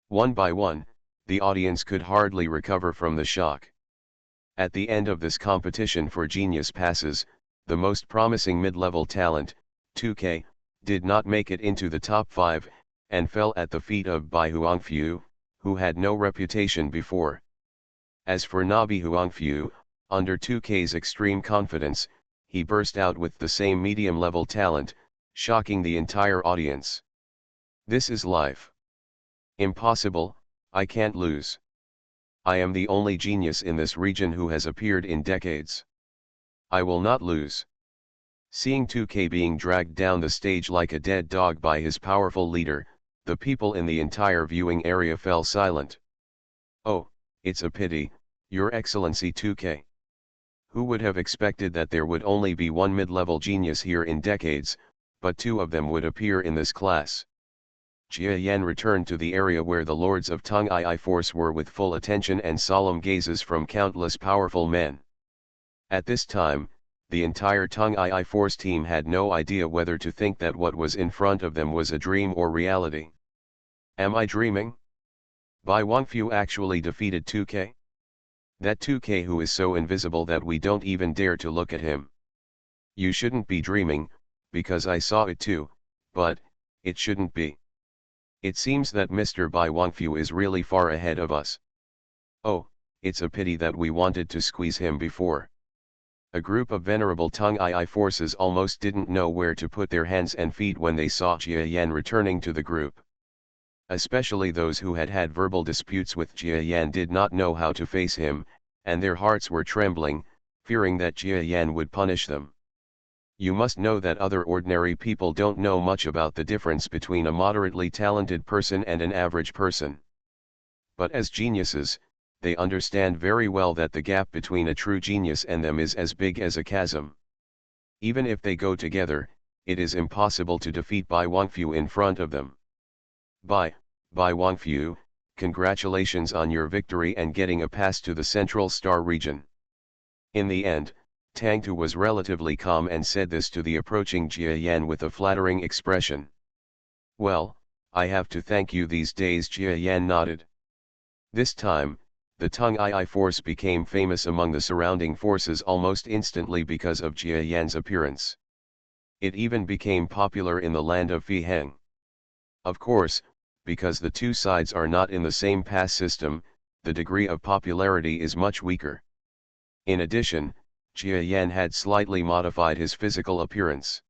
One by one, the audience could hardly recover from the shock. At the end of this competition for genius passes, the most promising mid-level talent, 2K, did not make it into the top 5, and fell at the feet of Bai Huangfu, who had no reputation before. As for Nabi Huangfu, under 2K's extreme confidence, he burst out with the same medium-level talent, shocking the entire audience. This is life. Impossible, I can't lose. I am the only genius in this region who has appeared in decades. I will not lose. Seeing 2K being dragged down the stage like a dead dog by his powerful leader, the people in the entire viewing area fell silent. Oh, it's a pity, Your Excellency 2K. Who would have expected that there would only be one mid-level genius here in decades, but two of them would appear in this class? Jia Yan returned to the area where the lords of Tung Ai Force were with full attention and solemn gazes from countless powerful men. At this time, the entire Tung Ai Force team had no idea whether to think that what was in front of them was a dream or reality. Am I dreaming? Bai Huangfu actually defeated 2K? That 2K who is so invisible that we don't even dare to look at him. You shouldn't be dreaming, because I saw it too, but it shouldn't be. It seems that Mr. Bai Huangfu is really far ahead of us. Oh, it's a pity that we wanted to squeeze him before. A group of venerable Tung Ai forces almost didn't know where to put their hands and feet when they saw Jia Yan returning to the group. Especially those who had had verbal disputes with Jia Yan did not know how to face him, and their hearts were trembling, fearing that Jia Yan would punish them. You must know that other ordinary people don't know much about the difference between a moderately talented person and an average person. But as geniuses, they understand very well that the gap between a true genius and them is as big as a chasm. Even if they go together, it is impossible to defeat Bai Wangfu in front of them. Bai Wangfu, congratulations on your victory and getting a pass to the Central Star region. In the end, Tang Tu was relatively calm and said this to the approaching Jia Yan with a flattering expression. Well, I have to thank you these days, Jia Yan nodded. This time, the Tung Ai force became famous among the surrounding forces almost instantly because of Jia Yan's appearance. It even became popular in the land of Fiheng. Of course, because the two sides are not in the same pass system, the degree of popularity is much weaker. In addition, Jia Yan had slightly modified his physical appearance.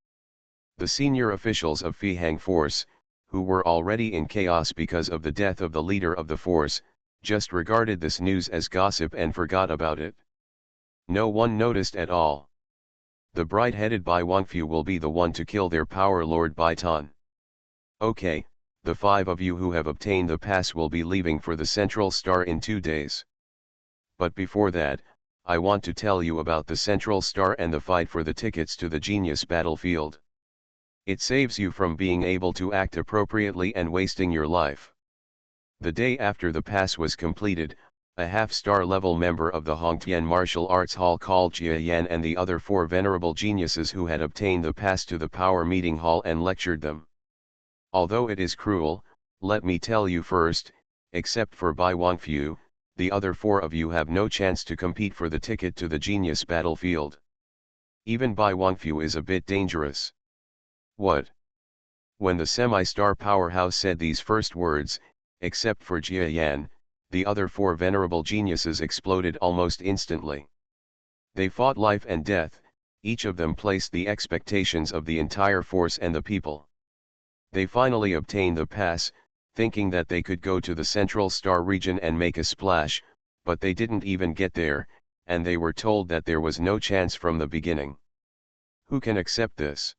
The senior officials of Fiheng force, who were already in chaos because of the death of the leader of the force, just regarded this news as gossip and forgot about it. No one noticed at all. The bright-headed Bai Wangfu will be the one to kill their power lord Bai Tan. Okay, the 5 of you who have obtained the pass will be leaving for the Central Star in 2 days. But before that, I want to tell you about the Central Star and the fight for the tickets to the genius battlefield. It saves you from being able to act appropriately and wasting your life. The day after the pass was completed, a half-star level member of the Hongtian Martial Arts Hall called Jia Yan and the other 4 venerable geniuses who had obtained the pass to the Power Meeting Hall and lectured them. Although it is cruel, let me tell you first, except for Bai Wangfu, the other 4 of you have no chance to compete for the ticket to the genius battlefield. Even Bai Wangfu is a bit dangerous. What? When the semi-star powerhouse said these first words, except for Jia Yan, the other 4 venerable geniuses exploded almost instantly. They fought life and death, each of them placed the expectations of the entire force and the people. They finally obtained the pass, thinking that they could go to the Central Star region and make a splash, but they didn't even get there, and they were told that there was no chance from the beginning. Who can accept this?